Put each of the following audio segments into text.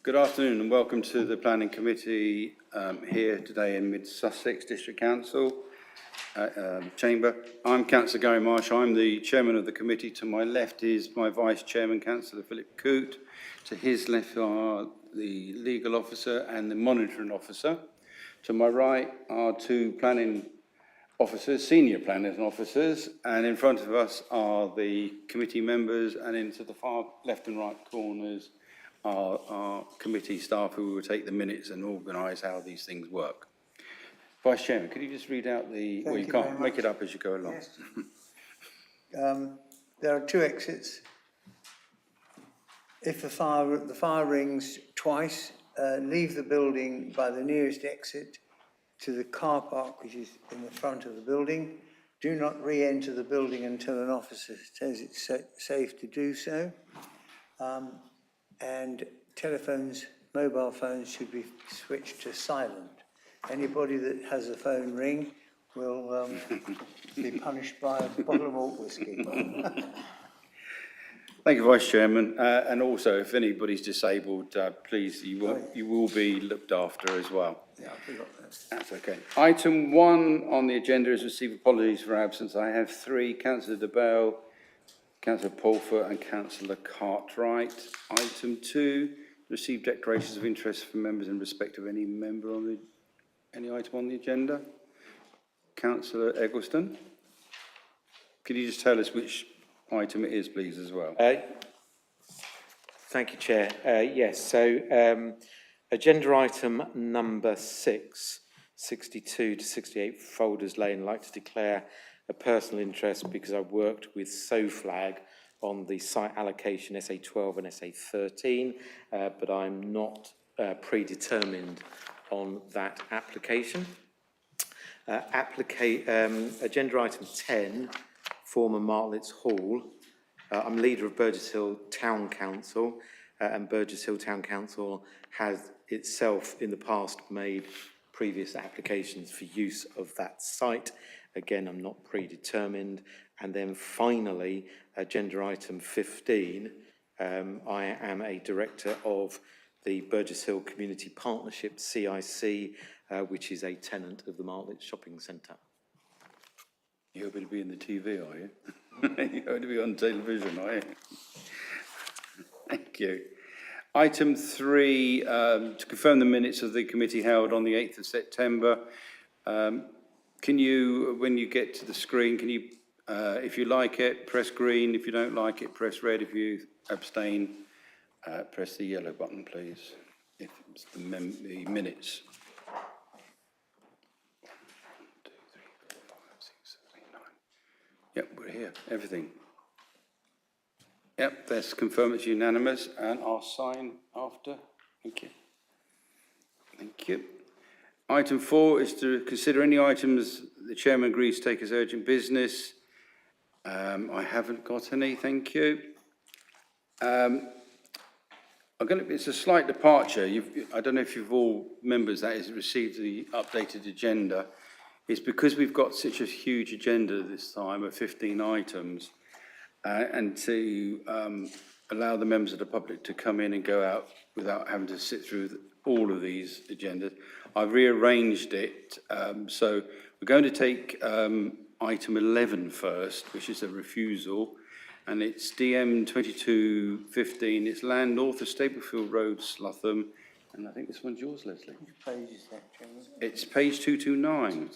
Good afternoon and welcome to the Planning Committee here today in Mid-Sussex District Council Chamber. I'm Councillor Gary Marsh. I'm the Chairman of the committee. To my left is my Vice Chairman, Councillor Philip Coote. To his left are the Legal Officer and the Monitoring Officer. To my right are two planning officers, senior planners and officers, and in front of us are the committee members, and into the far left and right corners are our committee staff who will take the minutes and organise how these things work. Vice Chairman, could you just read out the... Well, you can't make it up as you go along. Yes. There are two exits. If the fire rings twice, leave the building by the nearest exit to the car park, which is in the front of the building. Do not re-enter the building until an officer says it's safe to do so. And telephones, mobile phones should be switched to silent. Anybody that has a phone ring will be punished by a bottle of malt whisky. Thank you, Vice Chairman. And also, if anybody's disabled, please, you will be looked after as well. Yeah, I forgot that. That's okay. Item 1 on the agenda is receive apologies for absence. I have 3, Councillor de Bell, Councillor Pulford and Councillor Cartwright. Item 2, receive declarations of interest from members in respect of any member on any item on the agenda. Councillor Eggleston, could you just tell us which item it is, please, as well? Thank you, Chair. Yes, so agenda item number 6, 62 to 68 Folders Lane, I'd like to declare a personal interest because I worked with SOFLAG on the site allocation SA12 and SA13, but I'm not predetermined on that application. Agenda item 10, former Martlets Hall. I'm leader of Burgess Hill Town Council, and Burgess Hill Town Council has itself in the past made previous applications for use of that site. Again, I'm not predetermined. And then finally, agenda item 15, I am a director of the Burgess Hill Community Partnership, CIC, which is a tenant of the Martlets Shopping Centre. You're going to be in the TV, are you? You're going to be on television, are you? Thank you. Item 3, to confirm the minutes of the committee held on the 8th of September. Can you, when you get to the screen, can you, if you like it, press green. If you don't like it, press red. If you abstain, press the yellow button, please. If it's the minutes. 1, 2, 3, 4, 5, 6, 7, 8, 9. Yep, we're here. Everything. Yep, that's confirmed it's unanimous, and I'll sign after. Thank you. Thank you. Item 4 is to consider any items the Chairman agrees to take as urgent business. I haven't got any, thank you. It's a slight departure. I don't know if you've all members that has received the updated agenda. It's because we've got such a huge agenda this time of 15 items, and to allow the members of the public to come in and go out without having to sit through all of these agendas. I've rearranged it, so we're going to take item 11 first, which is a refusal, and it's DM 2215. It's land north of Staplefield Road, Slutham, and I think this one's yours, Leslie. Which page is that, Chairman? It's page 229.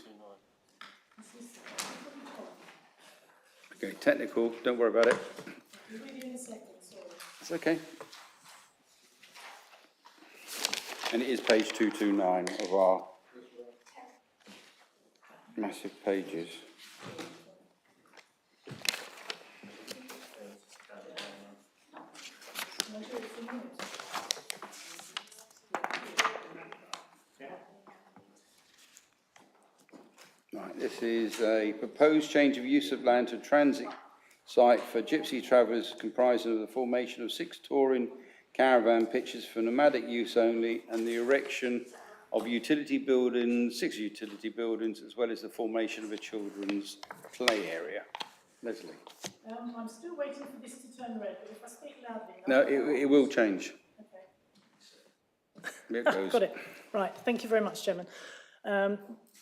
Okay, technical, don't worry about it. You'll read it in a second, sorry. It's okay. And it is page 229 of our massive pages. Right, this is a proposed change of use of land to transit site for Gypsy travellers, comprising of the formation of 6 touring caravan pitches for nomadic use only, and the erection of utility buildings, 6 utility buildings, as well as the formation of a children's play area. Leslie. I'm still waiting for this to turn red, but if I speak loudly... No, it will change. Okay. It goes. Got it. Right, thank you very much, Chairman.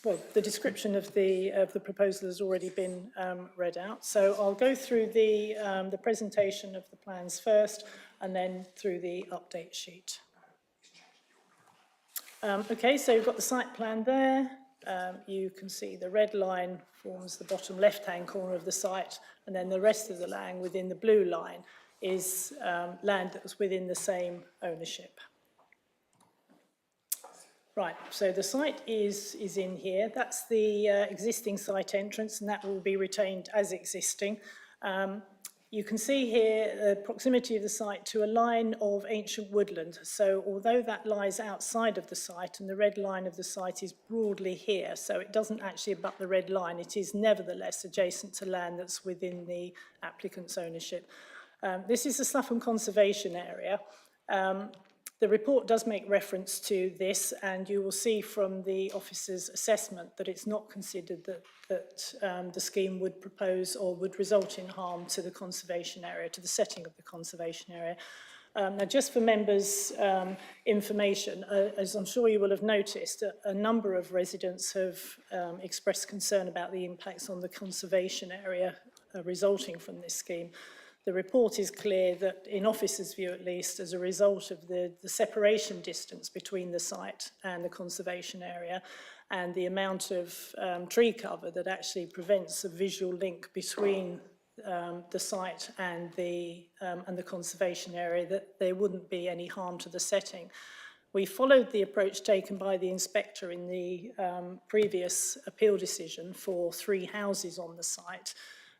Well, the description of the proposal has already been read out, so I'll go through the presentation of the plans first, and then through the update sheet. Okay, so you've got the site plan there. You can see the red line forms the bottom left-hand corner of the site, and then the rest of the land within the blue line is land that was within the same ownership. Right, so the site is in here. That's the existing site entrance, and that will be retained as existing. You can see here the proximity of the site to a line of ancient woodland. So although that lies outside of the site and the red line of the site is broadly here, so it doesn't actually abut the red line, it is nevertheless adjacent to land that's within the applicant's ownership. This is the Slougham Conservation Area. The report does make reference to this, and you will see from the officer's assessment that it's not considered that the scheme would propose or would result in harm to the conservation area, to the setting of the conservation area. Now, just for members' information, as I'm sure you will have noticed, a number of residents have expressed concern about the impacts on the conservation area resulting from this scheme. The report is clear that, in officers' view at least, as a result of the separation distance between the site and the conservation area and the amount of tree cover that actually prevents a visual link between the site and the conservation area, that there wouldn't be any harm to the setting. We followed the approach taken by the inspector in the previous appeal decision for 3 houses on the site.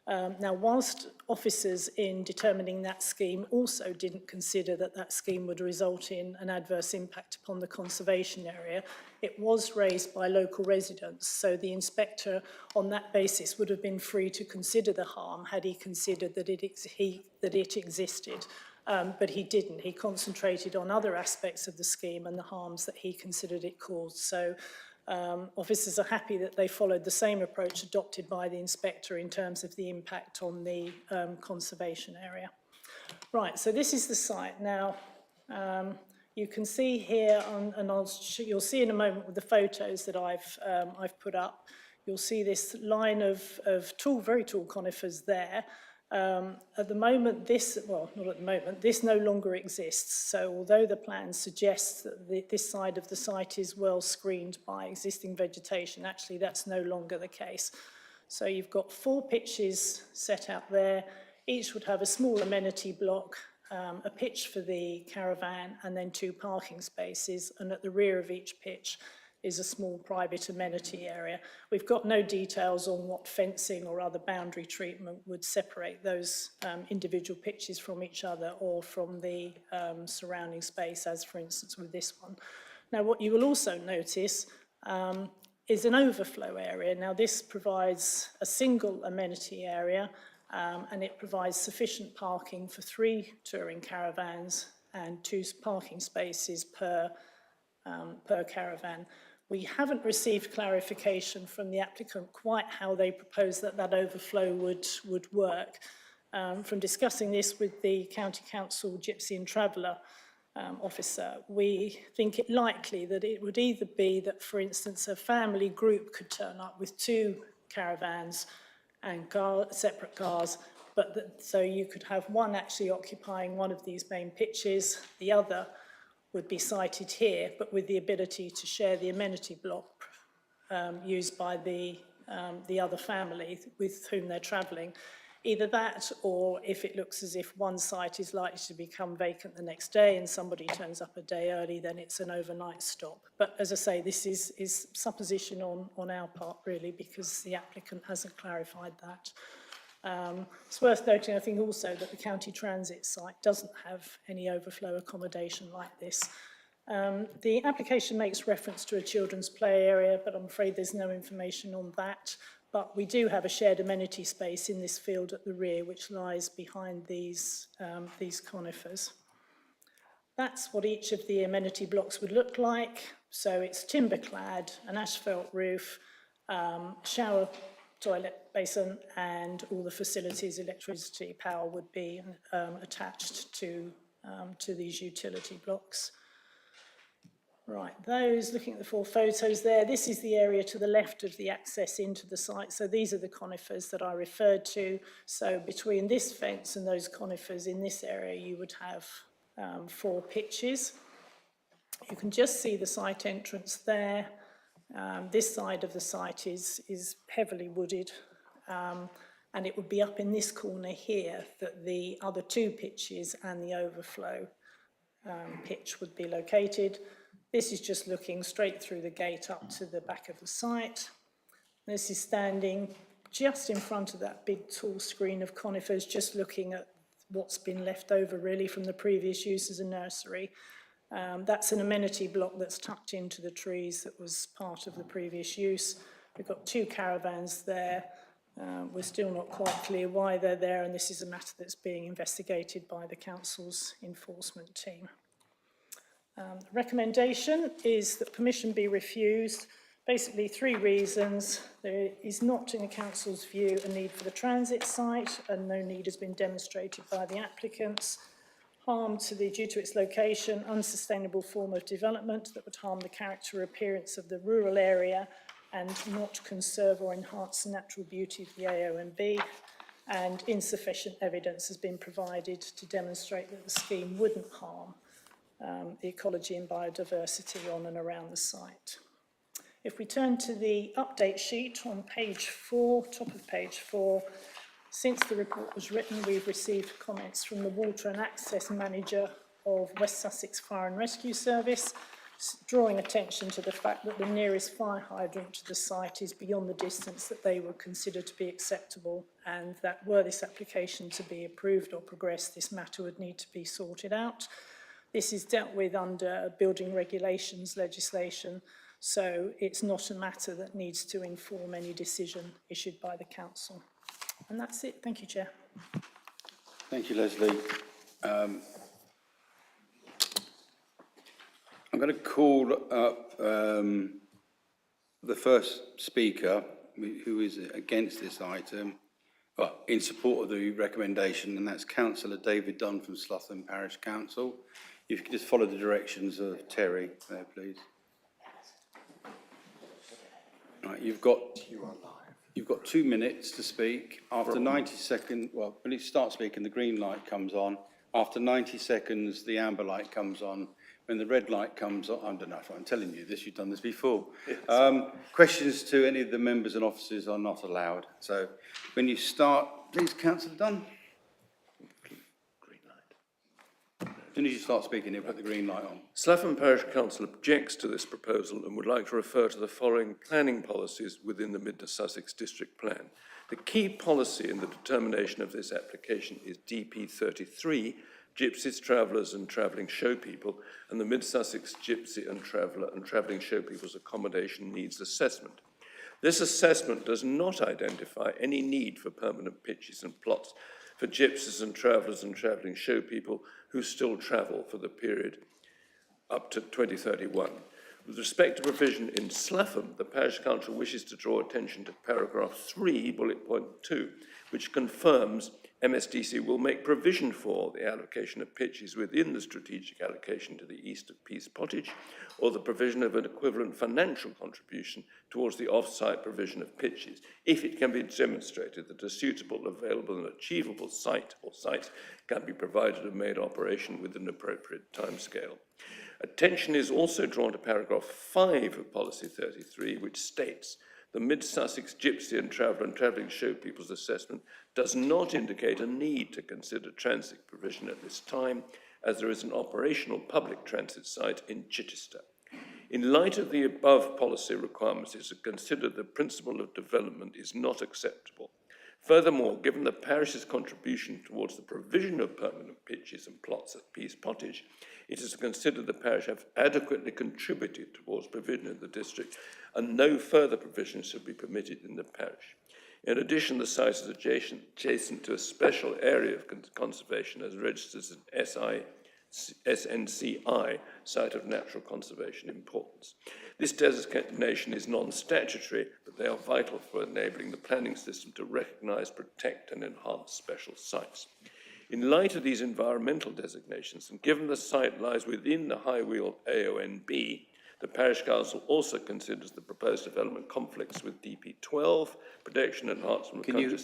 Now, whilst officers in determining that scheme also didn't consider that that scheme would result in an adverse impact upon the conservation area, it was raised by local residents. So the inspector on that basis would have been free to consider the harm had he considered that it existed. But he didn't. He concentrated on other aspects of the scheme and the harms that he considered it caused. So officers are happy that they followed the same approach adopted by the inspector in terms of the impact on the conservation area. Right, so this is the site. Now, you can see here, you'll see in a moment with the photos that I've put up, you'll see this line of very tall conifers there. At the moment, this no longer exists. So although the plan suggests that this side of the site is well screened by existing vegetation, actually that's no longer the case. So you've got 4 pitches set out there. Each would have a small amenity block, a pitch for the caravan, and then 2 parking spaces. And at the rear of each pitch is a small private amenity area. We've got no details on what fencing or other boundary treatment would separate those individual pitches from each other or from the surrounding space, as for instance with this one. Now, what you will also notice is an overflow area. Now, this provides a single amenity area and it provides sufficient parking for 3 touring caravans and 2 parking spaces per caravan. We haven't received clarification from the applicant quite how they propose that overflow would work. From discussing this with the County Council Gypsy and Traveller officer, we think it likely that it would either be that, for instance, a family group could turn up with 2 caravans and separate cars, so you could have one actually occupying one of these main pitches, the other would be sited here, but with the ability to share the amenity block used by the other family with whom they're travelling. Either that, or if it looks as if one site is likely to become vacant the next day and somebody turns up a day early, then it's an overnight stop. But as I say, this is supposition on our part, really, because the applicant hasn't clarified that. It's worth noting, I think, also that the county transit site doesn't have any overflow accommodation like this. The application makes reference to a children's play area, but I'm afraid there's no information on that. But we do have a shared amenity space in this field at the rear, which lies behind these conifers. That's what each of the amenity blocks would look like. So it's timber clad, an asphalt roof, shower, toilet basin, and all the facilities, electricity, power would be attached to these utility blocks. Right, those looking at the four photos there, this is the area to the left of the access into the site. So these are the conifers that I referred to. So between this fence and those conifers in this area, you would have 4 pitches. You can just see the site entrance there. This side of the site is heavily wooded, and it would be up in this corner here that the other 2 pitches and the overflow pitch would be located. This is just looking straight through the gate up to the back of the site. This is standing just in front of that big tall screen of conifers, just looking at what's been left over really from the previous use as a nursery. That's an amenity block that's tucked into the trees that was part of the previous use. We've got 2 caravans there. We're still not quite clear why they're there, and this is a matter that's being investigated by the council's enforcement team. The recommendation is that permission be refused. Basically 3 reasons. There is not, in the council's view, a need for the transit site, and no need has been demonstrated by the applicants. Harm due to its location, unsustainable form of development that would harm the character or appearance of the rural area and not conserve or enhance the natural beauty of the AONB, and insufficient evidence has been provided to demonstrate that the scheme wouldn't harm the ecology and biodiversity on and around the site. If we turn to the update sheet on page 4, top of page 4, since the report was written, we've received comments from the Water and Access Manager of West Sussex Fire and Rescue Service, drawing attention to the fact that the nearest fire hydrant to the site is beyond the distance that they would consider to be acceptable, and that were this application to be approved or progressed, this matter would need to be sorted out. This is dealt with under building regulations legislation, so it's not a matter that needs to inform any decision issued by the council. And that's it. Thank you, Chair. Thank you, Leslie. I'm going to call up the first speaker who is against this item, well, in support of the recommendation, and that's Councillor David Dunn from Slough Parish Council. If you could just follow the directions of Terry there, please. Right, you've got 2 minutes to speak. After 90 seconds, well, when you start speaking, the green light comes on. After 90 seconds, the amber light comes on. When the red light comes on, I don't know if I'm telling you this, you've done this before. Questions to any of the members and officers are not allowed. So when you start, please, Councillor Dunn. As soon as you start speaking, you'll put the green light on. Slough Parish Council objects to this proposal and would like to refer to the following planning policies within the Mid Sussex District Plan. The key policy in the determination of this application is DP 33, Gypsies, Travellers and Travelling Show People, and the Mid Sussex Gypsy and Traveller and Travelling Show People's Accommodation Needs Assessment. This assessment does not identify any need for permanent pitches and plots for gypsies and travellers and travelling show people who still travel for the period up to 2031. With respect to provision in Slaffham, the Parish Council wishes to draw attention to paragraph 3, bullet point 2, which confirms MSDC will make provision for the allocation of pitches within the strategic allocation to the east of Peace Pottage, or the provision of an equivalent financial contribution towards the off-site provision of pitches, if it can be demonstrated that a suitable, available and achievable site or sites can be provided and made operational with an appropriate timescale. Attention is also drawn to paragraph 5 of Policy 33, which states the Mid-Sussex Gypsy and Travelling Show People's Assessment does not indicate a need to consider transit provision at this time, as there is an operational public transit site in Chichester. In light of the above policy requirements, it is considered the principle of development is not acceptable. Furthermore, given the parish's contribution towards the provision of permanent pitches and plots at Peace Pottage, it is considered the parish have adequately contributed towards provision in the district, and no further provision should be permitted in the parish. In addition, the site is adjacent to a special area of conservation as registered as an SNCI, Site of Natural Conservation Importance. This designation is non-statutory, but they are vital for enabling the planning system to recognise, protect and enhance special sites. In light of these environmental designations, and given the site lies within the High Weald AONB, The parish council also considers the proposed development conflicts with DP12, protection, enhancement. Can you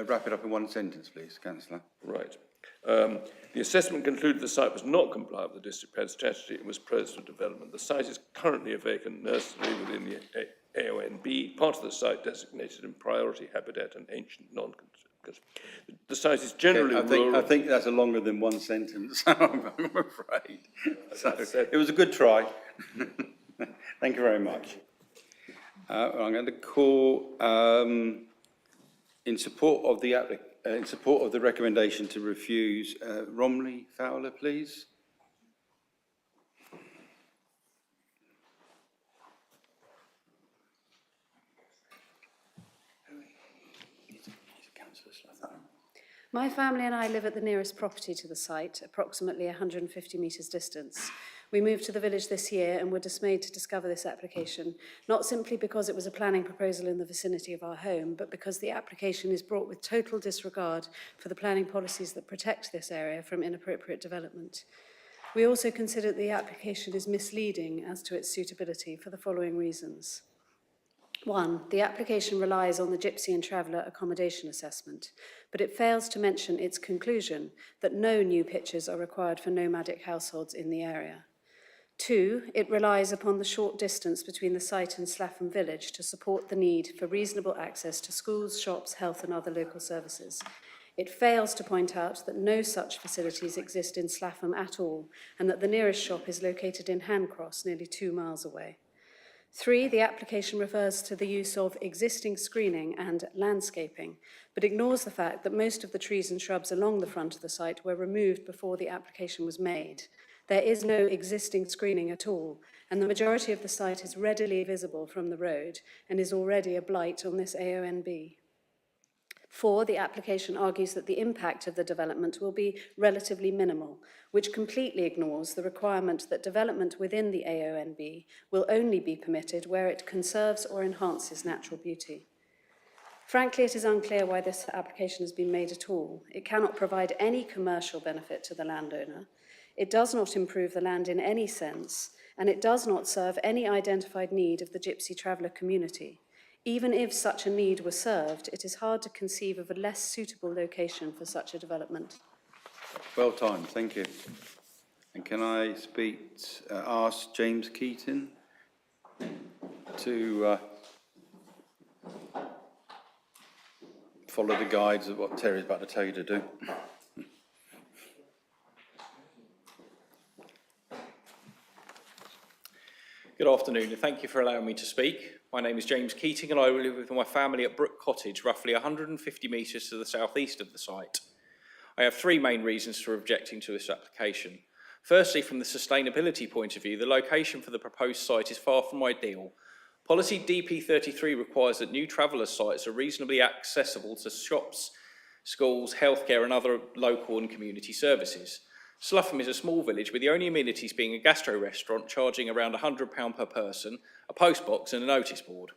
wrap it up in one sentence, please, councillor? Right. The assessment concluded the site was not compliant with the district plan strategy and was closed for development. The site is currently a vacant nursery within the AONB, part of the site designated in priority habitat and ancient non-construction. The site is generally rural. I think that's a longer than one sentence, I'm afraid. So, it was a good try. Thank you very much. I'm going to call in support of the recommendation to refuse, Romley Fowler, please. My family and I live at the nearest property to the site, approximately 150 metres distance. We moved to the village this year and were dismayed to discover this application, not simply because it was a planning proposal in the vicinity of our home, but because the application is brought with total disregard for the planning policies that protect this area from inappropriate development. We also consider the application is misleading as to its suitability for the following reasons. 1, the application relies on the Gypsy and Traveller accommodation assessment, but it fails to mention its conclusion that no new pitches are required for nomadic households in the area. 2, it relies upon the short distance between the site and Slaffham village to support the need for reasonable access to schools, shops, health and other local services. It fails to point out that no such facilities exist in Slaffham at all, and that the nearest shop is located in Handcross, nearly 2 miles away. 3, the application refers to the use of existing screening and landscaping, but ignores the fact that most of the trees and shrubs along the front of the site were removed before the application was made. There is no existing screening at all, and the majority of the site is readily visible from the road and is already a blight on this AONB. 4, the application argues that the impact of the development will be relatively minimal, which completely ignores the requirement that development within the AONB will only be permitted where it conserves or enhances natural beauty. Frankly, it is unclear why this application has been made at all. It cannot provide any commercial benefit to the landowner. It does not improve the land in any sense, and it does not serve any identified need of the Gypsy Traveller community. Even if such a need were served, it is hard to conceive of a less suitable location for such a development. Well timed, thank you. And can I ask James Keating to follow the guides of what Terry's about to tell you to do? Good afternoon, and thank you for allowing me to speak. My name is James Keating, and I live with my family at Brook Cottage, roughly 150 metres to the southeast of the site. I have 3 main reasons for objecting to this application. Firstly, from the sustainability point of view, the location for the proposed site is far from ideal. Policy DP33 requires that new traveller sites are reasonably accessible to shops, schools, healthcare and other local and community services. Slaffham is a small village with the only amenities being a gastro restaurant charging around £100 per person, a post box and a notice board.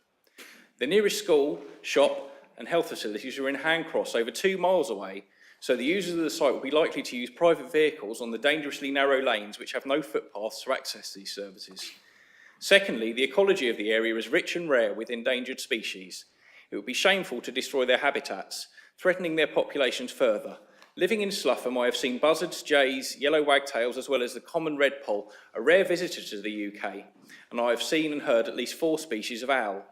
The nearest school, shop and health facilities are in Handcross, over 2 miles away, so the users of the site will be likely to use private vehicles on the dangerously narrow lanes which have no footpaths to access these services. Secondly, the ecology of the area is rich and rare with endangered species. It would be shameful to destroy their habitats, threatening their populations further. Living in Slaffham, I have seen buzzards, jays, yellow wagtails, as well as the common redpoll, a rare visitor to the UK, and I have seen and heard at least 4 species of owl.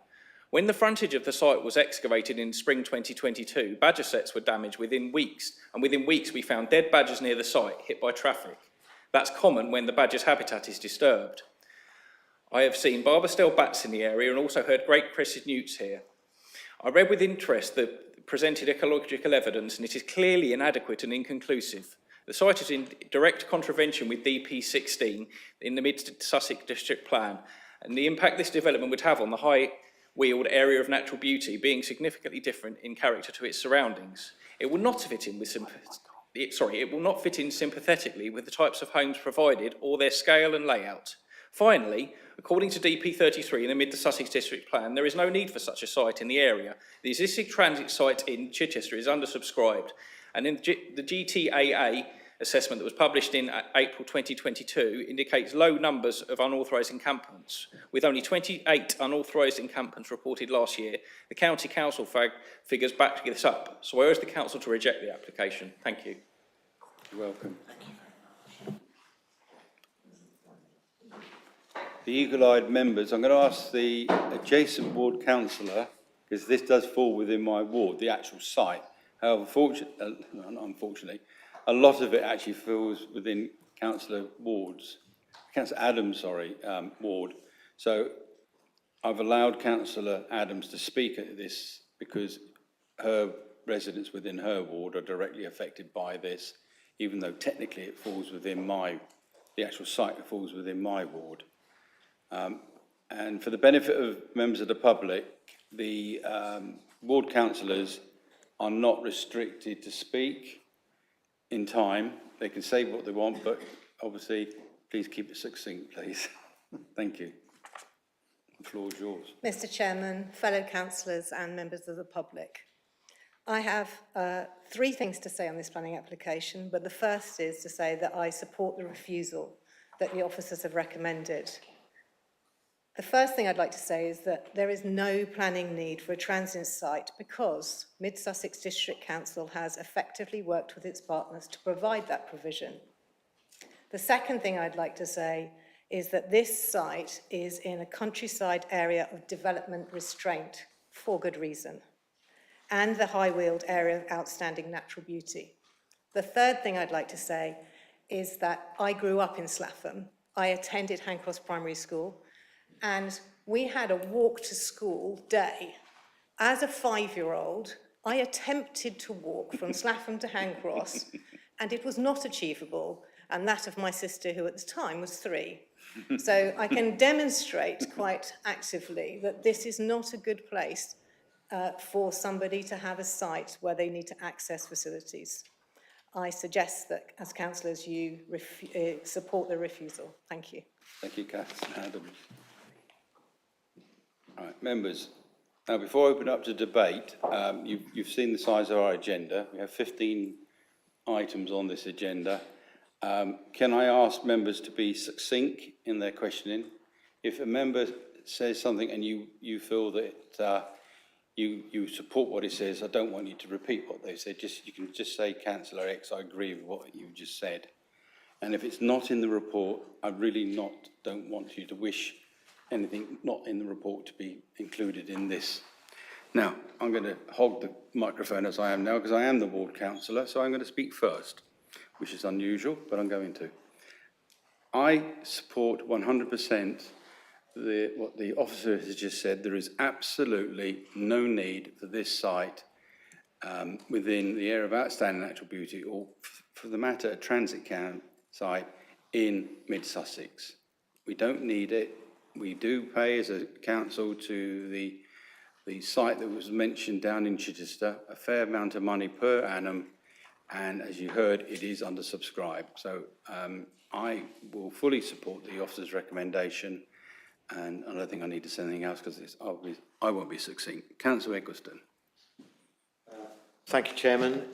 When the frontage of the site was excavated in spring 2022, badger sets were damaged within weeks, and within weeks we found dead badgers near the site, hit by traffic. That's common when the badger's habitat is disturbed. I have seen barbastelle bats in the area and also heard great crested newts here. I read with interest the presented ecological evidence, and it is clearly inadequate and inconclusive. The site is in direct contravention with DP16 in the Mid-Sussex District Plan, and the impact this development would have on the high-wheeled area of natural beauty being significantly different in character to its surroundings. It will not fit in sympathetically with the types of homes provided or their scale and layout. Finally, according to DP33 in the Mid-Sussex District Plan, there is no need for such a site in the area. The existing transit site in Chichester is undersubscribed, and the GTAA assessment that was published in April 2022 indicates low numbers of unauthorised encampments. With only 28 unauthorised encampments reported last year, the County Council figures back this up. So I urge the Council to reject the application. Thank you. You're welcome. The eagle-eyed members, I'm going to ask the adjacent ward councillor, because this does fall within my ward, the actual site. However, unfortunately, a lot of it actually falls within Councillor Adams' ward. So I've allowed Councillor Adams to speak at this because her residents within her ward are directly affected by this, even though technically it falls within the actual site falls within my ward. And for the benefit of members of the public, the ward councillors are not restricted to speak in time. They can say what they want, but obviously, please keep it succinct, please. Thank you. The floor is yours. Mr. Chairman, fellow councillors and members of the public. I have 3 things to say on this planning application, but the first is to say that I support the refusal that the officers have recommended. The first thing I'd like to say is that there is no planning need for a transient site because Mid Sussex District Council has effectively worked with its partners to provide that provision. The second thing I'd like to say is that this site is in a countryside area of development restraint for good reason, and the High Weald area of outstanding natural beauty. The third thing I'd like to say is that I grew up in Slaffham. I attended Hancross Primary School, and we had a walk to school day. As a 5-year-old, I attempted to walk from Slaffham to Hancross, and it was not achievable, and that of my sister, who at the time was 3. So I can demonstrate quite actively that this is not a good place for somebody to have a site where they need to access facilities. I suggest that, as councillors, you support the refusal. Thank you. Thank you, Councillor Adams. All right, members, now before I open up to debate, you've seen the size of our agenda. We have 15 items on this agenda. Can I ask members to be succinct in their questioning? If a member says something and you feel that you support what he says, I don't want you to repeat what they said. You can just say, Councillor X, I agree with what you just said. And if it's not in the report, I really don't want you to wish anything not in the report to be included in this. Now, I'm going to hog the microphone as I am now because I am the ward councillor, so I'm going to speak first, which is unusual, but I'm going to. I support 100% what the officer has just said. There is absolutely no need for this site within the area of outstanding natural beauty, or for the matter, a transit camp site in mid-Sussex. We don't need it. We do pay as a council to the site that was mentioned down in Chichester, a fair amount of money per annum, and as you heard, it is undersubscribed. So I will fully support the officer's recommendation, and I don't think I need to say anything else because I won't be succinct. Councillor Eggleston. Thank you, Chairman.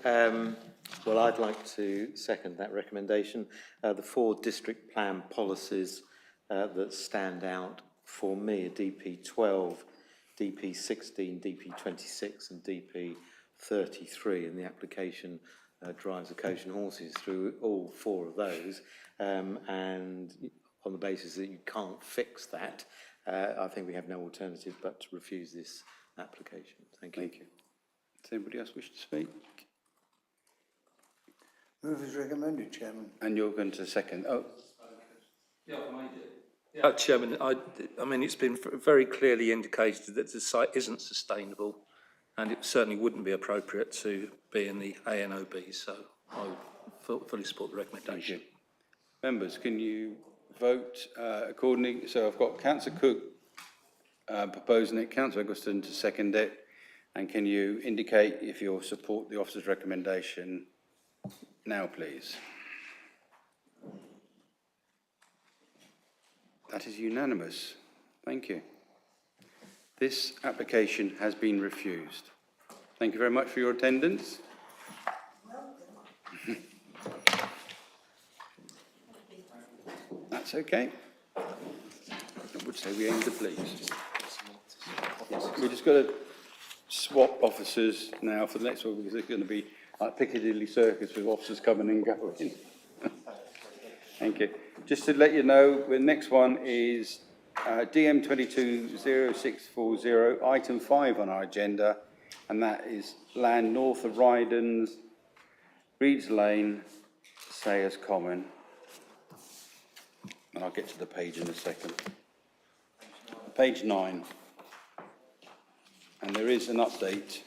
Well, I'd like to second that recommendation. The 4 district plan policies that stand out for me are DP12, DP16, DP26 and DP33, and the application drives the coach and horses through all 4 of those, and on the basis that you can't fix that, I think we have no alternative but to refuse this application. Thank you. Thank you. Does anybody else wish to speak? Move as recommended, Chairman. And you're going to second? Oh. Chairman, I mean, it's been very clearly indicated that the site isn't sustainable, and it certainly wouldn't be appropriate to be in the ANOB, so I would fully support the recommendation. Thank you. Members, can you vote accordingly? So I've got Councillor Cook proposing it, Councillor Eggleston to second it, and can you indicate if you'll support the officer's recommendation now, please? That is unanimous. Thank you. This application has been refused. Thank you very much for your attendance. That's okay. I would say we aim to please. We're just going to swap officers now for the next one because it's going to be like Piccadilly Circus with officers coming and going. Thank you. Just to let you know, the next one is DM 220640, item 5 on our agenda, and that is land north of Rydens, Reeds Lane, Sayers Common. And I'll get to the page in a second. Page 9. And there is an update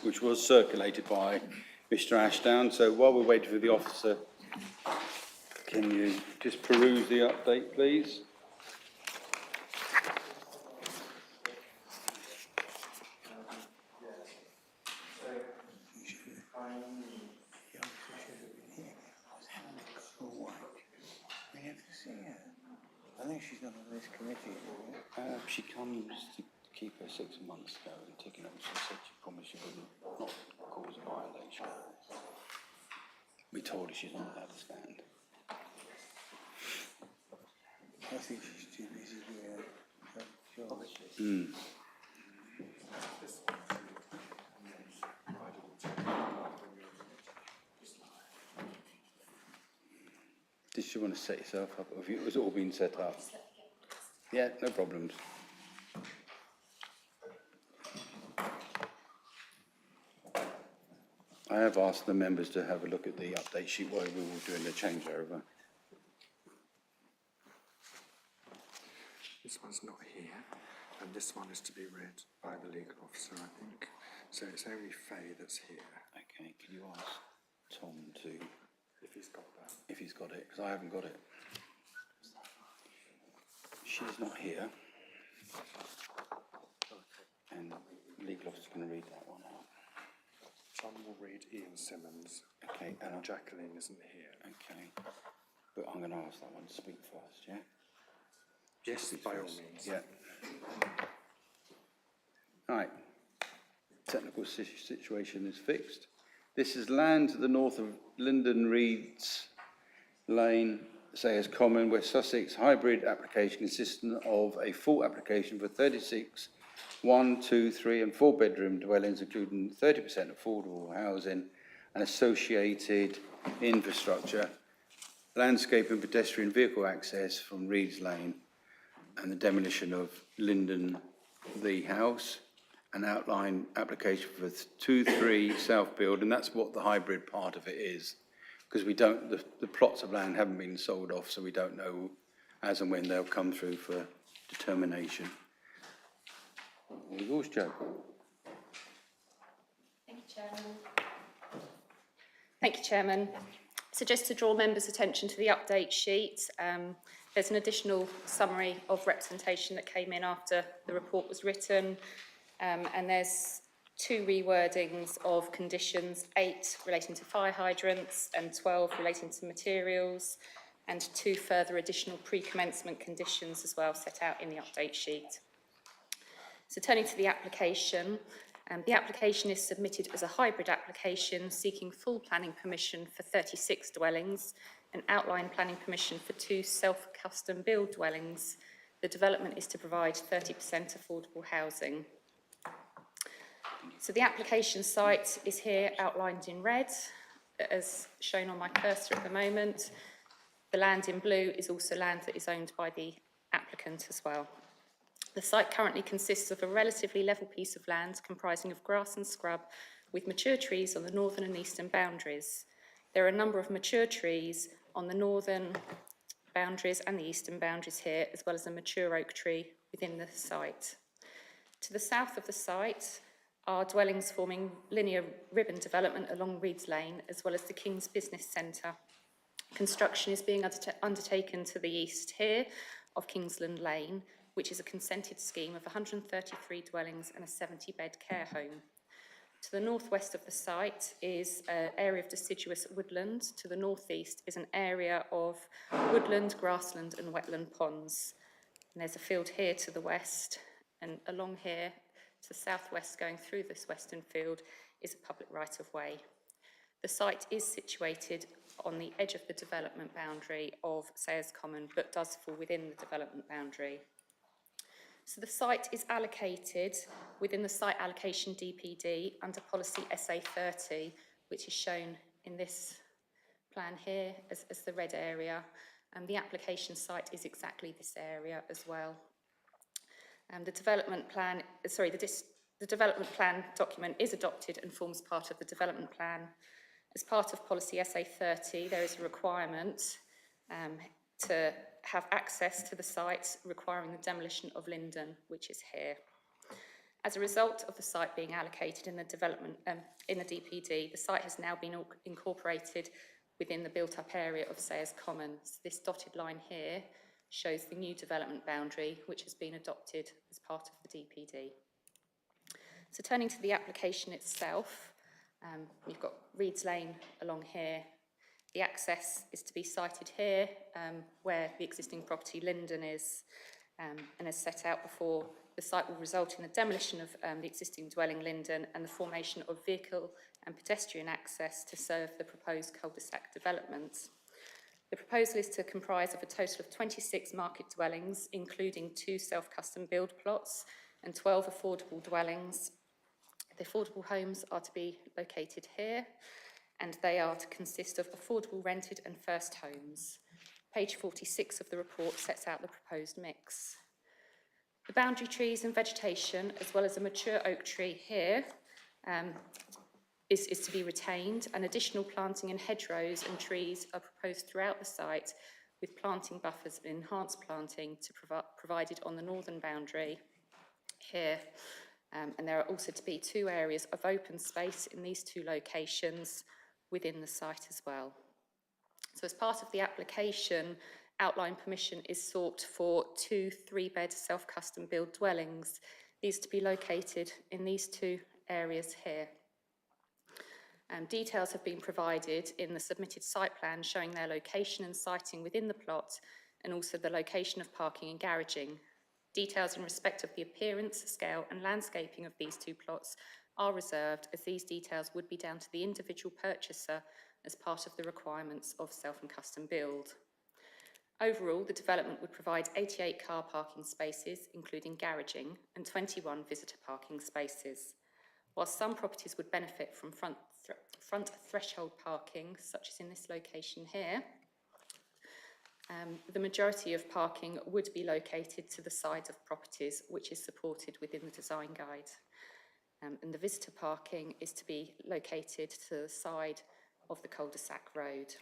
which was circulated by Mr. Ashdown. So while we're waiting for the officer, can you just peruse the update, please? I think she's not on this committee. She comes to keep her 6 months ago and ticking up. She said she promised she wouldn't not cause a violation. We told her she's not allowed to stand. I think she's too busy doing her job. Did she want to set yourself up? Have you, has it all been set up? Yeah, no problems. I have asked the members to have a look at the update sheet while we were doing the changeover. This one's not here, and this one is to be read by the legal officer, I think. So it's only Faye that's here. Okay, can you ask Tom to, If he's got that. if he's got it, because I haven't got it. She's not here. And the legal officer's going to read that one out. Tom will read Ian Simmons. Okay, and Jacqueline isn't here. okay, but I'm going to ask that one to speak first, yeah? Yes, by all means. Yeah. Right. Technical situation is fixed. This is land to the north of Linden Reeds Lane, Sayers Common, West Sussex, hybrid application consisting of a full application for 36 1, 2, 3 and 4 bedroom dwellings, including 30% affordable housing and associated infrastructure, landscape and pedestrian vehicle access from Reeds Lane, and the demolition of Linden, the house, an outline application for 2-3 South Build, and that's what the hybrid part of it is, because we don't, the plots of land haven't been sold off, so we don't know as and when they'll come through for determination. All yours, Joe. Thank you, Chairman. Thank you, Chairman. So just to draw members' attention to the update sheet, there's an additional summary of representation that came in after the report was written, and there's 2 rewordings of conditions, 8 relating to fire hydrants and 12 relating to materials, and 2 further additional pre-commencement conditions as well set out in the update sheet. So turning to the application is submitted as a hybrid application seeking full planning permission for 36 dwellings and outline planning permission for 2 self-custom build dwellings. The development is to provide 30% affordable housing. So the application site is here outlined in red, as shown on my cursor at the moment. The land in blue is also land that is owned by the applicant as well. The site currently consists of a relatively level piece of land comprising of grass and scrub with mature trees on the northern and eastern boundaries. There are a number of mature trees on the northern boundaries and the eastern boundaries here, as well as a mature oak tree within the site. To the south of the site are dwellings forming linear ribbon development along Reeds Lane, as well as the King's Business Centre. Construction is being undertaken to the east here of Kingsland Lane, which is a consented scheme of 133 dwellings and a 70-bed care home. To the northwest of the site is an area of deciduous woodland. To the northeast is an area of woodland, grassland and wetland ponds. And there's a field here to the west, and along here to the southwest going through this western field is a public right-of-way. The site is situated on the edge of the development boundary of Sayers Common, but does fall within the development boundary. So the site is allocated within the site allocation DPD under policy SA30, which is shown in this plan here as the red area. And the application site is exactly this area as well. The development plan document is adopted and forms part of the development plan. As part of policy SA30, there is a requirement to have access to the site, requiring the demolition of Linden, which is here. As a result of the site being allocated in the development in the DPD, the site has now been incorporated within the built-up area of Sayers Common. So this dotted line here shows the new development boundary, which has been adopted as part of the DPD. So turning to the application itself, you've got Reeds Lane along here. The access is to be sited here, where the existing property Linden is, and as set out before, the site will result in the demolition of the existing dwelling Linden and the formation of vehicle and pedestrian access to serve the proposed cul-de-sac development. The proposal is to comprise of a total of 26 market dwellings, including 2 self-custom build plots and 12 affordable dwellings. The affordable homes are to be located here, and they are to consist of affordable rented and first homes. Page 46 of the report sets out the proposed mix. The boundary trees and vegetation, as well as a mature oak tree here, is to be retained, and additional planting and hedgerows and trees are proposed throughout the site, with planting buffers and enhanced planting to provided on the northern boundary here. And there are also to be 2 areas of open space in these 2 locations within the site as well. So as part of the application, outline permission is sought for 2 3-bed self-custom build dwellings. These to be located in these 2 areas here. Details have been provided in the submitted site plan showing their location and siting within the plot, and also the location of parking and garaging. Details in respect of the appearance, scale and landscaping of these 2 plots are reserved, as these details would be down to the individual purchaser as part of the requirements of self and custom build. Overall, the development would provide 88 car parking spaces, including garaging, and 21 visitor parking spaces. While some properties would benefit from front threshold parking, such as in this location here, the majority of parking would be located to the side of properties, which is supported within the design guide. And the visitor parking is to be located to the side of the cul-de-sac road.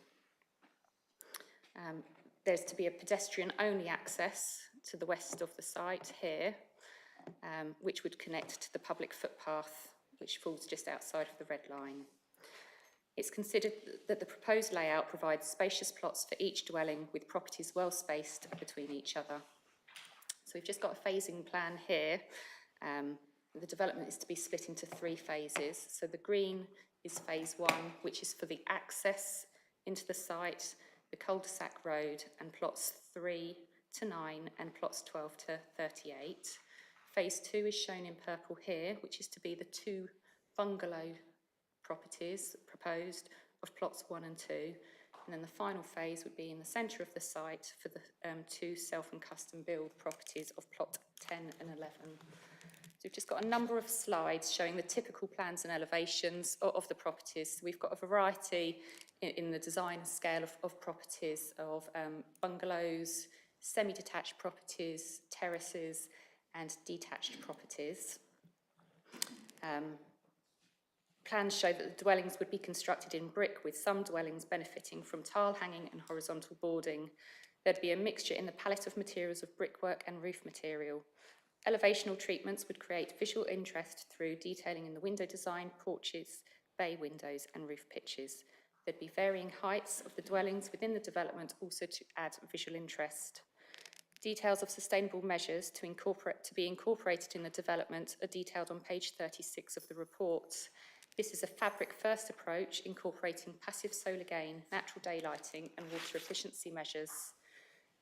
There's to be a pedestrian-only access to the west of the site here, which would connect to the public footpath, which falls just outside of the red line. It's considered that the proposed layout provides spacious plots for each dwelling, with properties well spaced between each other. So we've just got a phasing plan here. The development is to be split into 3 phases. So the green is phase 1, which is for the access into the site, the cul-de-sac road, and plots 3 to 9 and plots 12 to 38. Phase 2 is shown in purple here, which is to be the 2 bungalow properties proposed of plots 1 and 2. And then the final phase would be in the centre of the site for the 2 self and custom build properties of plot 10 and 11. So we've just got a number of slides showing the typical plans and elevations of the properties. So we've got a variety in the design scale of properties, of bungalows, semi-detached properties, terraces, and detached properties. Plans show that the dwellings would be constructed in brick, with some dwellings benefiting from tile hanging and horizontal boarding. There'd be a mixture in the palette of materials of brickwork and roof material. Elevational treatments would create visual interest through detailing in the window design, porches, bay windows and roof pitches. There'd be varying heights of the dwellings within the development, also to add visual interest. Details of sustainable measures to be incorporated in the development are detailed on page 36 of the report. This is a fabric-first approach incorporating passive solar gain, natural daylighting and water efficiency measures.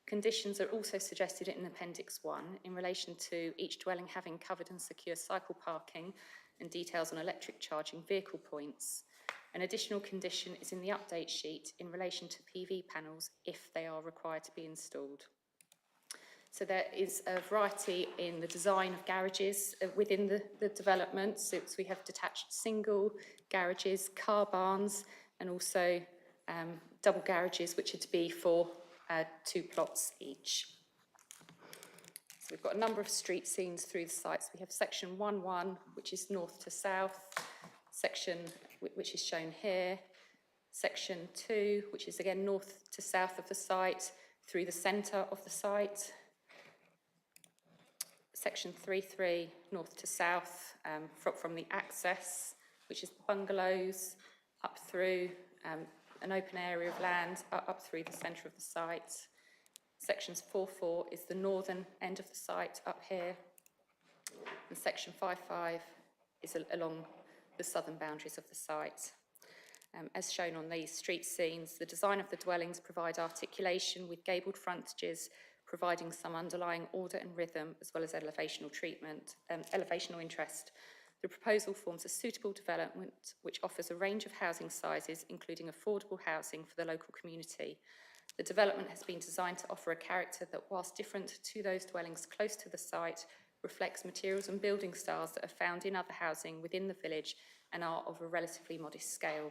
Conditions are also suggested in Appendix 1 in relation to each dwelling having covered and secure cycle parking, and details on electric charging vehicle points. An additional condition is in the update sheet in relation to PV panels if they are required to be installed. So there is a variety in the design of garages within the development. So we have detached single garages, car barns, and also double garages, which are to be for 2 plots each. So we've got a number of street scenes through the sites. We have section 1.1, which is north to south, section which is shown here, section 2, which is again north to south of the site, through the centre of the site, section 3.3, north to south, from the access, which is the bungalows, up through an open area of land, up through the centre of the site. Sections 4.4 is the northern end of the site up here, and section 5.5 is along the southern boundaries of the site. As shown on these street scenes, the design of the dwellings provide articulation with gabled frontages, providing some underlying order and rhythm, as well as elevational treatment, elevational interest. The proposal forms a suitable development which offers a range of housing sizes, including affordable housing for the local community. The development has been designed to offer a character that, whilst different to those dwellings close to the site, reflects materials and building styles that are found in other housing within the village and are of a relatively modest scale.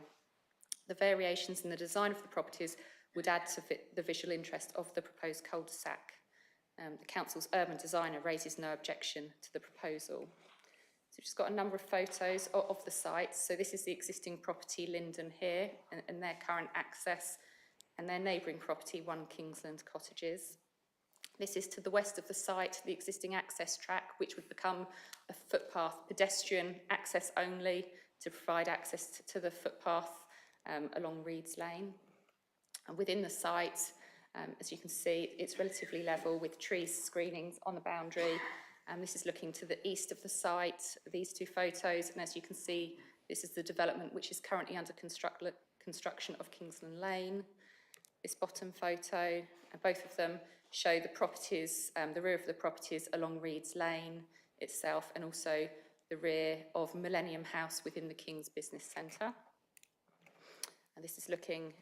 The variations in the design of the properties would add to the visual interest of the proposed cul-de-sac. The council's urban designer raises no objection to the proposal. So we've just got a number of photos of the site. So this is the existing property, Linden, here, and their current access, and their neighbouring property, 1 Kingsland Cottages. This is to the west of the site, the existing access track, which would become a footpath, pedestrian access only, to provide access to the footpath along Reeds Lane. And within the site, as you can see, it's relatively level with trees screenings on the boundary. And this is looking to the east of the site, these 2 photos. And as you can see, this is the development which is currently under construction of Kingsland Lane. This bottom photo, and both of them show the properties, the rear of the properties along Reeds Lane itself, and also the rear of Millennium House within the King's Business Centre. And this is looking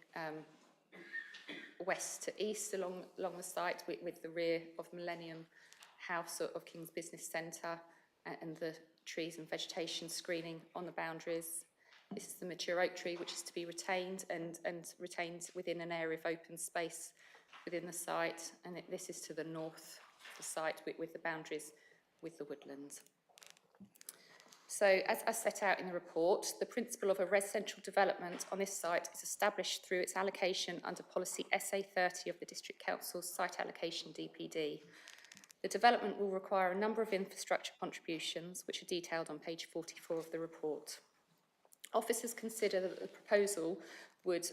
west to east along the site with the rear of Millennium House of King's Business Centre and the trees and vegetation screening on the boundaries. This is the mature oak tree, which is to be retained and retained within an area of open space within the site. And this is to the north of the site with the boundaries with the woodlands. So, as set out in the report, the principle of a residential development on this site is established through its allocation under policy SA30 of the District Council's Site Allocation DPD. The development will require a number of infrastructure contributions, which are detailed on page 44 of the report. Officers consider that the proposal would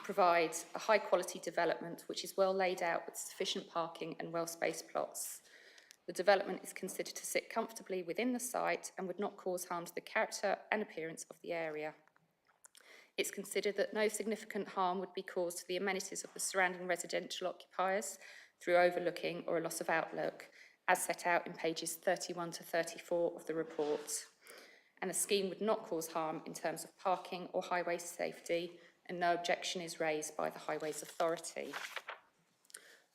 provide a high-quality development which is well laid out with sufficient parking and well-spaced plots. The development is considered to sit comfortably within the site and would not cause harm to the character and appearance of the area. It's considered that no significant harm would be caused to the amenities of the surrounding residential occupiers through overlooking or a loss of outlook, as set out in pages 31 to 34 of the report. And the scheme would not cause harm in terms of parking or highway safety, and no objection is raised by the Highways Authority.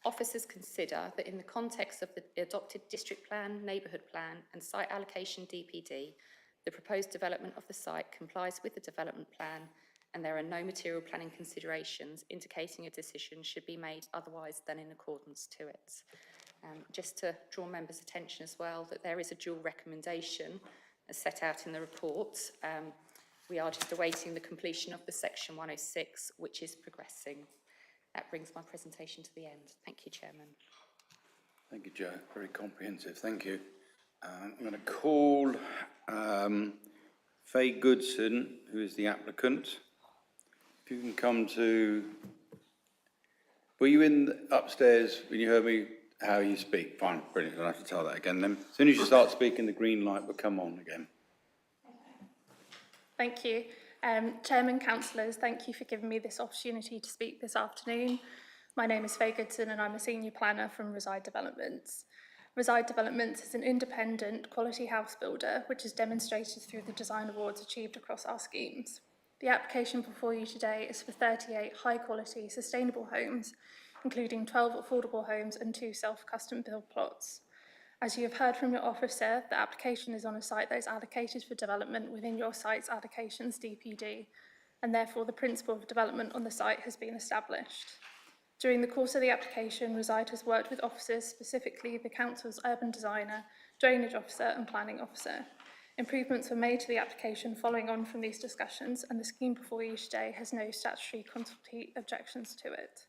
Officers consider that in the context of the adopted district plan, neighbourhood plan and site allocation DPD, the proposed development of the site complies with the development plan, and there are no material planning considerations indicating a decision should be made otherwise than in accordance to it. Just to draw members' attention as well that there is a dual recommendation as set out in the report. We are just awaiting the completion of the section 106, which is progressing. That brings my presentation to the end. Thank you, Chairman. Thank you, Jo. Very comprehensive. Thank you. I'm going to call Faye Goodson, who is the applicant. If you can come to... Were you in upstairs when you heard me how you speak? Fine, brilliant. I don't have to tell that again then. As soon as you start speaking, the green light will come on again. Thank you. Chairman, councillors, thank you for giving me this opportunity to speak this afternoon. My name is Faye Goodson and I'm a senior planner from Reside Developments. Reside Developments is an independent quality house builder which is demonstrated through the design awards achieved across our schemes. The application before you today is for 38 high-quality, sustainable homes, including 12 affordable homes and 2 self-custom build plots. As you have heard from your officer, the application is on a site that is allocated for development within your site's allocations DPD, and therefore the principle of development on the site has been established. During the course of the application, Reside has worked with officers, specifically the Council's urban designer, drainage officer and planning officer. Improvements were made to the application following on from these discussions, and the scheme before you today has no statutory consultee objections to it.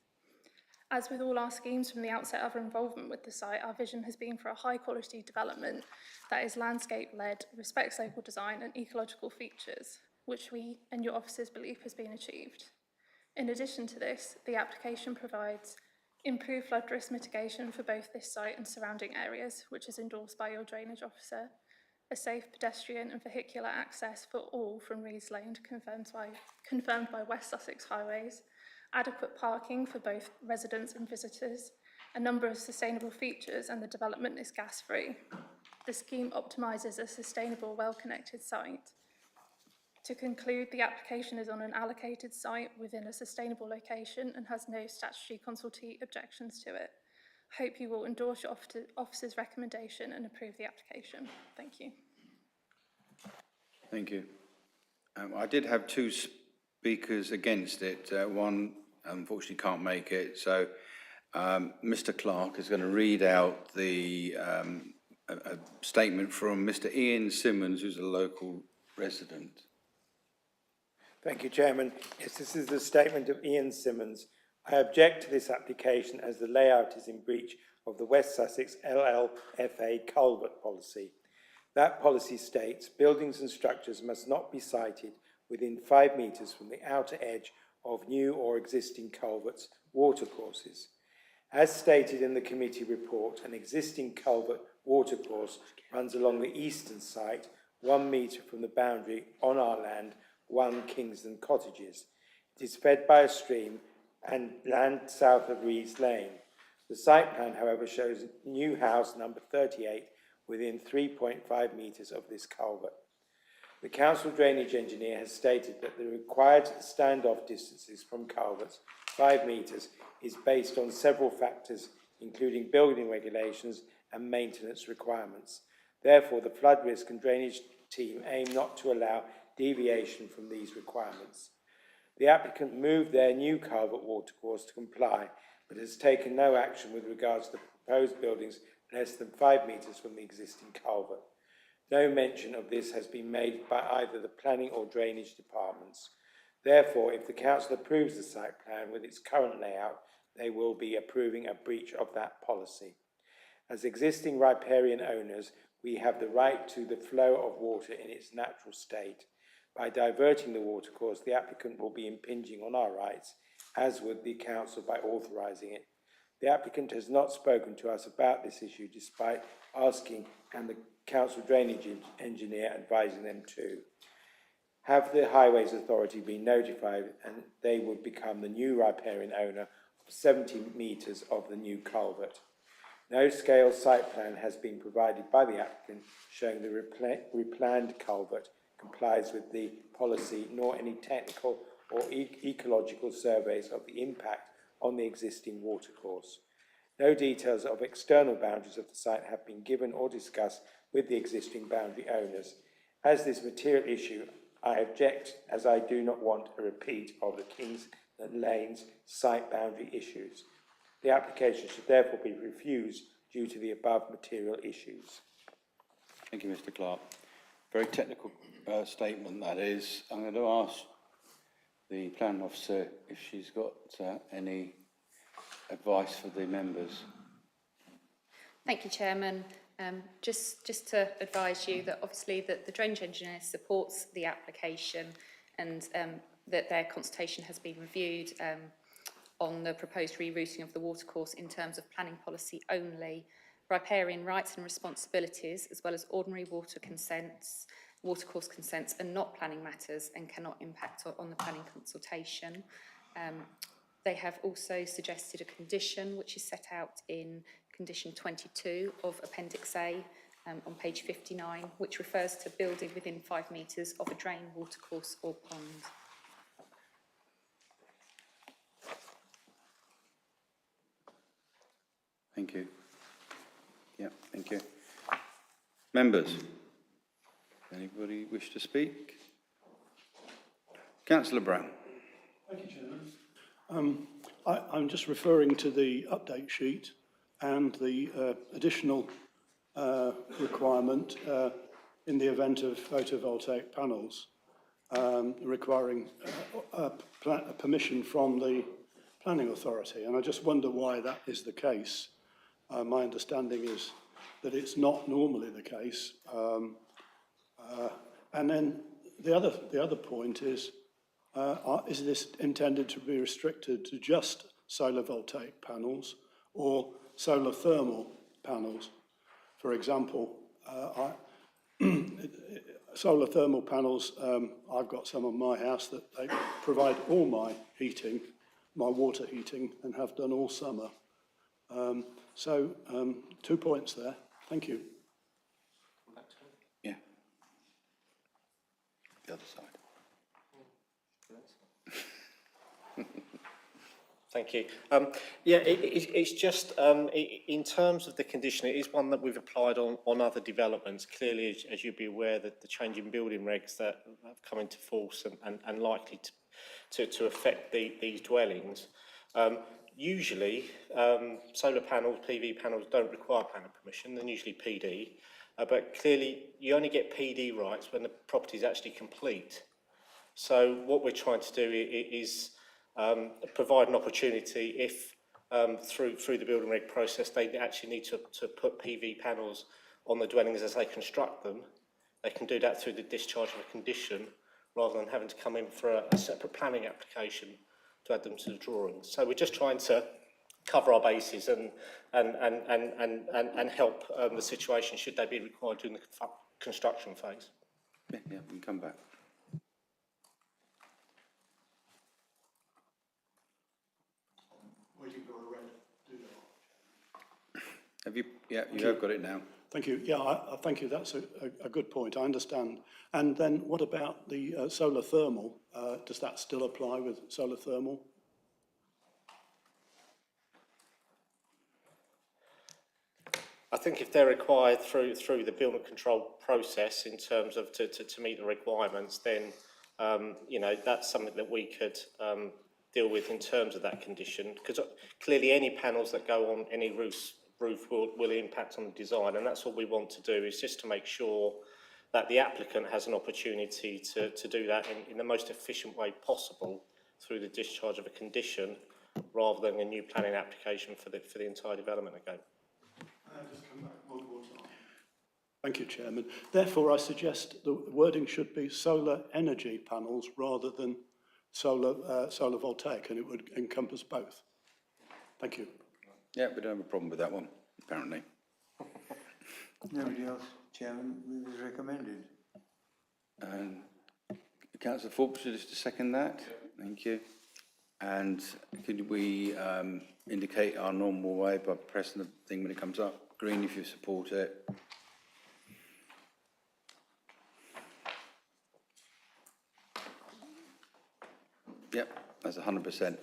As with all our schemes from the outset of our involvement with the site, our vision has been for a high-quality development that is landscape-led, respects local design and ecological features, which we and your officers believe has been achieved. In addition to this, the application provides improved flood risk mitigation for both this site and surrounding areas, which is endorsed by your drainage officer, a safe pedestrian and vehicular access for all from Rees Lane, confirmed by West Sussex Highways, adequate parking for both residents and visitors, a number of sustainable features, and the development is gas-free. The scheme optimises a sustainable, well-connected site. To conclude, the application is on an allocated site within a sustainable location and has no statutory consultee objections to it. I hope you will endorse your officer's recommendation and approve the application. Thank you. Thank you. I did have 2 speakers against it. One unfortunately can't make it, so Mr. Clark is going to read out the a statement from Mr. Ian Simmons, who's a local resident. Thank you, Chairman. Yes, this is the statement of Ian Simmons. I object to this application as the layout is in breach of the West Sussex LLFA culvert policy. That policy states buildings and structures must not be sited within 5 metres from the outer edge of new or existing culverts, watercourses. As stated in the committee report, an existing culvert watercourse runs along the eastern site, 1 metre from the boundary on our land, 1 Kingston Cottages. It is fed by a stream and land south of Rees Lane. The site plan, however, shows new house number 38 within 3.5 metres of this culvert. The council drainage engineer has stated that the required standoff distances from culverts, 5 metres, is based on several factors, including building regulations and maintenance requirements. Therefore, the flood risk and drainage team aim not to allow deviation from these requirements. The applicant moved their new culvert watercourse to comply, but has taken no action with regards to the proposed buildings less than 5 metres from the existing culvert. No mention of this has been made by either the planning or drainage departments. Therefore, if the council approves the site plan with its current layout, they will be approving a breach of that policy. As existing riparian owners, we have the right to the flow of water in its natural state. By diverting the watercourse, the applicant will be impinging on our rights, as would the council by authorising it. The applicant has not spoken to us about this issue, despite asking and the council drainage engineer advising them to. Have the Highways Authority been notified, and they would become the new riparian owner of 70 metres of the new culvert. No scale site plan has been provided by the applicant showing the replanned culvert complies with the policy, nor any technical or ecological surveys of the impact on the existing watercourse. No details of external boundaries of the site have been given or discussed with the existing boundary owners. As this material issue, I object, as I do not want a repeat of the Kingston Lanes site boundary issues. The application should therefore be refused due to the above material issues. Thank you, Mr. Clark. Very technical statement that is. I'm going to ask the planning officer if she's got any advice for the members. Thank you, Chairman. Just to advise you that obviously that the drainage engineer supports the application and that their consultation has been reviewed on the proposed rerouting of the watercourse in terms of planning policy only. Riparian rights and responsibilities, as well as ordinary watercourse consents are not planning matters and cannot impact on the planning consultation. They have also suggested a condition which is set out in condition 22 of Appendix A on page 59, which refers to building within 5 metres of a drain, watercourse or pond. Thank you. Yeah, thank you. Members, anybody wish to speak? Councillor Brown. Thank you, Chairman. I'm just referring to the update sheet and the additional requirement in the event of photovoltaic panels requiring a permission from the planning authority. And I just wonder why that is the case. My understanding is that it's not normally the case. And then the other point is this intended to be restricted to just solar voltaic panels or solar thermal panels? For example, solar thermal panels, I've got some on my house that they provide all my heating, my water heating, and have done all summer. So 2 points there. Thank you. Yeah. The other side. Thank you. It's just in terms of the condition, it is one that we've applied on other developments. Clearly, as you'd be aware, that the change in building regs that have come into force and likely to affect these dwellings. Usually, solar panels, PV panels don't require planning permission. They're usually PD, but clearly you only get PD rights when the property is actually complete. So what we're trying to do is provide an opportunity if through the building reg process they actually need to put PV panels on the dwellings as they construct them. They can do that through the discharge of a condition rather than having to come in for a separate planning application to add them to the drawings. So we're just trying to cover our bases and help the situation should they be required during the construction phase. Yeah, we can come back. Have you? Yeah, you have got it now. Thank you. Yeah, thank you. That's a good point. I understand. And then what about the solar thermal? Does that still apply with solar thermal? I think if they're required through the building control process in terms of to meet the requirements, then you know, that's something that we could deal with in terms of that condition, because clearly any panels that go on any roof will impact on the design, and that's what we want to do, is just to make sure that the applicant has an opportunity to do that in the most efficient way possible through the discharge of a condition rather than a new planning application for the entire development again. Just come back one more time. Thank you, Chairman. Therefore, I suggest the wording should be solar energy panels rather than solar voltaic, and it would encompass both. Thank you. Yeah, we don't have a problem with that one, apparently. Nobody else, Chairman, it was recommended. And Councillor Forbes, just to second that? Thank you. And could we indicate our normal way by pressing the thing when it comes up? Green if you support it. Yep, that's 100%.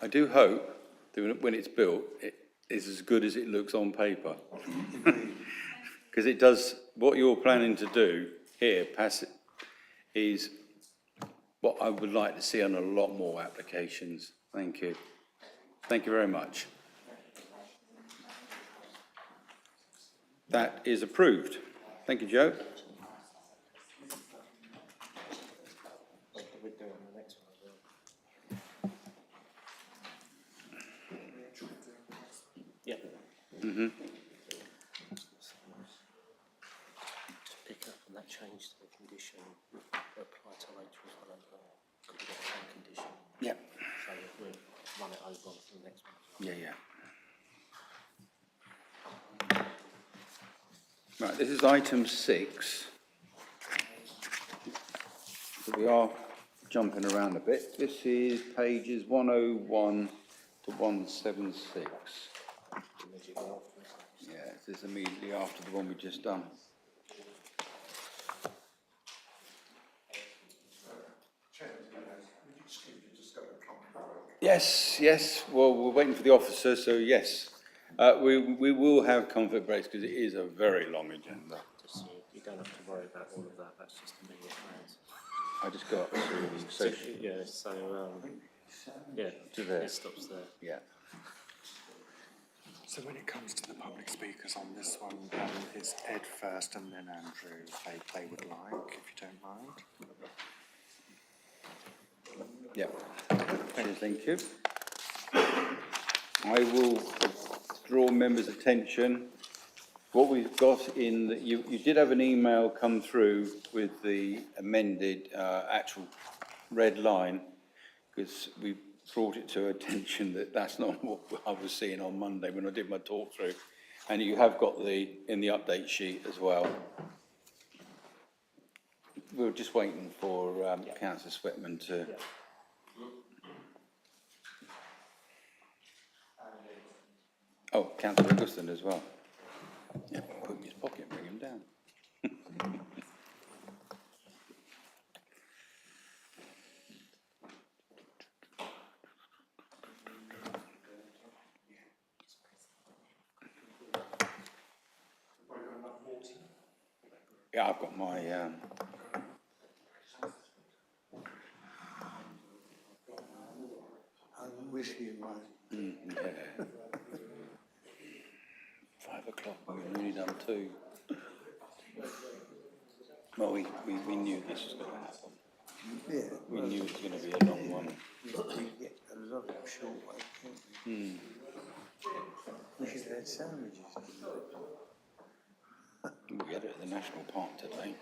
I do hope that when it's built, it is as good as it looks on paper. Because it does, what you're planning to do here, is what I would like to see on a lot more applications. Thank you. Thank you very much. That is approved. Thank you, Joe. Yeah. Mm-hmm. To pick up on that change to the condition, apply to later as well as could be the same condition. Yeah. So we'll run it over on to the next one. Yeah, yeah. Right, this is item 6. So we are jumping around a bit. This is pages 101 to 176. Yeah, this is immediately after the one we just done. Yes, yes. Well, we're waiting for the officer, so yes. We will have conflict breaks because it is a very long agenda. Just so you don't have to worry about all of that, that's just immediate plans. I just got to So, social. yeah, so, yeah, To there. it stops there. Yeah. So when it comes to the public speakers on this one, it's Ed first and then Andrew, if they would like, if you don't mind. Yeah. Thank you. I will draw members' attention. What we've got in, you did have an email come through with the amended actual red line, because we brought it to attention that that's not what I was seeing on Monday when I did my talk through. And you have got in the update sheet as well. We were just waiting for Councillor Sweatman to... Oh, Councillor Augustin as well. Yeah, put him in his pocket and bring him down. Yeah, I've got my... I'm with you, mate. yeah. 5 o'clock, we've only done 2. Well, we knew this was going to happen. Yeah. We knew it was going to be a long one. We get a lot of short way, can't we? We should have had sandwiches. We had it at the National Park today.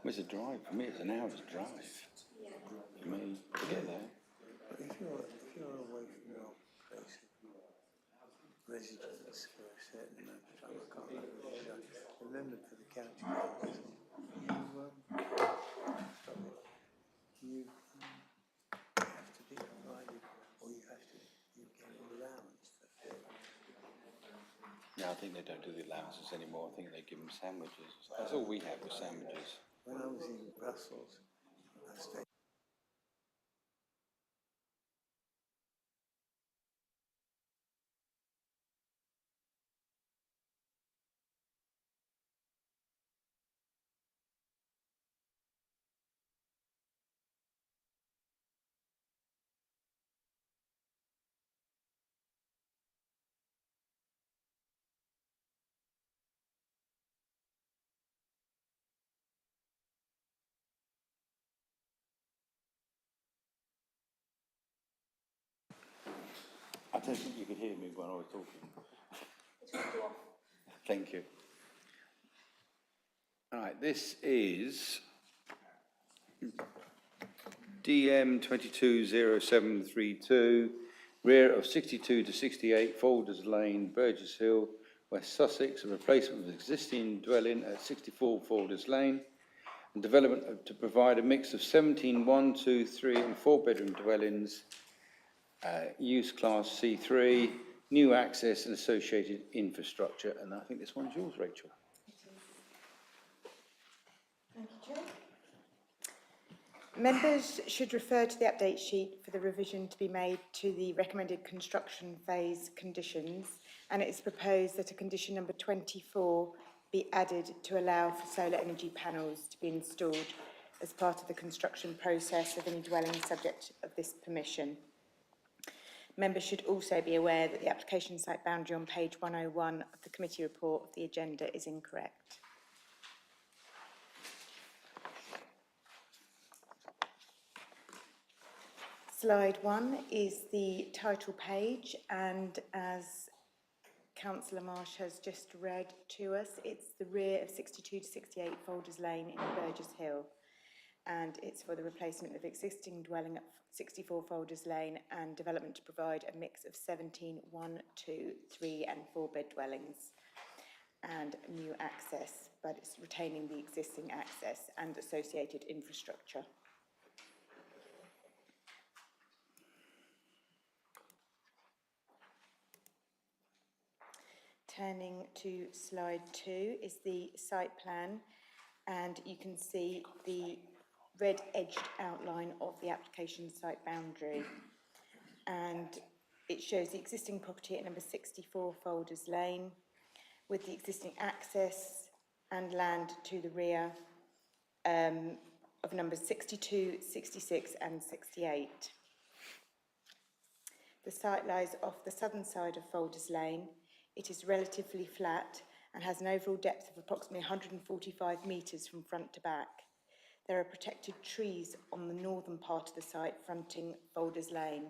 It's a drive. For me, it's an hour's drive. For me, to get there. But if you're away from your place of residence for a certain amount of time, I can't remember for the county council, you have to be provided, or you get an allowance for food. No, I think they don't do the allowances anymore. I think they give them sandwiches. That's all we had was sandwiches. When I was in Brussels, I stayed. I don't think you could hear me when I was talking. Thank you. All right, this is DM 220732, rear of 62 to 68 Folders Lane, Burgess Hill, West Sussex, a replacement of existing dwelling at 64 Folders Lane, and development to provide a mix of 17 1, 2, 3 and 4 bedroom dwellings, use class C3, new access and associated infrastructure. And I think this one's yours, Rachel. Thank you, Chair. Members should refer to the update sheet for the revision to be made to the recommended construction phase conditions, and it is proposed that a condition number 24 be added to allow for solar energy panels to be installed as part of the construction process of any dwelling subject of this permission. Members should also be aware that the application site boundary on page 101 of the committee report of the agenda is incorrect. Slide 1 is the title page, and as Councillor Marsh has just read to us, it's the rear of 62 to 68 Folders Lane in Burgess Hill, and it's for the replacement of existing dwelling at 64 Folders Lane and development to provide a mix of 17 1, 2, 3 and 4 bed dwellings and new access, but it's retaining the existing access and associated infrastructure. Turning to slide 2 is the site plan, and you can see the red edged outline of the application site boundary. And It shows the existing property at number 64 Folders Lane, with the existing access and land to the rear of numbers 62, 66 and 68. The site lies off the southern side of Folders Lane. It is relatively flat and has an overall depth of approximately 145 metres from front to back. There are protected trees on the northern part of the site fronting Folders Lane.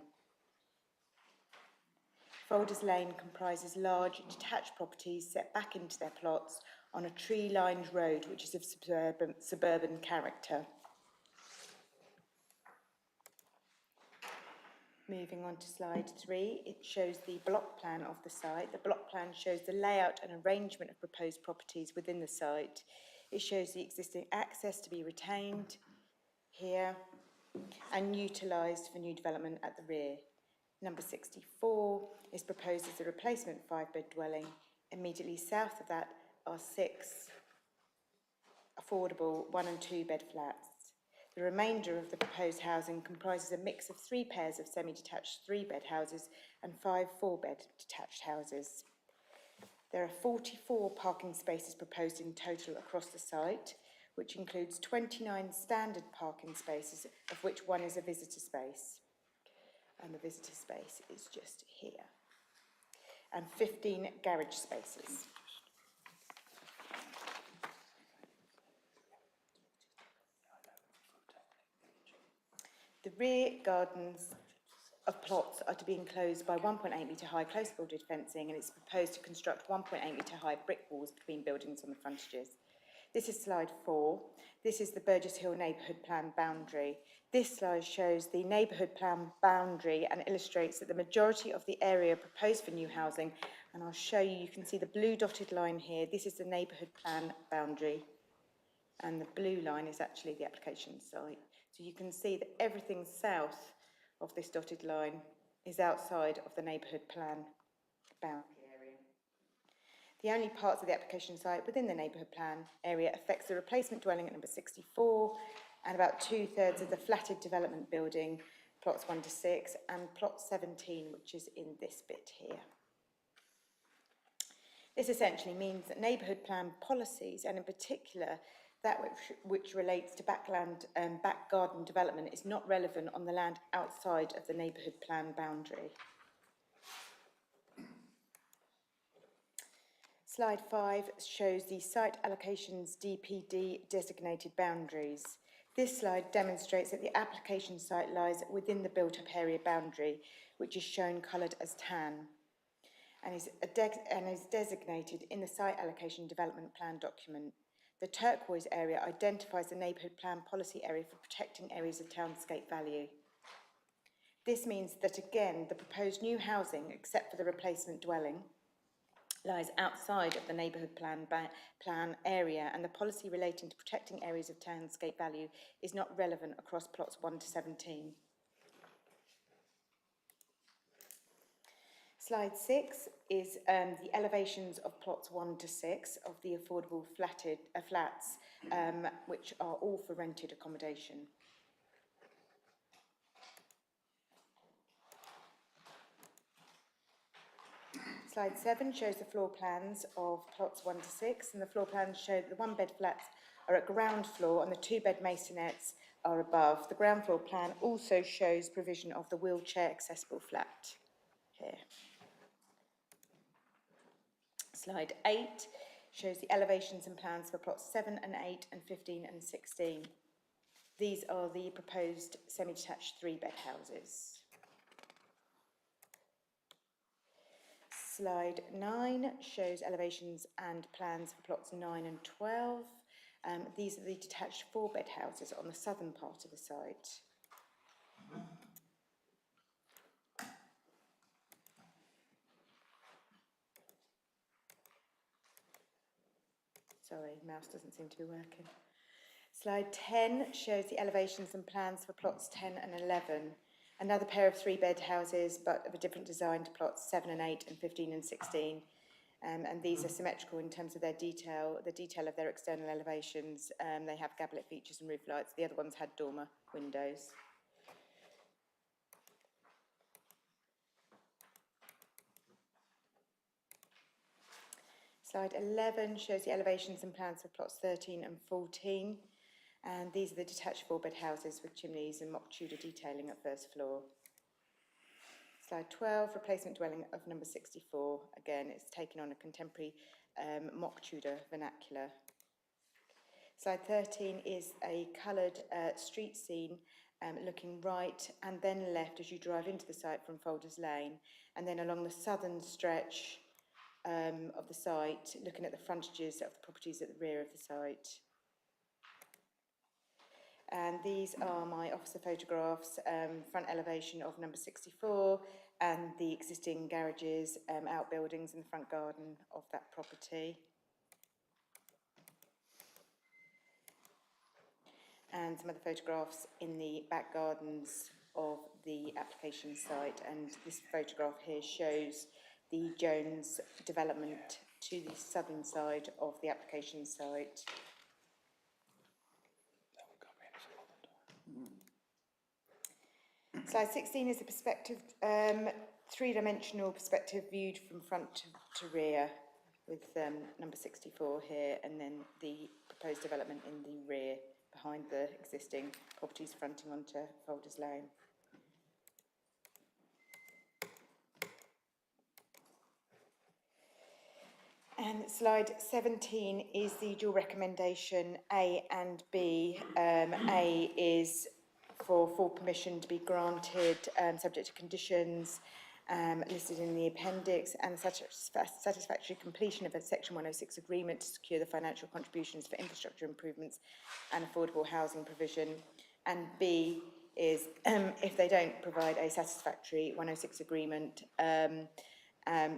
Folders Lane comprises large detached properties set back into their plots on a tree-lined road which is of suburban character. Moving on to slide 3, it shows the block plan of the site. The block plan shows the layout and arrangement of proposed properties within the site. It shows the existing access to be retained here and utilised for new development at the rear. Number 64 is proposed as a replacement 5-bed dwelling. Immediately south of that are 6 affordable 1- and 2-bed flats. The remainder of the proposed housing comprises a mix of 3 pairs of semi-detached 3-bed houses and 5 4-bed detached houses. There are 44 parking spaces proposed in total across the site, which includes 29 standard parking spaces, of which 1 is a visitor space. And the visitor space is just here. And 15 garage spaces. The rear gardens of plots are to be enclosed by 1.8 metre high close builded fencing, and it's proposed to construct 1.8 metre high brick walls between buildings on the frontages. This is slide 4. This is the Burgess Hill neighbourhood plan boundary. This slide shows the neighbourhood plan boundary and illustrates that the majority of the area proposed for new housing, and I'll show you, you can see the blue dotted line here. This is the neighbourhood plan boundary, and the blue line is actually the application site. So you can see that everything south of this dotted line is outside of the neighbourhood plan boundary area. The only parts of the application site within the neighbourhood plan area affects the replacement dwelling at number 64 and about 2/3 of the flatted development building, plots 1 to 6, and plot 17, which is in this bit here. This essentially means that neighbourhood plan policies, and in particular that which relates to backland and back garden development, is not relevant on the land outside of the neighbourhood plan boundary. Slide 5 shows the site allocations DPD designated boundaries. This slide demonstrates that the application site lies within the built-up area boundary, which is shown coloured as tan, and is designated in the site allocation development plan document. The turquoise area identifies the neighbourhood plan policy area for protecting areas of townscape value. This means that, again, the proposed new housing, except for the replacement dwelling, lies outside of the neighbourhood plan area, and the policy relating to protecting areas of townscape value is not relevant across plots 1 to 17. Slide 6 is the elevations of plots 1 to 6 of the affordable flats, which are all for rented accommodation. Slide 7 shows the floor plans of plots 1 to 6, and the floor plans show that the 1-bed flats are at ground floor and the 2-bed masonettes are above. The ground floor plan also shows provision of the wheelchair accessible flat here. Slide 8 shows the elevations and plans for plots 7 and 8 and 15 and 16. These are the proposed semi-detached 3-bed houses. Slide 9 shows elevations and plans for plots 9 and 12. These are the detached 4-bed houses on the southern part of the site. Sorry, mouse doesn't seem to be working. Slide 10 shows the elevations and plans for plots 10 and 11. Another pair of 3-bed houses, but of a different design to plots 7 and 8 and 15 and 16. And these are symmetrical in terms of their detail, the detail of their external elevations. They have gablet features and roof lights. The other ones had dormer windows. Slide 11 shows the elevations and plans for plots 13 and 14. And these are the detached four-bed houses with chimneys and mock Tudor detailing at first floor. Slide 12, replacement dwelling of number 64. Again, it's taken on a contemporary mock Tudor vernacular. Slide 13 is a coloured street scene looking right and then left as you drive into the site from Folders Lane, and then along the southern stretch of the site, looking at the frontages of the properties at the rear of the site. And these are my officer photographs, front elevation of number 64 and the existing garages, outbuildings in the front garden of that property. And some of the photographs in the back gardens of the application site. And this photograph here shows the Jones development to the southern side of the application site. Slide 16 is a perspective, three-dimensional perspective viewed from front to rear, with number 64 here, and then the proposed development in the rear behind the existing properties fronting onto Folders Lane. And slide 17 is the dual recommendation A and B. A is for full permission to be granted, subject to conditions listed in the appendix, and satisfactory completion of a Section 106 agreement to secure the financial contributions for infrastructure improvements and affordable housing provision. And B is if they don't provide a satisfactory 106 agreement,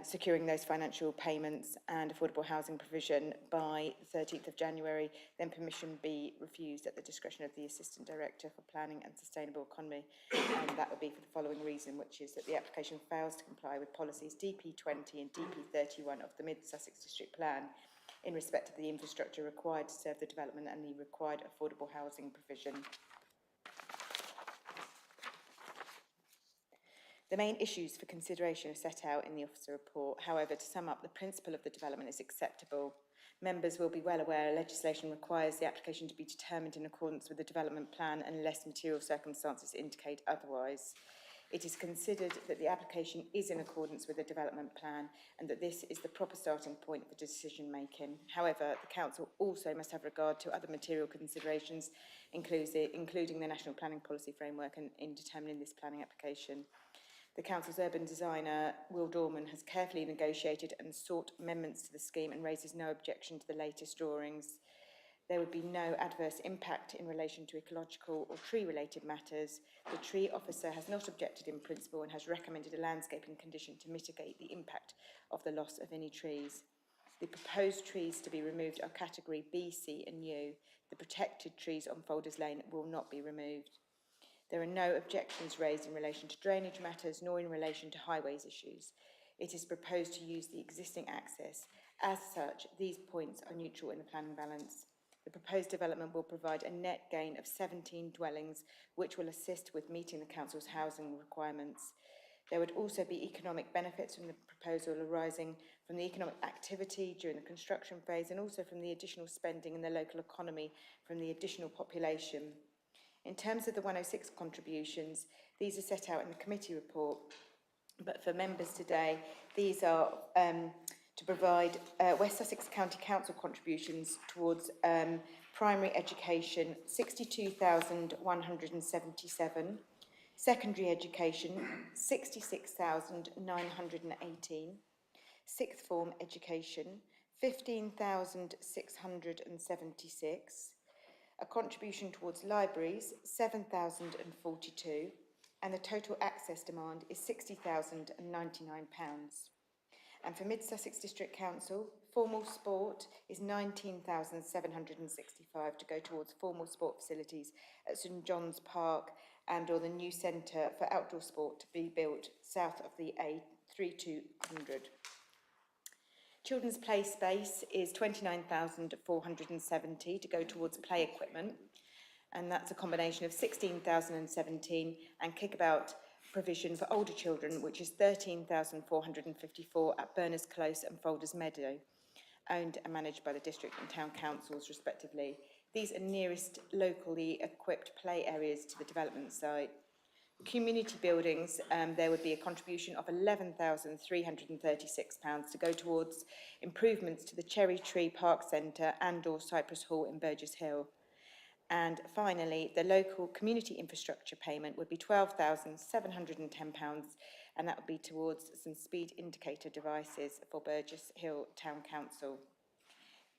securing those financial payments and affordable housing provision by the 13th of January, then permission be refused at the discretion of the Assistant Director for Planning and Sustainable Economy. And that would be for the following reason, which is that the application fails to comply with policies DP20 and DP31 of the Mid-Sussex District Plan in respect of the infrastructure required to serve the development and the required affordable housing provision. The main issues for consideration are set out in the officer report. However, to sum up, the principle of the development is acceptable. Members will be well aware legislation requires the application to be determined in accordance with the development plan unless material circumstances indicate otherwise. It is considered that the application is in accordance with the development plan and that this is the proper starting point for decision making. However, the Council also must have regard to other material considerations, including the National Planning Policy Framework, in determining this planning application. The Council's urban designer, Will Dorman, has carefully negotiated and sought amendments to the scheme and raises no objection to the latest drawings. There would be no adverse impact in relation to ecological or tree-related matters. The tree officer has not objected in principle and has recommended a landscaping condition to mitigate the impact of the loss of any trees. The proposed trees to be removed are category B, C and U. The protected trees on Folders Lane will not be removed. There are no objections raised in relation to drainage matters nor in relation to highways issues. It is proposed to use the existing access. As such, these points are neutral in the planning balance. The proposed development will provide a net gain of 17 dwellings, which will assist with meeting the Council's housing requirements. There would also be economic benefits from the proposal arising from the economic activity during the construction phase and also from the additional spending in the local economy from the additional population. In terms of the 106 contributions, these are set out in the committee report, but for members today, these are to provide West Sussex County Council contributions towards primary education, 62,177, secondary education, 66,918, sixth form education, 15,676, a contribution towards libraries, 7,042, and the total access demand is £60,099. And for Mid-Sussex District Council, formal sport is 19,765 to go towards formal sport facilities at St John's Park and or the new centre for outdoor sport to be built south of the A3200. Children's play space is 29,470 to go towards play equipment, and that's a combination of 16,017 and kickabout provision for older children, which is 13,454 at Berners Close and Folders Meadow. owned and managed by the district and town councils respectively. These are nearest locally equipped play areas to the development site. Community buildings, there would be a contribution of £11,336 to go towards improvements to the Cherry Tree Park Centre and or Cypress Hall in Burgess Hill. And finally, the local community infrastructure payment would be £12,710, and that would be towards some speed indicator devices for Burgess Hill Town Council.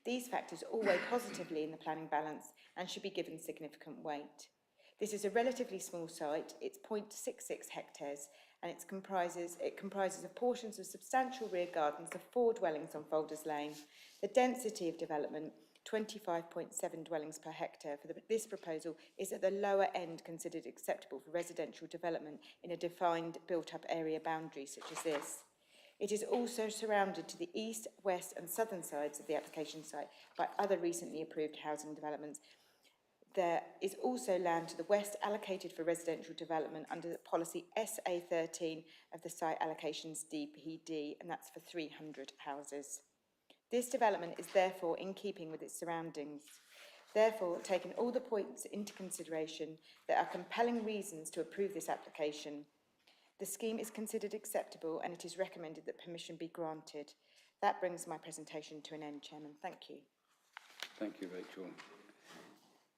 These factors all weigh positively in the planning balance and should be given significant weight. This is a relatively small site, it's 0.66 hectares, and it comprises of portions of substantial rear gardens of 4 dwellings on Folders Lane. The density of development, 25.7 dwellings per hectare for this proposal, is at the lower end considered acceptable for residential development in a defined built-up area boundary such as this. It is also surrounded to the east, west and southern sides of the application site by other recently approved housing developments. There is also land to the west allocated for residential development under policy SA13 of the site allocations DPD, and that's for 300 houses. This development is therefore in keeping with its surroundings. Therefore, taking all the points into consideration, there are compelling reasons to approve this application. The scheme is considered acceptable and it is recommended that permission be granted. That brings my presentation to an end, Chairman. Thank you. Thank you, Rachel.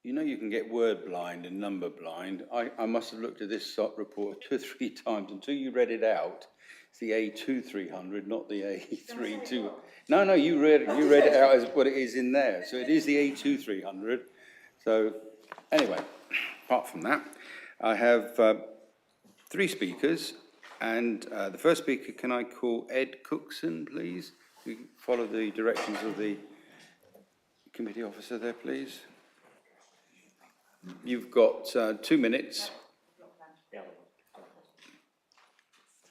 You know you can get word blind and number blind. I must have looked at this report 2 or 3 times until you read it out. It's the A2300, not the A32. No, you read it out as what it is in there. So it is the A2300. So anyway, apart from that, I have 3 speakers. And the first speaker, can I call Ed Cookson, please? We follow the directions of the committee officer there, please. You've got 2 minutes.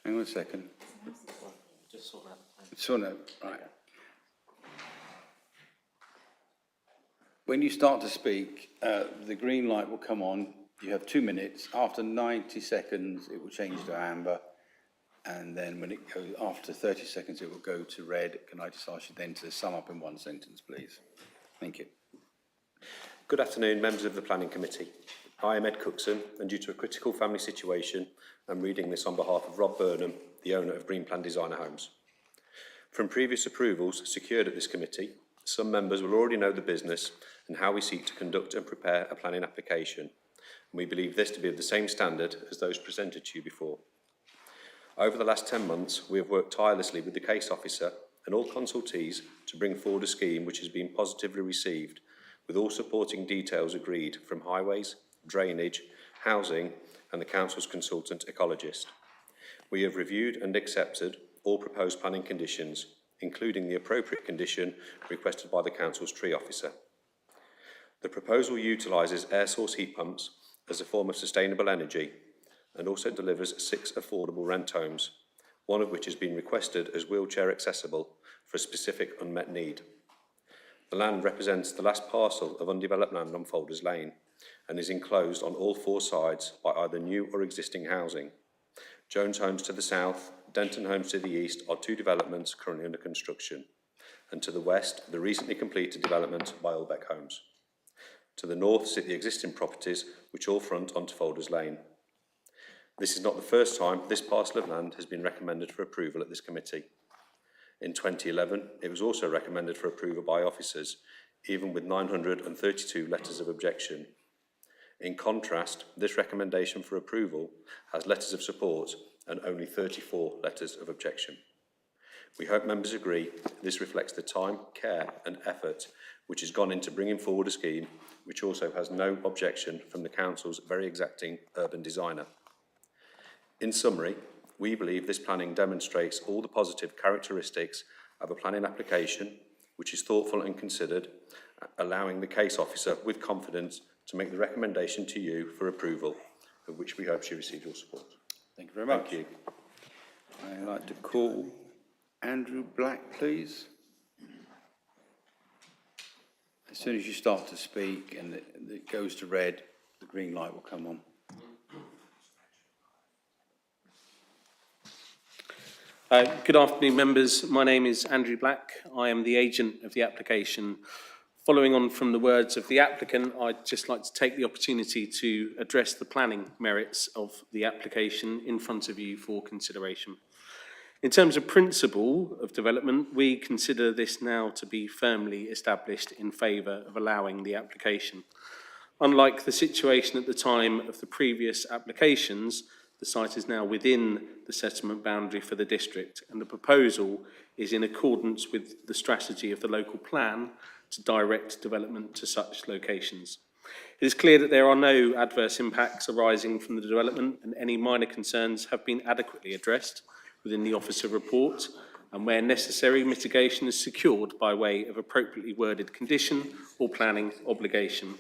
Hang on a second. Right. When you start to speak, the green light will come on. You have 2 minutes. After 90 seconds, it will change to amber. And then when it goes after 30 seconds, it will go to red. Can I just ask you then to sum up in 1 sentence, please? Thank you. Good afternoon, members of the Planning Committee. I am Ed Cookson, and due to a critical family situation, I'm reading this on behalf of Rob Burnham, the owner of Green Plan Designer Homes. From previous approvals secured at this committee, some members will already know the business and how we seek to conduct and prepare a planning application, and we believe this to be of the same standard as those presented to you before. Over the last 10 months, we have worked tirelessly with the case officer and all consultees to bring forward a scheme which has been positively received, with all supporting details agreed from highways, drainage, housing and the council's consultant ecologist. We have reviewed and accepted all proposed planning conditions, including the appropriate condition requested by the council's tree officer. The proposal utilises air source heat pumps as a form of sustainable energy and also delivers 6 affordable rent homes, one of which has been requested as wheelchair accessible for a specific unmet need. The land represents the last parcel of undeveloped land on Folders Lane and is enclosed on all 4 sides by either new or existing housing. Jones Homes to the south, Denton Homes to the east are 2 developments currently under construction, and to the west, the recently completed development by Ulbeck Homes. To the north sit the existing properties, which all front onto Folders Lane. This is not the first time this parcel of land has been recommended for approval at this committee. In 2011, it was also recommended for approval by officers, even with 932 letters of objection. In contrast, this recommendation for approval has letters of support and only 34 letters of objection. We hope members agree this reflects the time, care and effort which has gone into bringing forward a scheme which also has no objection from the council's very exacting urban designer. In summary, we believe this planning demonstrates all the positive characteristics of a planning application which is thoughtful and considered, allowing the case officer with confidence to make the recommendation to you for approval, of which we hope she receives your support. Thank you very much. Thank you. I'd like to call Andrew Black, please. As soon as you start to speak and it goes to red, the green light will come on. Good afternoon, members. My name is Andrew Black. I am the agent of the application. Following on from the words of the applicant, I'd just like to take the opportunity to address the planning merits of the application in front of you for consideration. In terms of principle of development, we consider this now to be firmly established in favour of allowing the application. Unlike the situation at the time of the previous applications, the site is now within the settlement boundary for the district, and the proposal is in accordance with the strategy of the local plan to direct development to such locations. It is clear that there are no adverse impacts arising from the development, and any minor concerns have been adequately addressed within the officer report, and where necessary, mitigation is secured by way of appropriately worded condition or planning obligation.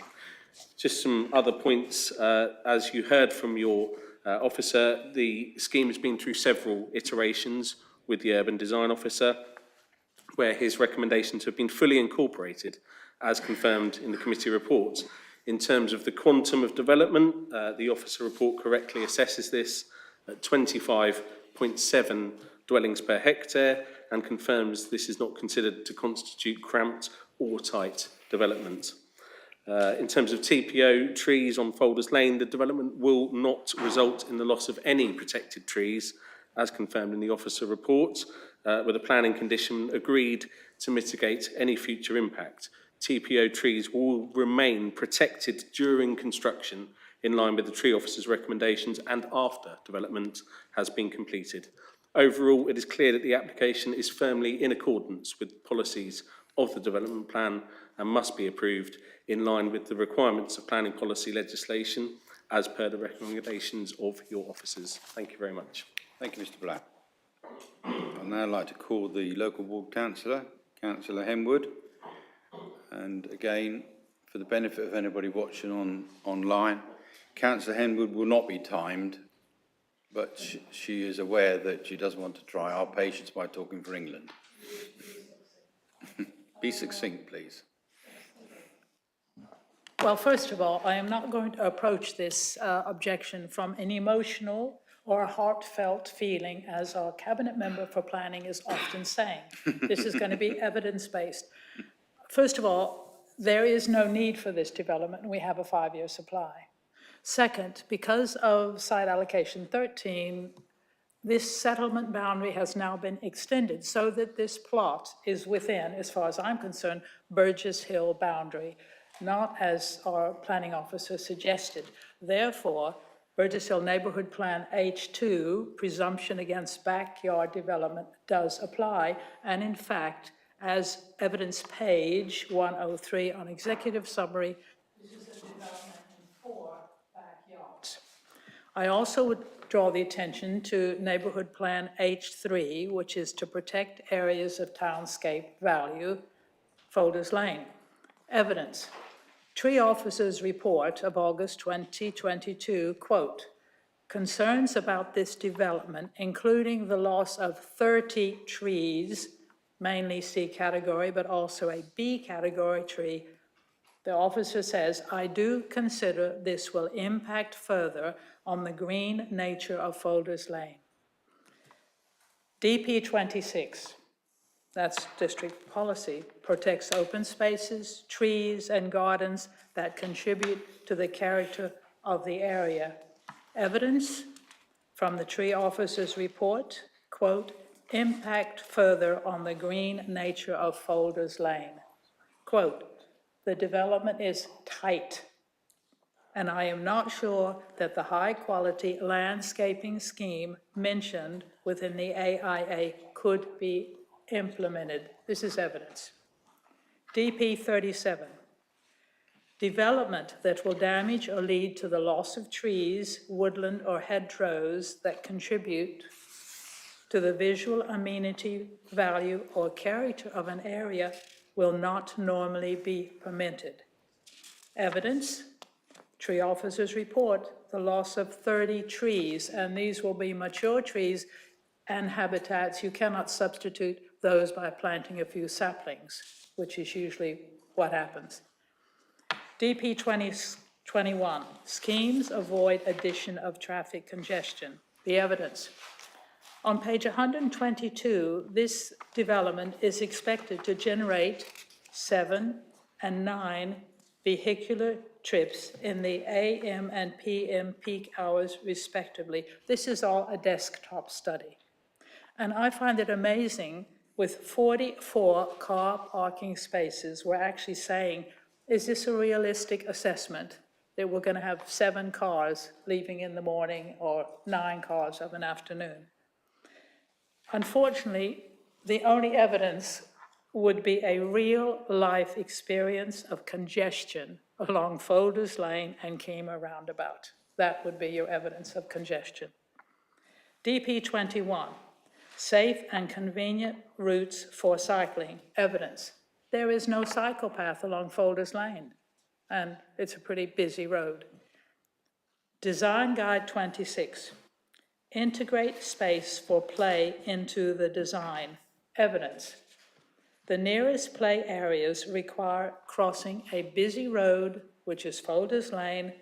Just some other points. As you heard from your officer, the scheme has been through several iterations with the urban design officer, where his recommendations have been fully incorporated, as confirmed in the committee report. In terms of the quantum of development, the officer report correctly assesses this at 25.7 dwellings per hectare and confirms this is not considered to constitute cramped or tight development. In terms of TPO trees on Folders Lane, the development will not result in the loss of any protected trees, as confirmed in the officer report, with a planning condition agreed to mitigate any future impact. TPO trees will remain protected during construction in line with the tree officer's recommendations and after development has been completed. Overall, it is clear that the application is firmly in accordance with policies of the development plan and must be approved in line with the requirements of planning policy legislation as per the recommendations of your officers. Thank you very much. Thank you, Mr. Black. I'd now like to call the local ward councillor, Councillor Henwood. And again, for the benefit of anybody watching online, Councillor Henwood will not be timed, but she is aware that she doesn't want to try our patience by talking for England. Be succinct, please. Well, first of all, I am not going to approach this objection from an emotional or a heartfelt feeling, as our cabinet member for planning is often saying. This is going to be evidence-based. First of all, there is no need for this development, and we have a 5-year supply. Second, because of site allocation 13, this settlement boundary has now been extended so that this plot is within, as far as I'm concerned, Burgess Hill boundary, not as our planning officer suggested. Therefore, Burgess Hill Neighbourhood Plan H2, presumption against backyard development, does apply, and in fact, as evidence page 103 on executive summary, this is a development in 4 backyards. I also would draw the attention to Neighbourhood Plan H3, which is to protect areas of townscape value, Folders Lane. Evidence. Tree Officer's report of August 2022, quote, concerns about this development, including the loss of 30 trees, mainly C category, but also a B category tree. The officer says, I do consider this will impact further on the green nature of Folders Lane. DP 26, that's district policy, protects open spaces, trees, and gardens that contribute to the character of the area. Evidence from the tree officer's report, quote, impact further on the green nature of Folders Lane. Quote, the development is tight, and I am not sure that the high-quality landscaping scheme mentioned within the AIA could be implemented. This is evidence. DP 37, development that will damage or lead to the loss of trees, woodland, or hedgerows that contribute to the visual amenity value or character of an area will not normally be permitted. Evidence, tree officer's report, the loss of 30 trees, and these will be mature trees and habitats. You cannot substitute those by planting a few saplings, which is usually what happens. DP 2021, schemes avoid addition of traffic congestion. The evidence, On page 122, this development is expected to generate 7 and 9 vehicular trips in the AM and PM peak hours respectively. This is all a desktop study. And I find it amazing, with 44 car parking spaces, we're actually saying, is this a realistic assessment that we're going to have 7 cars leaving in the morning or 9 cars of an afternoon? Unfortunately, the only evidence would be a real-life experience of congestion along Folders Lane and Kemah Roundabout. That would be your evidence of congestion. DP21, safe and convenient routes for cycling, evidence. There is no cycle path along Folders Lane, and it's a pretty busy road. Design Guide 26, integrate space for play into the design, evidence. The nearest play areas require crossing a busy road, which is Folders Lane.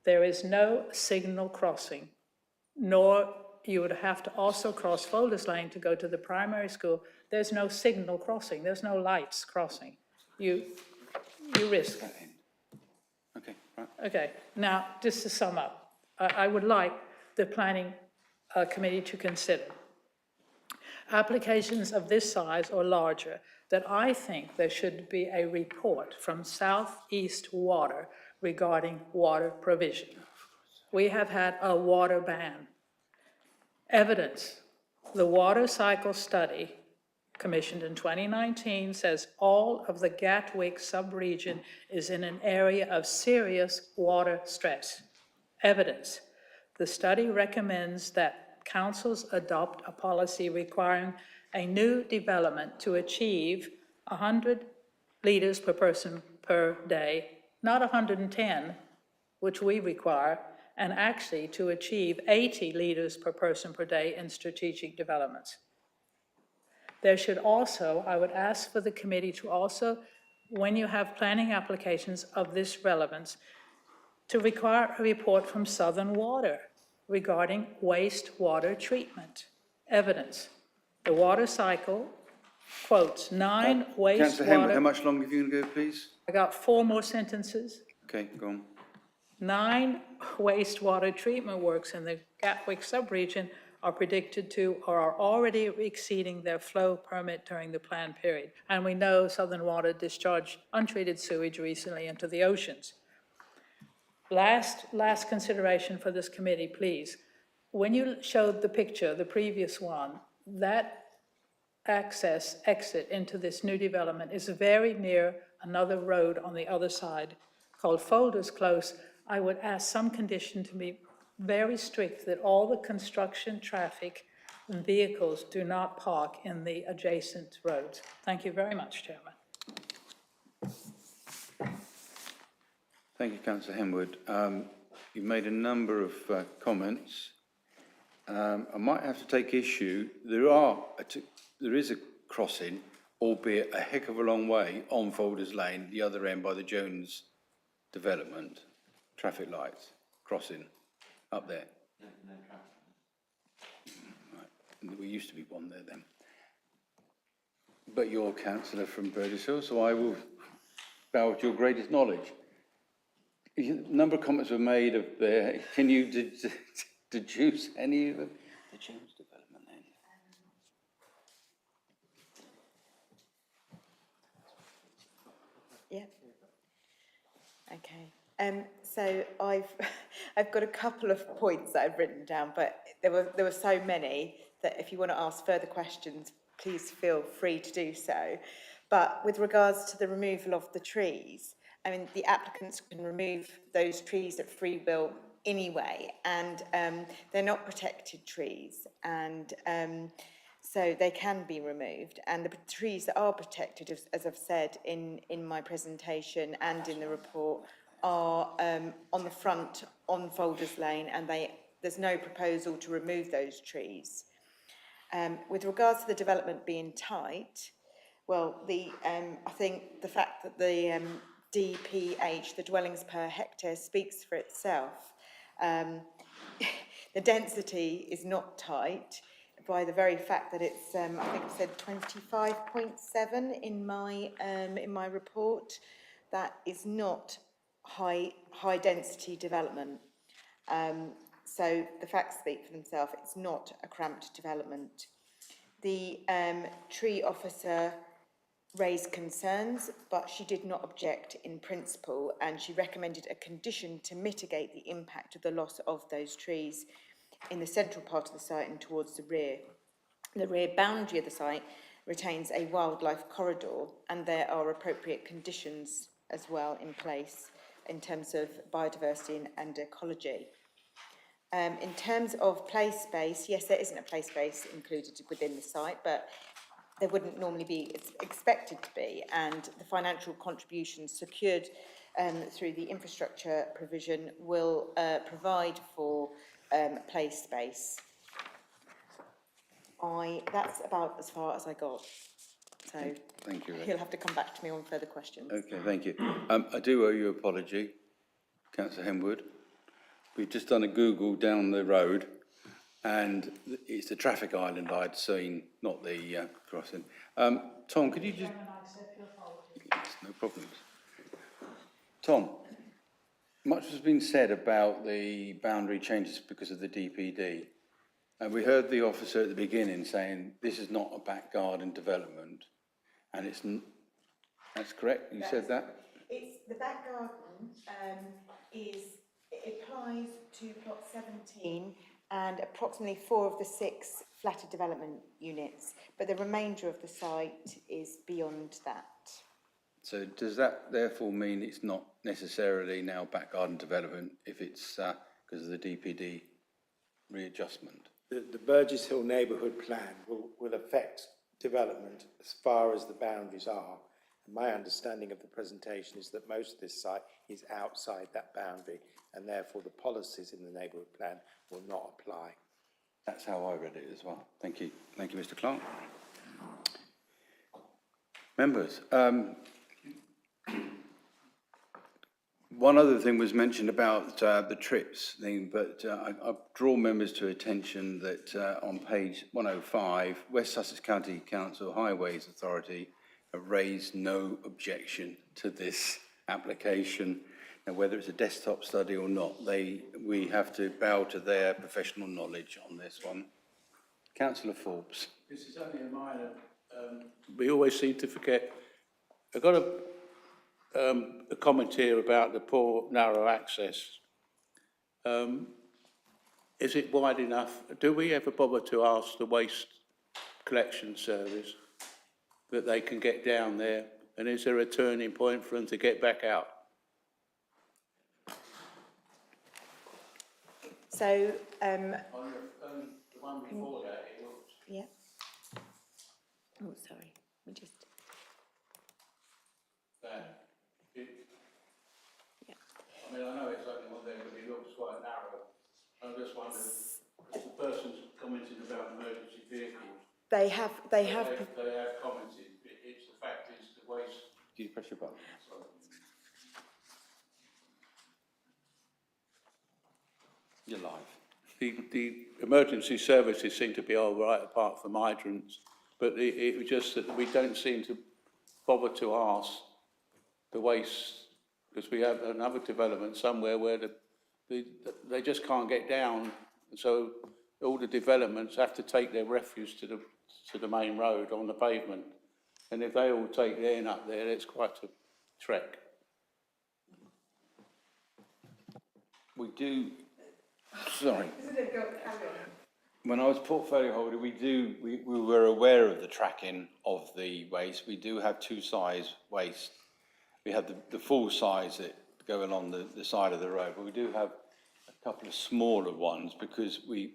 There is no signal crossing, nor you would have to also cross Folders Lane to go to the primary school. There's no signal crossing. There's no lights crossing. You risk. Okay, right. Okay, now, just to sum up, I would like the planning committee to consider applications of this size or larger, that I think there should be a report from Southeast Water regarding water provision. We have had a water ban. Evidence, the water cycle study commissioned in 2019 says all of the Gatwick subregion is in an area of serious water stress. Evidence, the study recommends that councils adopt a policy requiring a new development to achieve 100 litres per person per day, not 110, which we require, and actually to achieve 80 litres per person per day in strategic developments. There should also, I would ask for the committee to also, when you have planning applications of this relevance, to require a report from Southern Water regarding wastewater treatment. Evidence, the water cycle quotes 9 wastewater... Councillor Henwood, how much longer have you going to go, please? I got 4 more sentences. Okay, go on. 9 wastewater treatment works in the Gatwick subregion are predicted to or are already exceeding their flow permit during the planned period. And we know Southern Water discharged untreated sewage recently into the oceans. Last consideration for this committee, please. When you showed the picture, the previous one, that exit into this new development is very near another road on the other side called Folders Close. I would ask some condition to be very strict that all the construction traffic and vehicles do not park in the adjacent roads. Thank you very much, Chairman. Thank you, Councillor Henwood. You've made a number of comments. I might have to take issue. There is a crossing, albeit a heck of a long way, on Folders Lane, the other end by the Jones development. Traffic lights, crossing, up there. Right. We used to be one there then. But you're councillor from Burgess Hill, so I will bow to your greatest knowledge. A number of comments were made of there. Can you deduce any of the Jones development then? Yeah. Okay. So I've got a couple of points that I've written down, but there were so many that if you want to ask further questions, please feel free to do so. But with regards to the removal of the trees, I mean, the applicants can remove those trees at free will anyway, and they're not protected trees, and so they can be removed. And the trees that are protected, as I've said in my presentation and in the report, are on the front on Folders Lane, and there's no proposal to remove those trees. With regards to the development being tight, well, I think the fact that the DPH, the dwellings per hectare, speaks for itself. The density is not tight, by the very fact that it's, I think it said 25.7 in my report. That is not high density development. So the facts speak for themselves. It's not a cramped development. The tree officer raised concerns, but she did not object in principle, and she recommended a condition to mitigate the impact of the loss of those trees in the central part of the site and towards the rear. The rear boundary of the site retains a wildlife corridor, and there are appropriate conditions as well in place in terms of biodiversity and ecology. In terms of play space, yes, there isn't a play space included within the site, but there wouldn't normally be, it's expected to be, and the financial contributions secured through the infrastructure provision will provide for play space. That's about as far as I got. So Thank you, Ray. You'll have to come back to me on further questions. Okay, thank you. I do owe you an apology, Councillor Henwood. We've just done a Google down the road, and it's the traffic island I'd seen, not the crossing. Tom, could you just... Yes, no problems. Tom, much has been said about the boundary changes because of the DPD. And we heard the officer at the beginning saying this is not a back garden development, and it's... That's correct? You said that? It's the back garden it applies to plot 17 and approximately 4 of the 6 flatter development units, but the remainder of the site is beyond that. So does that therefore mean it's not necessarily now back garden development if it's because of the DPD readjustment? The Burgess Hill neighbourhood plan will affect development as far as the boundaries are. And my understanding of the presentation is that most of this site is outside that boundary, and therefore the policies in the neighbourhood plan will not apply. That's how I read it as well. Thank you. Thank you, Mr. Clark. Members, one other thing was mentioned about the trips thing, but I draw members to attention that on page 105, West Sussex County Council Highways Authority have raised no objection to this application. Now, whether it's a desktop study or not, we have to bow to their professional knowledge on this one. Councillor Forbes. This is only a minor. We always seem to forget. I've got a comment here about the poor, narrow access. Is it wide enough? Do we ever bother to ask the waste collection service that they can get down there? And is there a turning point for them to get back out? So, on the one before that, it looks. Yeah. Oh, sorry. We just. Yeah. I mean, I know it's only one there, but it looks quite narrow. I'm just wondering, if the person's commenting about emergency vehicles. They have commented. It's the fact is the waste. Do you press your button? Sorry. You're live. The emergency services seem to be all right apart from hydrants, but it was just that we don't seem to bother to ask the waste, because we have another development somewhere where they just can't get down, so all the developments have to take their refuse to the main road on the pavement, and if they all take theirs up there, it's quite a trek. We do. Sorry. When I was portfolio holder, we were aware of the tracking of the waste. We do have 2 size waste. We have the full size that go along the side of the road, but we do have a couple of smaller ones because we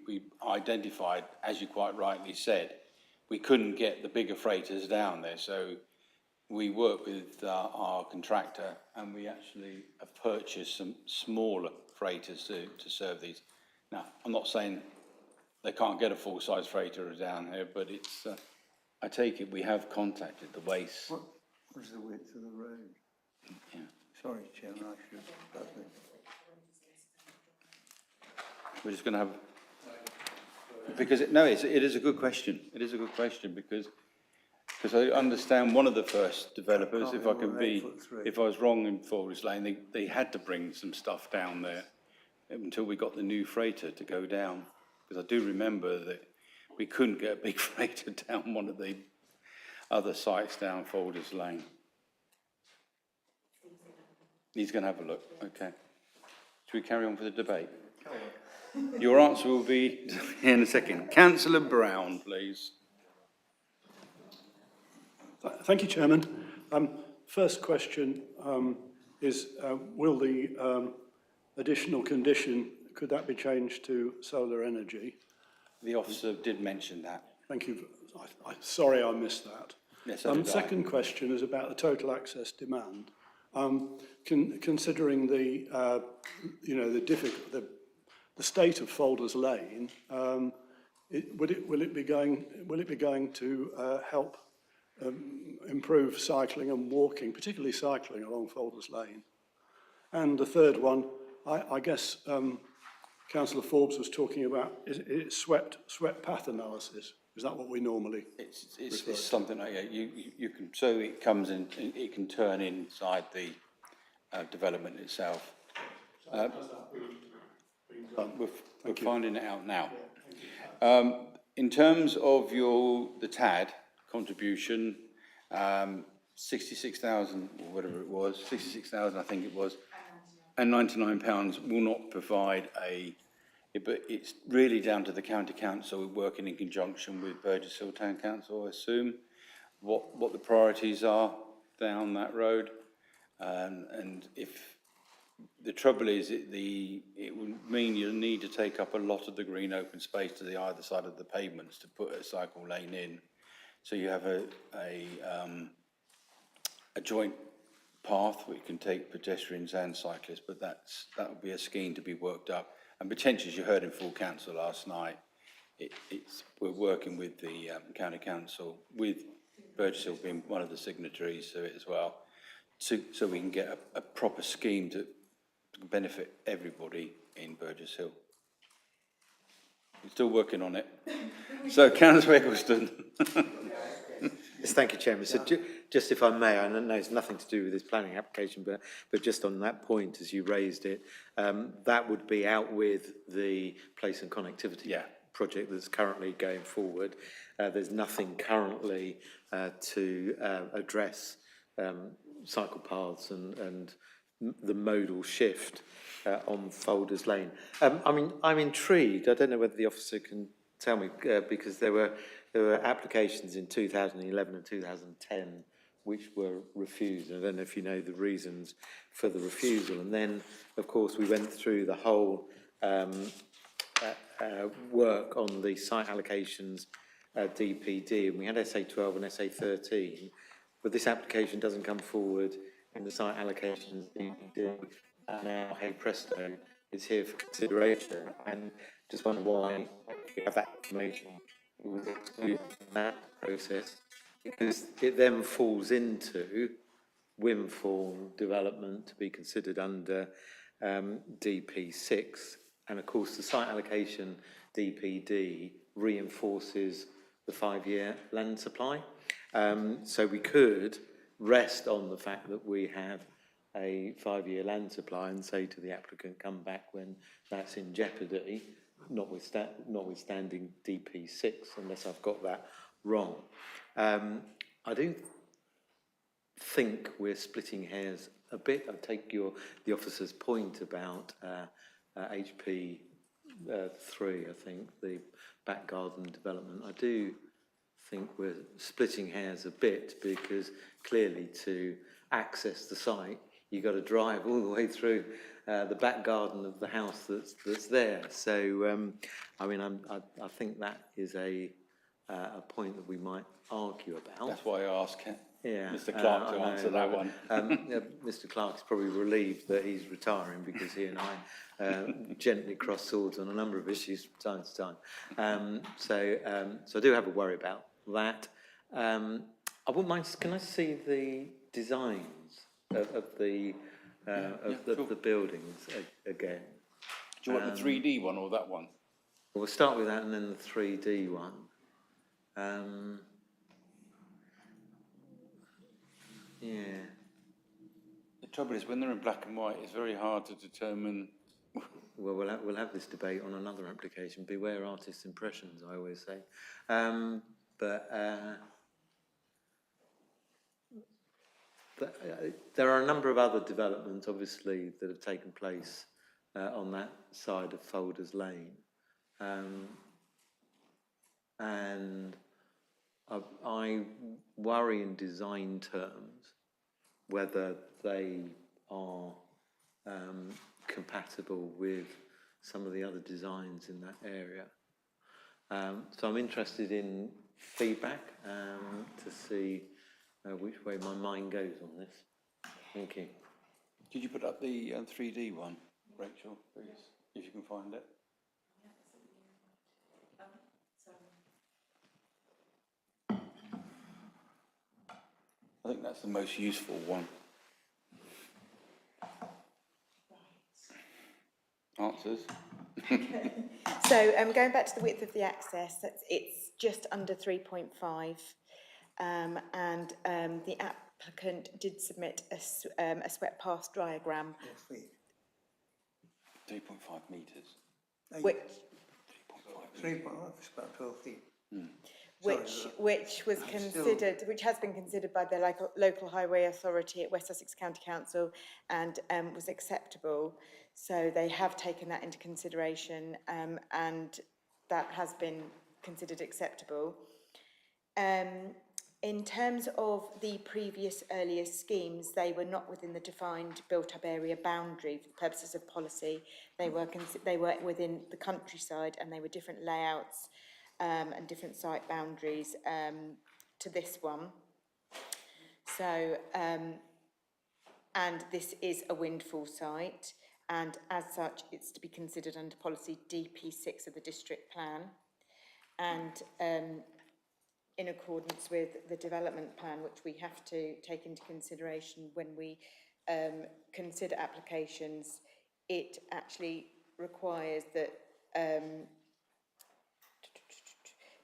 identified, as you quite rightly said, we couldn't get the bigger freighters down there. So we worked with our contractor, and we actually have purchased some smaller freighters to serve these. Now, I'm not saying they can't get a full-size freighter down here, but it's, I take it we have contacted the waste. What was the width of the road? Yeah. Sorry, Chairman, I should have. We're just going to have... Because, it is a good question. It is a good question because I understand one of the first developers, if I was wrong in Forest Lane, they had to bring some stuff down there until we got the new freighter to go down. Because I do remember that we couldn't get a big freighter down one of the other sites down Folders Lane. He's going to have a look. Okay. Should we carry on with the debate? Your answer will be in a second. Councillor Brown, please. Thank you, Chairman. First question is, will the additional condition, could that be changed to solar energy? The officer did mention that. Thank you. Sorry I missed that. Yes, so did I. Second question is about the total access demand. Considering the state of Folders Lane, will it be going to help improve cycling and walking, particularly cycling along Folders Lane? And the third one, I guess Councillor Forbes was talking about sweat path analysis. Is that what we normally? It's something like that. You can, so it comes in, it can turn inside the development itself. We're finding it out now. In terms of the TAD contribution, 66,000 or whatever it was, 66,000 I think it was, and £99 will not provide but it's really down to the county council working in conjunction with Burgess Hill Town Council, I assume, what the priorities are down that road. And if the trouble is, it would mean you'll need to take up a lot of the green open space to the either side of the pavements to put a cycle lane in. So you have a joint path where you can take pedestrians and cyclists, but that would be a scheme to be worked up. And potentially, as you heard in full council last night, we're working with the county council, with Burgess Hill being one of the signatories to it as well, so we can get a proper scheme to benefit everybody in Burgess Hill. We're still working on it. So, Councillor Eggleston. Yes, thank you, Chairman. So just if I may, I know it's nothing to do with this planning application, but just on that point, as you raised it, that would be out with the place and connectivity project that's currently going forward. There's nothing currently to address cycle paths and the modal shift on Folders Lane. I'm intrigued. I don't know whether the officer can tell me, because there were applications in 2011 and 2010 which were refused. I don't know if you know the reasons for the refusal. And then, of course, we went through the whole work on the site allocations DPD, and we had SA12 and SA13, but this application doesn't come forward in the site allocations DPD, and now, hey presto, it's here for consideration. And just wonder why we have that information in that process, because it then falls into windfall development to be considered under DP6, and of course the site allocation DPD reinforces the 5-year land supply. So we could rest on the fact that we have a 5-year land supply and say to the applicant, come back when that's in jeopardy, notwithstanding DP6, unless I've got that wrong. I do think we're splitting hairs a bit. I take the officer's point about HP 3, I think, the back garden development. I do think we're splitting hairs a bit, because clearly to access the site, you've got to drive all the way through the back garden of the house that's there. So, I think that is a point that we might argue about. That's why I asked Mr. Clark to answer that one. Mr. Clark is probably relieved that he's retiring, because he and I gently cross swords on a number of issues from time to time. So I do have a worry about that. I wouldn't mind. Can I see the designs of the buildings again? Do you want the 3D one or that one? we'll start with that and then the 3D one. Yeah. The trouble is, when they're in black and white, it's very hard to determine. Well, we'll have this debate on another application. Beware artist impressions, I always say. There are a number of other developments, obviously, that have taken place on that side of Folders Lane. And I worry in design terms whether they are compatible with some of the other designs in that area. So I'm interested in feedback to see which way my mind goes on this. Thank you. Did you put up the 3D one, Rachel, please, if you can find it? I think that's the most useful one. Answers? So going back to the width of the access, it's just under 3.5, and the applicant did submit a swept path diagram. 3.5 metres. Which 3.5, it's about 12 feet. Which was considered, which has been considered by the local highway authority at West Sussex County Council and was acceptable. So they have taken that into consideration and that has been considered acceptable. In terms of the previous earlier schemes, they were not within the defined built-up area boundary for the purposes of policy. They were within the countryside and they were different layouts and different site boundaries to this one. So, and this is a windfall site, and as such, it's to be considered under policy DP6 of the district plan. And in accordance with the development plan, which we have to take into consideration when we consider applications, it actually requires that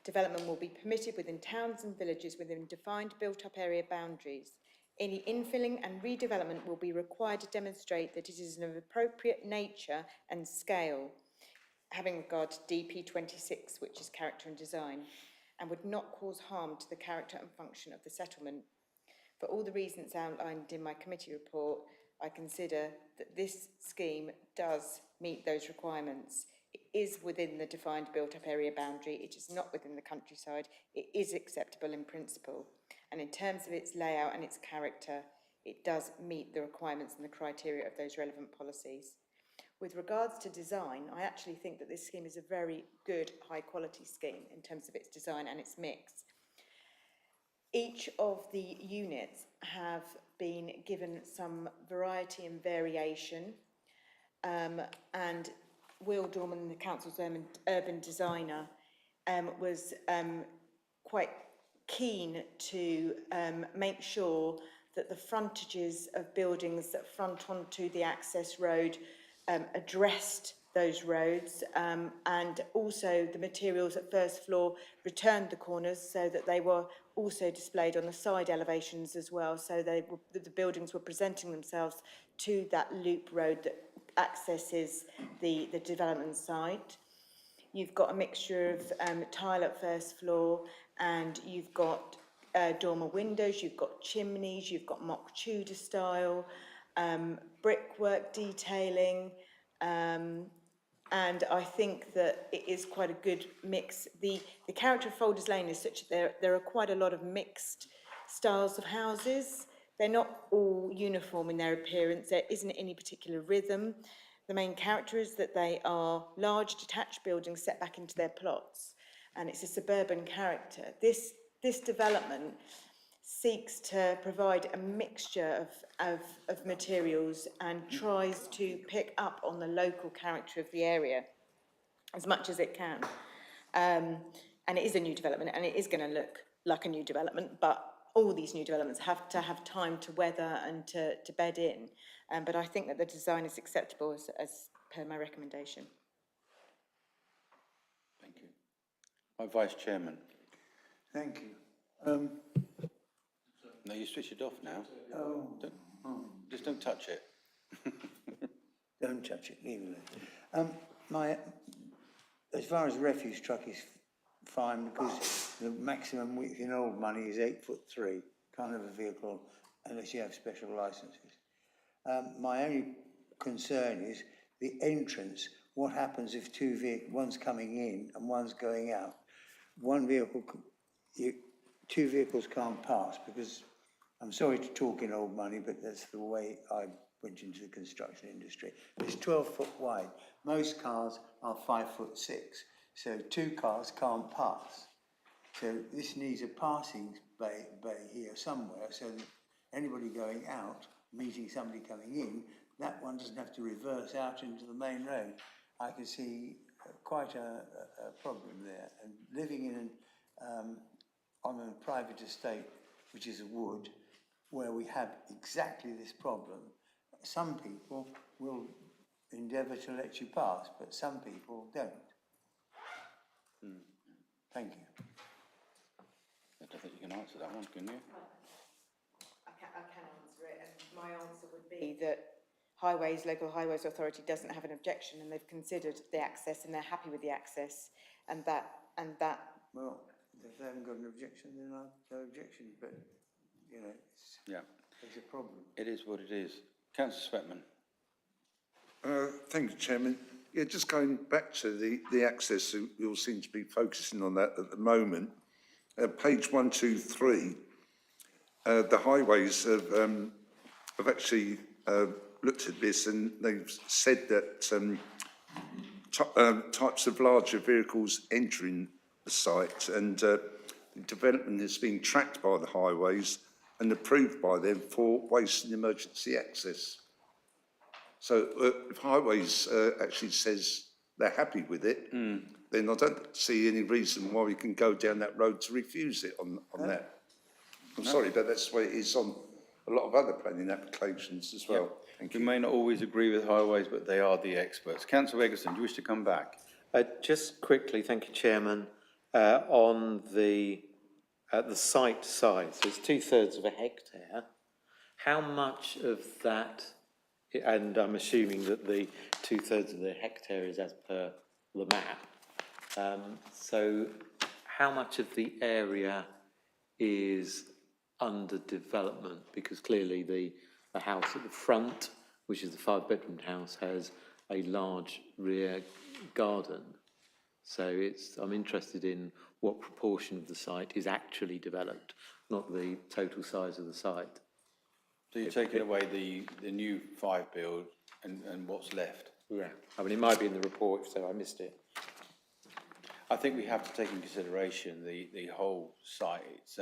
development will be permitted within towns and villages within defined built-up area boundaries. Any infilling and redevelopment will be required to demonstrate that it is of appropriate nature and scale, having regard to DP26, which is character and design, and would not cause harm to the character and function of the settlement. For all the reasons outlined in my committee report, I consider that this scheme does meet those requirements. It is within the defined built-up area boundary. It is not within the countryside. It is acceptable in principle. And in terms of its layout and its character, it does meet the requirements and the criteria of those relevant policies. With regards to design, I actually think that this scheme is a very good, high-quality scheme in terms of its design and its mix. Each of the units have been given some variety and variation, and Will Dorman, the council's urban designer, was quite keen to make sure that the frontages of buildings that front onto the access road addressed those roads, and also the materials at first floor returned the corners so that they were also displayed on the side elevations as well, so the buildings were presenting themselves to that loop road that accesses the development site. You've got a mixture of tile at first floor, and you've got dormer windows, you've got chimneys, you've got mock Tudor style, brickwork detailing, and I think that it is quite a good mix. The character of Folders Lane is such that there are quite a lot of mixed styles of houses. They're not all uniform in their appearance. There isn't any particular rhythm. The main character is that they are large detached buildings set back into their plots, and it's a suburban character. This development seeks to provide a mixture of materials and tries to pick up on the local character of the area as much as it can. And it is a new development, and it is going to look like a new development, but all these new developments have to have time to weather and to bed in. But I think that the design is acceptable as per my recommendation. My Vice Chairman. Thank you. No, you switch it off now. Oh, Just don't touch it. don't touch it, leave it. As far as refuse truck is fine, because the maximum width in old money is 8'3". Can't have a vehicle unless you have special licenses. My only concern is the entrance. What happens if two vehicles, one's coming in and one's going out? One vehicle, two vehicles can't pass, because I'm sorry to talk in old money, but that's the way I went into the construction industry. It's 12 foot wide. Most cars are 5'6", so two cars can't pass. So this needs a passing bay here somewhere, so that anybody going out, meeting somebody coming in, that one doesn't have to reverse out into the main road. I can see quite a problem there. And living in on a private estate, which is a wood, where we have exactly this problem, some people will endeavour to let you pass, but some people don't. Thank you. I don't think you can answer that one, can you? I can answer it, and my answer would be that Local Highways Authority doesn't have an objection, and they've considered the access and they're happy with the access, and that. Well, if they haven't got an objection, then I've no objection, but, you know, it's a problem. It is what it is. Councillor Sweatman. Thank you, Chairman. Yeah, just going back to the access, we all seem to be focusing on that at the moment. Page 123, the highways have actually looked at this, and they've said that types of larger vehicles entering the site, and the development is being tracked by the highways and approved by them for waste and emergency access. So if highways actually says they're happy with it, then I don't see any reason why we can go down that road to refuse it on that. I'm sorry, but that's the way it is on a lot of other planning applications as well. Thank you. We may not always agree with highways, but they are the experts. Councillor Eggleston, do you wish to come back? Just quickly, thank you, Chairman. On the site size, it's 2/3 of a hectare. How much of that, and I'm assuming that the 2/3 of the hectare is as per the map, so how much of the area is under development? Because clearly the house at the front, which is the 5-bedroom house, has a large rear garden. So I'm interested in what proportion of the site is actually developed, not the total size of the site. So you're taking away the new 5 build and what's left? Yeah, I mean, it might be in the report, so I missed it. I think we have to take into consideration the whole site. It's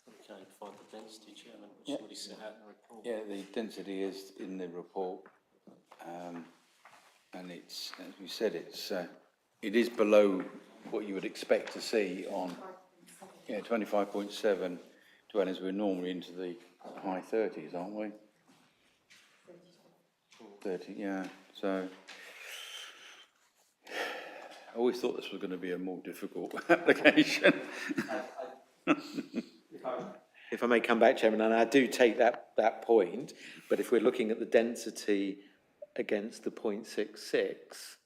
Okay, find the density, Chairman, which is already set out in the report. yeah, the density is in the report, and it's, as we said, it is below what you would expect to see on 25.7 dwellings. We're normally into the high 30s, aren't we? 30, yeah. So I always thought this was going to be a more difficult application. If I may come back, Chairman, and I do take that point, but if we're looking at the density against the 0.66,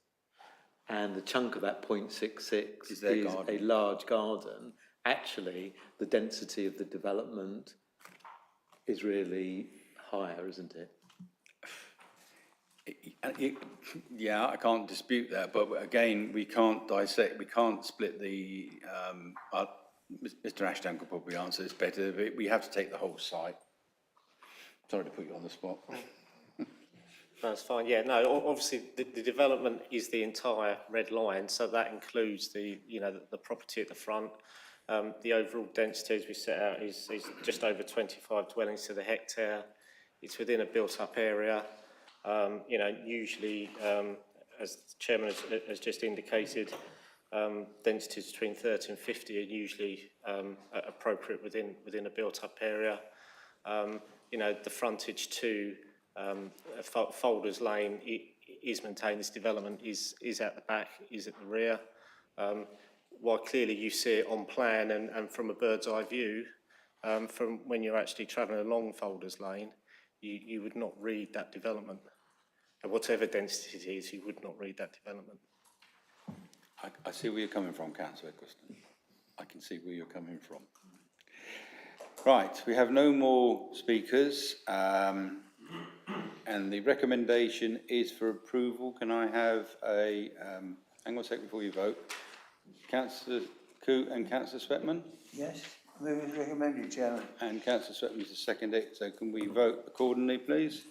and the chunk of that 0.66 is a large garden, actually the density of the development is really higher, isn't it? Yeah, I can't dispute that, but again, we can't dissect, we can't split the, Mr. Ashdown could probably answer this better, but we have to take the whole site. Sorry to put you on the spot. That's fine, yeah, no, obviously the development is the entire red line, so that includes the property at the front. The overall density, as we set out, is just over 25 dwellings to the hectare. It's within a built-up area. Usually, as the Chairman has just indicated, densities between 30 and 50 are usually appropriate within a built-up area. The frontage to Folders Lane is maintained. This development is at the back, is at the rear. while clearly you see it on plan and from a bird's eye view, from when you're actually travelling along Folders Lane, you would not read that development. And whatever density it is, you would not read that development. I see where you're coming from, Councillor Eccleston. I can see where you're coming from. Right, we have no more speakers, and the recommendation is for approval. Can I have a, hang on a second before you vote. Councillor Coote and Councillor Sweatman? Yes, move as recommended, Chairman. And Councillor Sweatman is to second it, so can we vote accordingly, please?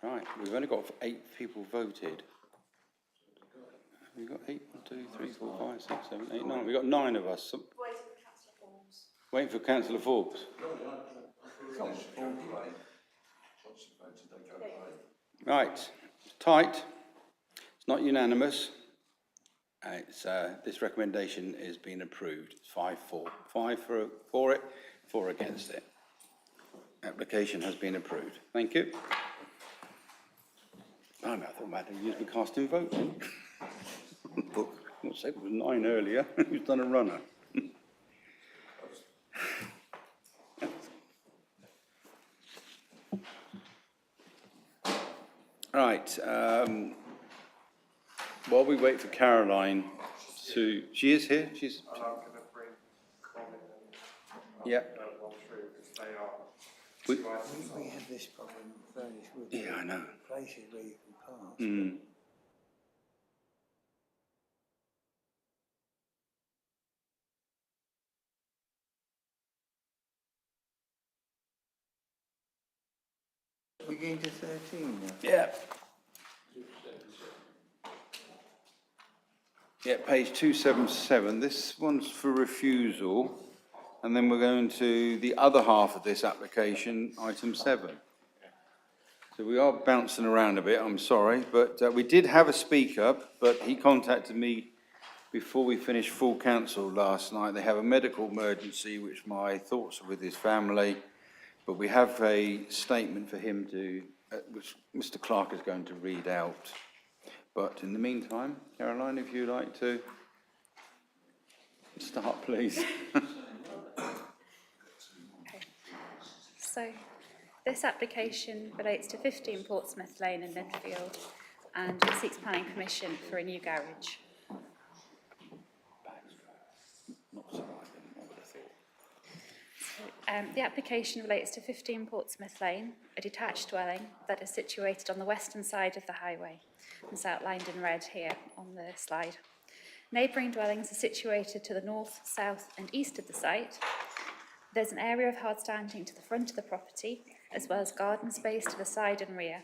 Right, we've only got 8 people voted. We've got 8, 1, 2, 3, 4, 5, 6, 7, 8, 9. We've got 9 of us. Waiting for Councillor Forbes. Right, it's tight. It's not unanimous. This recommendation is being approved. It's 5-4. 5 for it, 4 against it. Application has been approved. Thank you. I thought I had to use my casting vote then. I said it was 9 earlier. Who's done a runner? Right. While we wait for Caroline to... She is here? She's... Yeah. We have this problem furnished with I know. places where you can park. Mm. We're getting to 13 now. Yeah. Yeah, page 277. This one's for refusal. And then we're going to the other half of this application, item 7. So we are bouncing around a bit, I'm sorry, but we did have a speaker, but he contacted me before we finished full council last night. They have a medical emergency, which my thoughts are with his family, but we have a statement for him to, which Mr. Clark is going to read out. But in the meantime, Caroline, if you'd like to start, please. So this application relates to 15 Portsmouth Lane in Midfield and seeks planning permission for a new garage. The application relates to 15 Portsmouth Lane, a detached dwelling that is situated on the western side of the highway. It's outlined in red here on the slide. Neighbouring dwellings are situated to the north, south and east of the site. There's an area of hard standing to the front of the property, as well as garden space to the side and rear.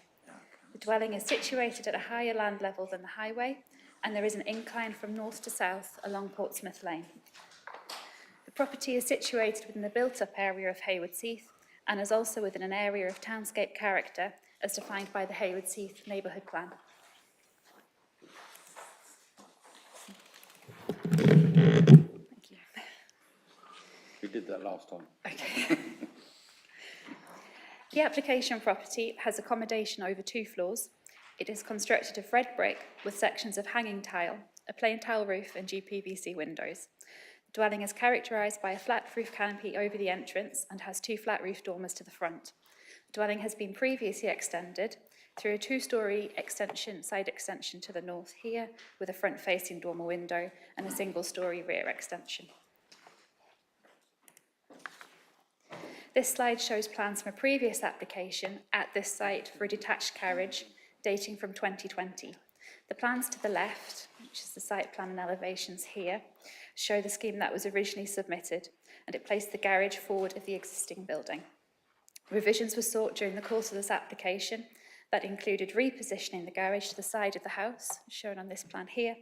The dwelling is situated at a higher land level than the highway, and there is an incline from north to south along Portsmouth Lane. The property is situated within the built-up area of Haywards Heath, and is also within an area of townscape character, as defined by the Haywards Heath neighbourhood plan. Thank you. We did that last time. Okay. The application property has accommodation over 2 floors. It is constructed of red brick with sections of hanging tile, a plain tile roof and GPVC windows. The dwelling is characterised by a flat roof canopy over the entrance and has 2 flat roof dormers to the front. The dwelling has been previously extended through a 2-storey side extension to the north here, with a front-facing dormer window and a single-storey rear extension. This slide shows plans from a previous application at this site for a detached carriage dating from 2020. The plans to the left, which is the site plan and elevations here, show the scheme that was originally submitted, and it placed the garage forward of the existing building. Revisions were sought during the course of this application that included repositioning the garage to the side of the house, shown on this plan here,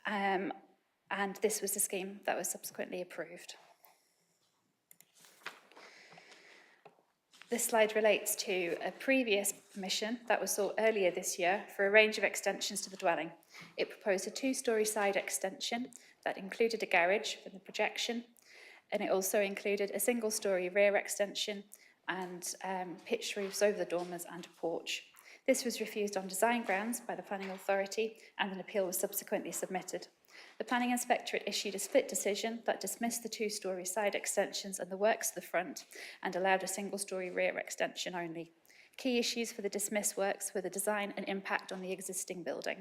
and this was the scheme that was subsequently approved. This slide relates to a previous permission that was sought earlier this year for a range of extensions to the dwelling. It proposed a 2-storey side extension that included a garage from the projection, and it also included a 1-storey rear extension and pitched roofs over the dormers and a porch. This was refused on design grounds by the planning authority, and an appeal was subsequently submitted. The planning inspectorate issued a split decision that dismissed the 2-storey side extensions and the works to the front and allowed a 1-storey rear extension only. Key issues for the dismissed works were the design and impact on the existing building.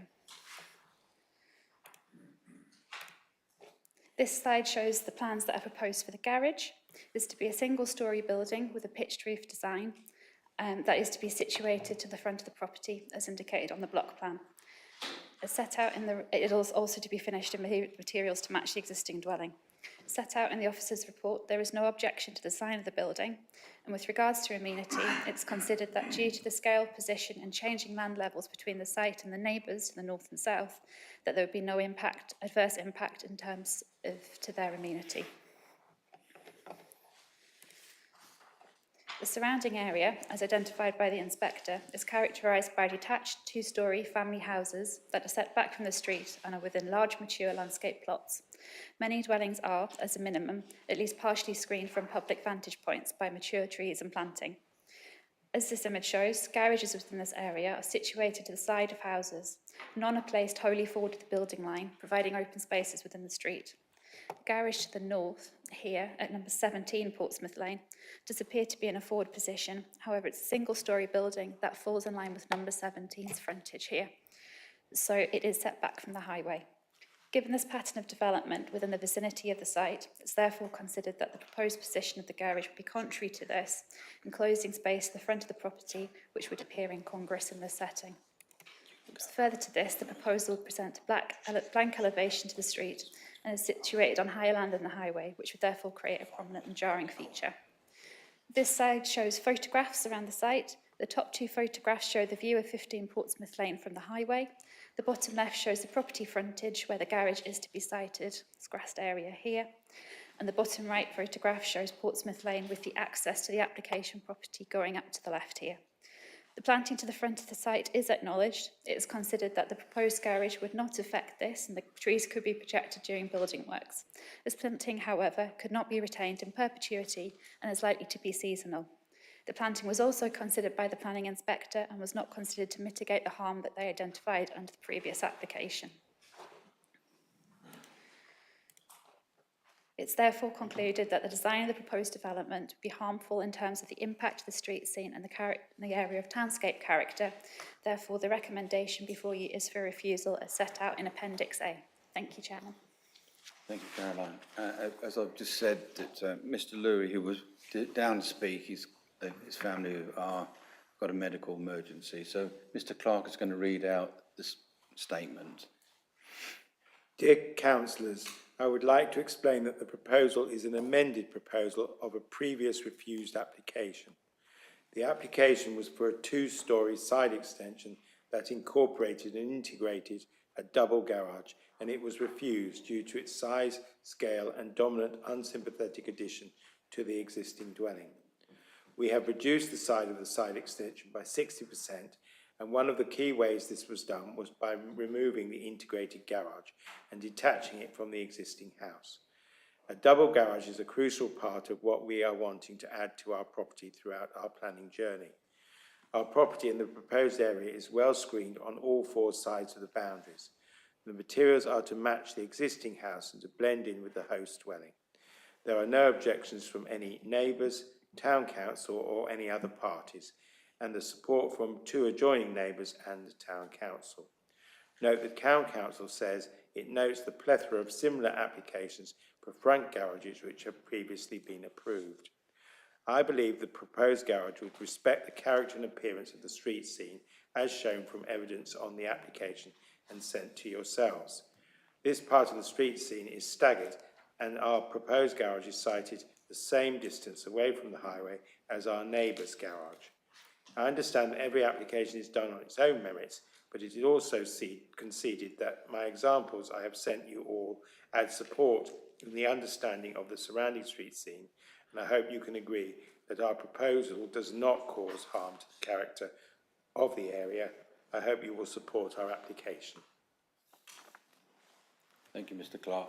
This slide shows the plans that are proposed for the garage. This is to be a 1-storey building with a pitched roof design that is to be situated to the front of the property as indicated on the block plan. Set out in the, it is also to be finished in materials to match the existing dwelling. Set out in the officer's report, there is no objection to the design of the building, and with regards to amenity, it's considered that due to the scale, position and changing land levels between the site and the neighbours to the north and south, that there would be no adverse impact in terms of to their amenity. The surrounding area, as identified by the inspector, is characterised by detached 2-storey family houses that are set back from the street and are within large mature landscape plots. Many dwellings are, as a minimum, at least partially screened from public vantage points by mature trees and planting. As this image shows, garages within this area are situated to the side of houses. None are placed wholly forward of the building line, providing open spaces within the street. The garage to the north, here at number 17 Portsmouth Lane, does appear to be in a forward position. However, it's a 1-storey building that falls in line with number 17's frontage here. So it is set back from the highway. Given this pattern of development within the vicinity of the site, it's therefore considered that the proposed position of the garage would be contrary to this, enclosing space at the front of the property, which would appear incongruous in this setting. Further to this, the proposal would present a blank elevation to the street and is situated on higher land than the highway, which would therefore create a prominent and jarring feature. This slide shows photographs around the site. The top 2 photographs show the view of 15 Portsmouth Lane from the highway. The bottom left shows the property frontage where the garage is to be sited, this grassed area here. And the bottom right photograph shows Portsmouth Lane with the access to the application property going up to the left here. The planting to the front of the site is acknowledged. It is considered that the proposed garage would not affect this and the trees could be projected during building works. This planting, however, could not be retained in perpetuity and is likely to be seasonal. The planting was also considered by the planning inspector and was not considered to mitigate the harm that they identified under the previous application. It's therefore concluded that the design of the proposed development would be harmful in terms of the impact of the street scene and the area of townscape character. Therefore, the recommendation before you is for refusal as set out in Appendix A. Thank you, Chairman. Thank you, Caroline. As I've just said, that Mr. Louis, who was down to speak, his family are got a medical emergency. So Mr. Clark is going to read out this statement. Dear councillors, I would like to explain that the proposal is an amended proposal of a previous refused application. The application was for a 2-storey side extension that incorporated and integrated a double garage, and it was refused due to its size, scale and dominant unsympathetic addition to the existing dwelling. We have reduced the size of the side extension by 60%, and one of the key ways this was done was by removing the integrated garage and detaching it from the existing house. A double garage is a crucial part of what we are wanting to add to our property throughout our planning journey. Our property in the proposed area is well screened on all 4 sides of the boundaries. The materials are to match the existing house and to blend in with the host dwelling. There are no objections from any neighbours, town council or any other parties, and the support from 2 adjoining neighbours and the town council. Note that town council says it notes the plethora of similar applications for front garages which have previously been approved. I believe the proposed garage would respect the character and appearance of the street scene as shown from evidence on the application and sent to yourselves. This part of the street scene is staggered and our proposed garage is sited the same distance away from the highway as our neighbour's garage. I understand that every application is done on its own merits, but it is also conceded that my examples I have sent you all add support in the understanding of the surrounding street scene, and I hope you can agree that our proposal does not cause harm to the character of the area, I hope you will support our application. Thank you, Mr. Clark.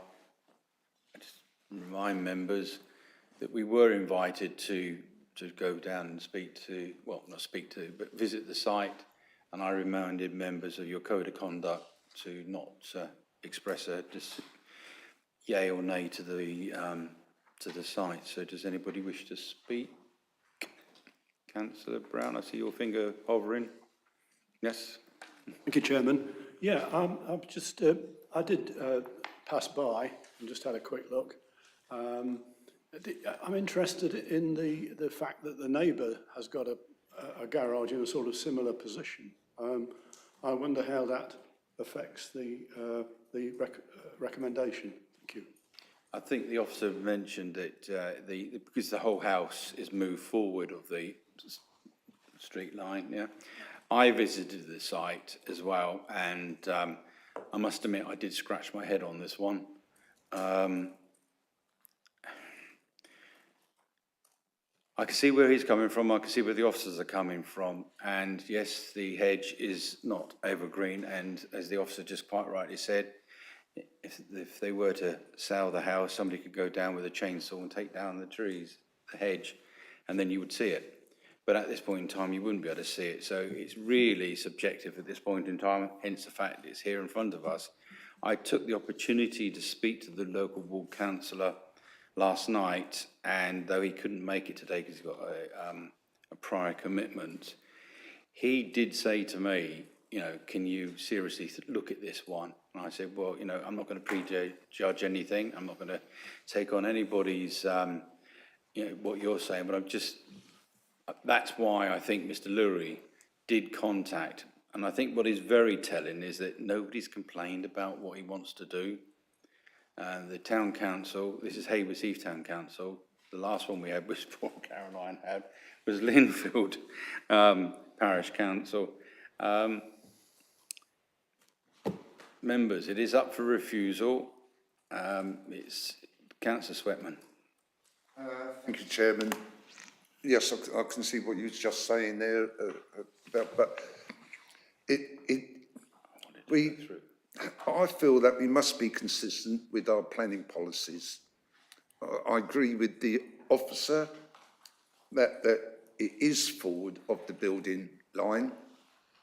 I just remind members that we were invited to go down and speak to, well, not speak to, but visit the site, and I reminded members of your code of conduct to not express a yay or nay to the site. So does anybody wish to speak? Councillor Brown, I see your finger hovering. Yes? Thank you, Chairman. Yeah, I've just, I did pass by and just had a quick look. I'm interested in the fact that the neighbour has got a garage in a sort of similar position. I wonder how that affects the recommendation. Thank you. I think the officer mentioned that because the whole house is moved forward of the street line, yeah. I visited the site as well, and I must admit I did scratch my head on this one. I can see where he's coming from, I can see where the officers are coming from, and yes, the hedge is not evergreen, and as the officer just quite rightly said, if they were to sell the house, somebody could go down with a chainsaw and take down the trees, the hedge, and then you would see it. But at this point in time, you wouldn't be able to see it, so it's really subjective at this point in time, hence the fact it's here in front of us. I took the opportunity to speak to the local ward councillor last night, and though he couldn't make it today because he's got a prior commitment, he did say to me, you know, can you seriously look at this one? And I said, well, you know, I'm not going to prejudge anything. I'm not going to take on anybody's, you know, what you're saying, but I'm just, that's why I think Mr. Lurie did contact. And I think what is very telling is that nobody's complained about what he wants to do. The town council, this is Hayward Heath Town Council, the last one we had was poor Caroline had, was Linfield Parish Council. Members, it is up for refusal. It's Councillor Sweatman. Thank you, Chairman. Yes, I can see what you were just saying there, but I feel that we must be consistent with our planning policies. I agree with the officer that it is forward of the building line,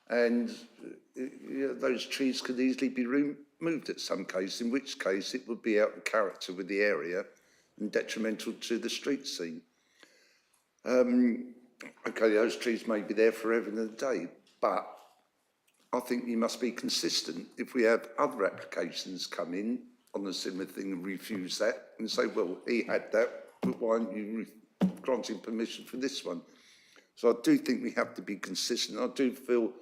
and those trees could easily be removed at some case, in which case it would be out of character with the area and detrimental to the street scene. Okay, those trees may be there forever and a day, but I think you must be consistent. If we have other applications come in on a similar thing and refuse that and say, well, he had that, but why aren't you granting permission for this one? So I do think we have to be consistent. I do feel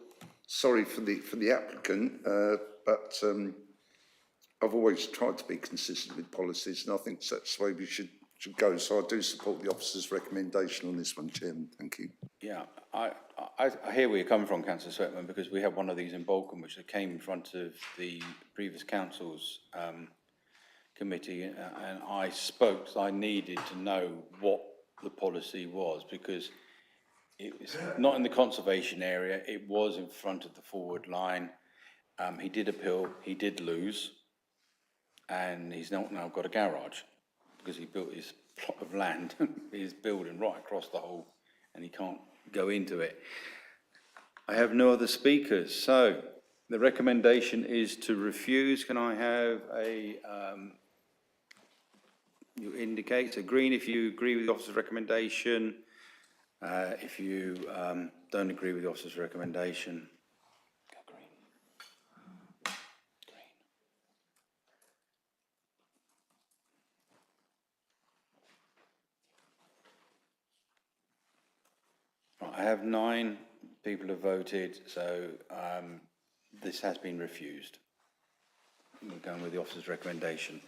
sorry for the applicant, but I've always tried to be consistent with policies, and I think that's the way we should go. So I do support the officer's recommendation on this one, Chairman. Thank you. Yeah, I hear where you're coming from, Councillor Sweatman, because we had one of these in Balcombe, which came in front of the previous council's committee, and I spoke, so I needed to know what the policy was, because it was not in the conservation area, it was in front of the forward line. He did appeal, he did lose, and he's now got a garage, because he built his plot of land, his building right across the whole, and he can't go into it. I have no other speakers, so the recommendation is to refuse. Can I have a, you indicate, a green if you agree with the officer's recommendation, if you don't agree with the officer's recommendation. Go green. Right, I have 9 people have voted, so this has been refused. We're going with the officer's recommendation.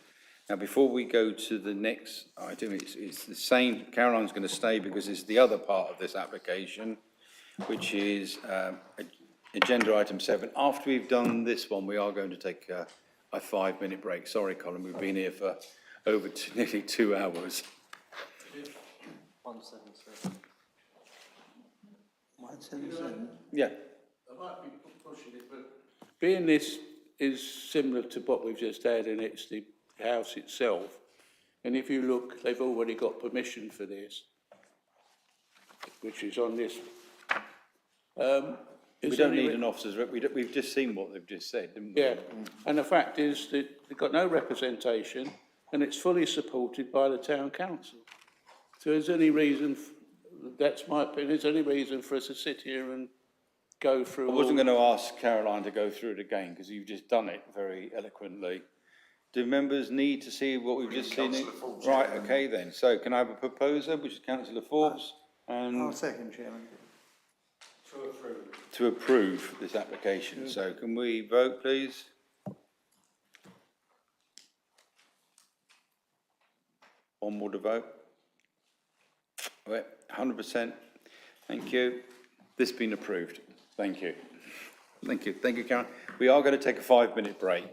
Now, before we go to the next item, it's the same. Caroline's going to stay because it's the other part of this application, which is agenda item 7. After we've done this one, we are going to take a 5-minute break. Sorry, Colin, we've been here for over nearly 2 hours. 177. 177? Yeah. I might be pushing it, but being this is similar to what we've just had, and it's the house itself, and if you look, they've already got permission for this, which is on this. We don't need an officer's rep, we've just seen what they've just said, didn't we? Yeah, and the fact is that they've got no representation, and it's fully supported by the town council. So is there any reason, that's my opinion, is there any reason for us to sit here and go through I wasn't going to ask Caroline to go through it again, because you've just done it very eloquently. Do members need to see what we've just seen? Councillor Forbes. Right, okay then. So can I have a proposer, which is Councillor Forbes? And I'll second, Chairman. to approve this application. So can we vote, please? One more to vote. Right, 100%. Thank you. This been approved. Thank you. Thank you. Thank you, Karen. We are going to take a 5-minute break.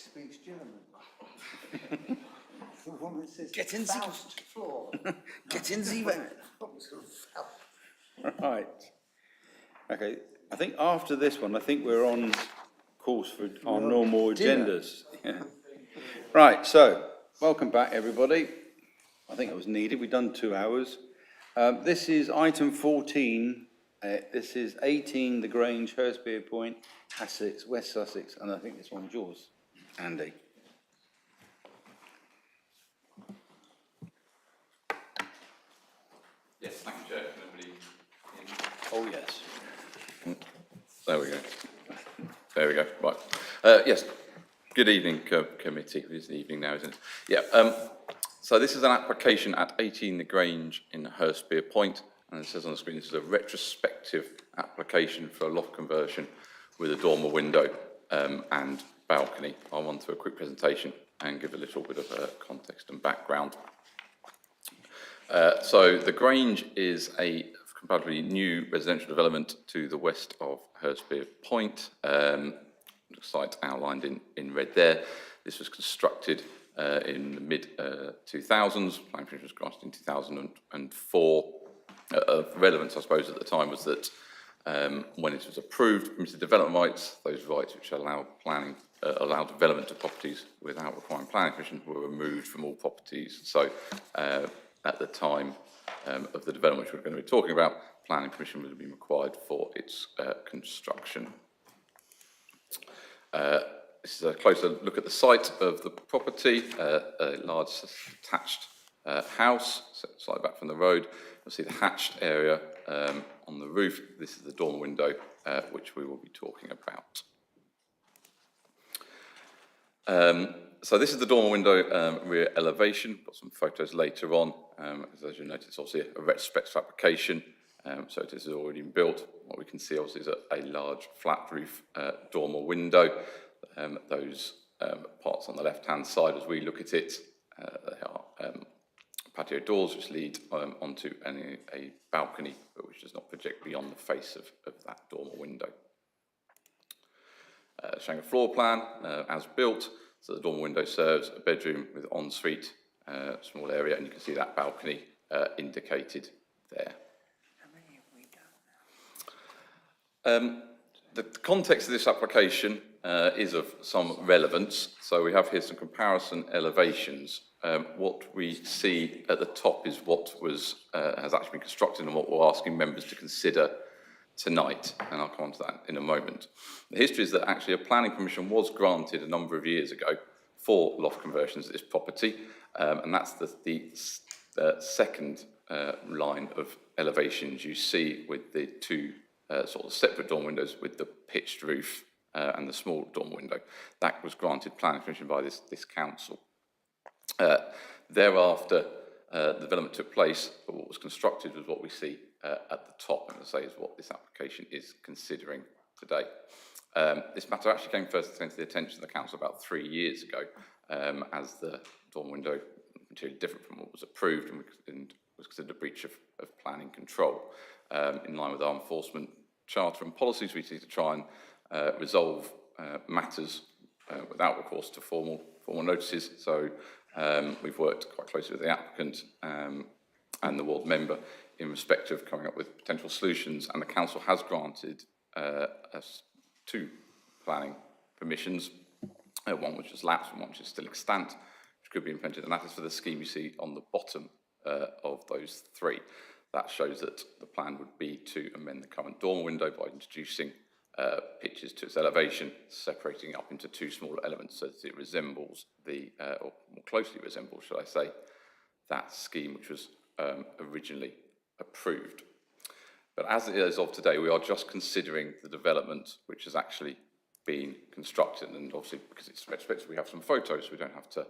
speaks German. The woman says, Get in, Faust floor. Get in, the van. Right. Okay, I think after this one, I think we're on course for our normal dinner. agendas. Yeah. Right, so, welcome back, everybody. I think it was needed. We've done 2 hours. This is item 14. This is 18 The Grange, Hurstbeard Point, Sussex, West Sussex, and I think this one's yours, Andy. Yes, thank you, Chair. Nobody in? Oh, yes. There we go. There we go. Right. Yes. Good evening, committee. It is the evening now, isn't it? Yeah. So this is an application at 18 The Grange in Hurstbeard Point, and it says on the screen this is a retrospective application for a loft conversion with a dormer window and balcony. I'll run through a quick presentation and give a little bit of context and background. So the Grange is a comparatively new residential development to the west of Hurstbeard Point, the site outlined in red there. This was constructed in the mid-2000s, planning permission was granted in 2004. Of relevance, I suppose, at the time was that when it was approved, permitted development rights, those rights which allow planning, allow development of properties without requiring planning permission, were removed from all properties. So at the time of the development which we're going to be talking about, planning permission would have been required for its construction. This is a closer look at the site of the property, a large attached house, slightly back from the road. You'll see the hatched area on the roof. This is the dormer window, which we will be talking about. So this is the dormer window rear elevation. Got some photos later on. As you notice, obviously a retrospective application. So it is already built. What we can see obviously is a large flat roof dormer window. Those parts on the left-hand side, as we look at it, they are patio doors which lead onto a balcony, but which does not project beyond the face of that dormer window. Showing a floor plan as built. So the dormer window serves a bedroom with ensuite, small area, and you can see that balcony indicated there. The context of this application is of some relevance. So we have here some comparison elevations. What we see at the top is what has actually been constructed and what we're asking members to consider tonight, and I'll come on to that in a moment. The history is that actually a planning permission was granted a number of years ago for loft conversions at this property, and that's the second line of elevations you see with the two sort of separate dormer windows with the pitched roof and the small dormer window. That was granted planning permission by this council. Thereafter, the development took place, but what was constructed was what we see at the top, and as I say, is what this application is considering today. This matter actually came first to the attention of the council about 3 years ago, as the dormer window materially different from what was approved and was considered a breach of planning control. In line with our enforcement charter and policies, we seek to try and resolve matters without recourse to formal notices. So we've worked quite closely with the applicant and the ward member in respect of coming up with potential solutions, and the council has granted us 2 planning permissions, one which has lapsed and one which is still extant, which could be implemented, and that is for the scheme you see on the bottom of those 3. That shows that the plan would be to amend the current dormer window by introducing pitches to its elevation, separating it up into 2 smaller elements so that it resembles or more closely resembles, shall I say, that scheme which was originally approved. But as it is of today, we are just considering the development which has actually been constructed, and obviously because it's retrospective, we have some photos, so we don't have to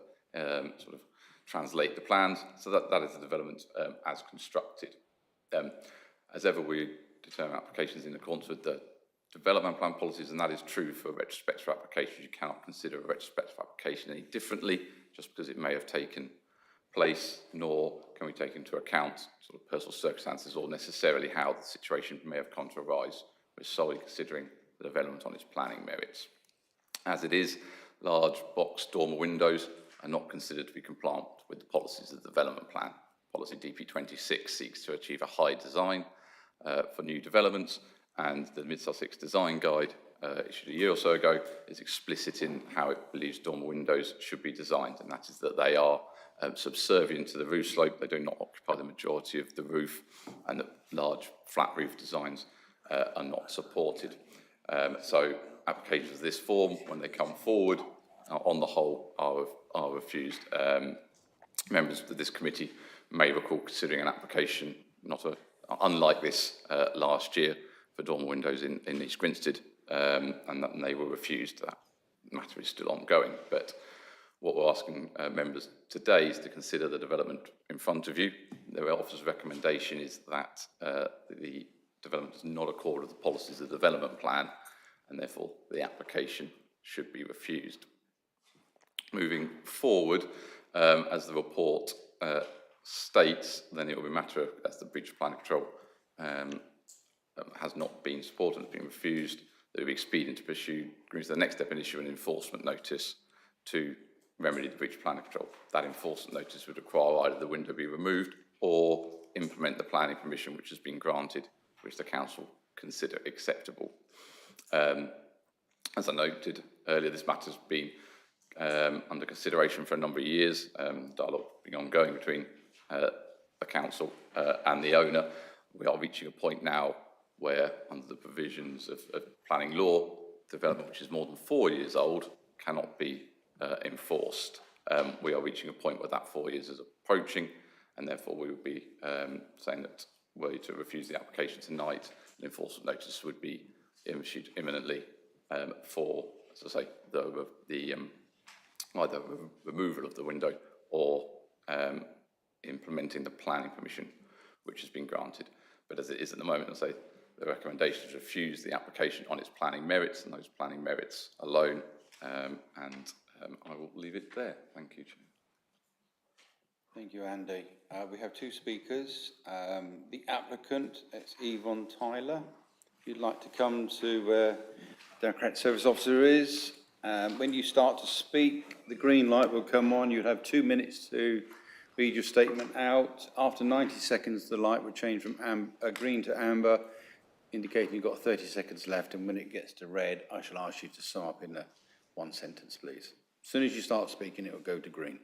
sort of translate the plans. So that is the development as constructed. As ever, we determine applications in accordance with the development plan policies, and that is true for retrospective applications. You cannot consider a retrospective application any differently just because it may have taken place, nor can we take into account sort of personal circumstances or necessarily how the situation may have come to arise. We're solely considering the development on its planning merits. As it is, large box dormer windows are not considered to be compliant with the policies of the development plan. Policy DP26 seeks to achieve a high design for new developments, and the Mid-Sussex Design Guide, issued a year or so ago, is explicit in how it believes dormer windows should be designed, and that is that they are subservient to the roof slope. They do not occupy the majority of the roof, and that large flat roof designs are not supported. So applications of this form, when they come forward, on the whole, are refused. Members of this committee may recall considering an application unlike this last year for dormer windows in East Grinstead, and they were refused. That matter is still ongoing, but what we're asking members today is to consider the development in front of you. The officer's recommendation is that the development does not accord with the policies of the development plan, and therefore the application should be refused. Moving forward, as the report states, then it will be a matter of, as the breach of planning control has not been supported and has been refused, that it will be expedient to pursue the next step and issue an enforcement notice to remedy the breach of planning control. That enforcement notice would require either the window be removed or implement the planning permission which has been granted, which the council consider acceptable. As I noted earlier, this matter has been under consideration for a number of years, dialogue being ongoing between the council and the owner. We are reaching a point now where, under the provisions of planning law, development which is more than 4 years old cannot be enforced. We are reaching a point where that 4 years is approaching, and therefore we would be saying that were you to refuse the application tonight, an enforcement notice would be issued imminently for, as I say, either removal of the window or implementing the planning permission which has been granted. But as it is at the moment, I say the recommendation is to refuse the application on its planning merits and those planning merits alone, and I will leave it there. Thank you, Chair. Thank you, Andy. We have two speakers. The applicant, it's Yvonne Tyler. If you'd like to come to where the Democratic Service Officer is. When you start to speak, the green light will come on. You'll have 2 minutes to read your statement out. After 90 seconds, the light will change from green to amber, indicating you've got 30 seconds left. And when it gets to red, I shall ask you to sum up in one sentence, please. As soon as you start speaking, it will go to green.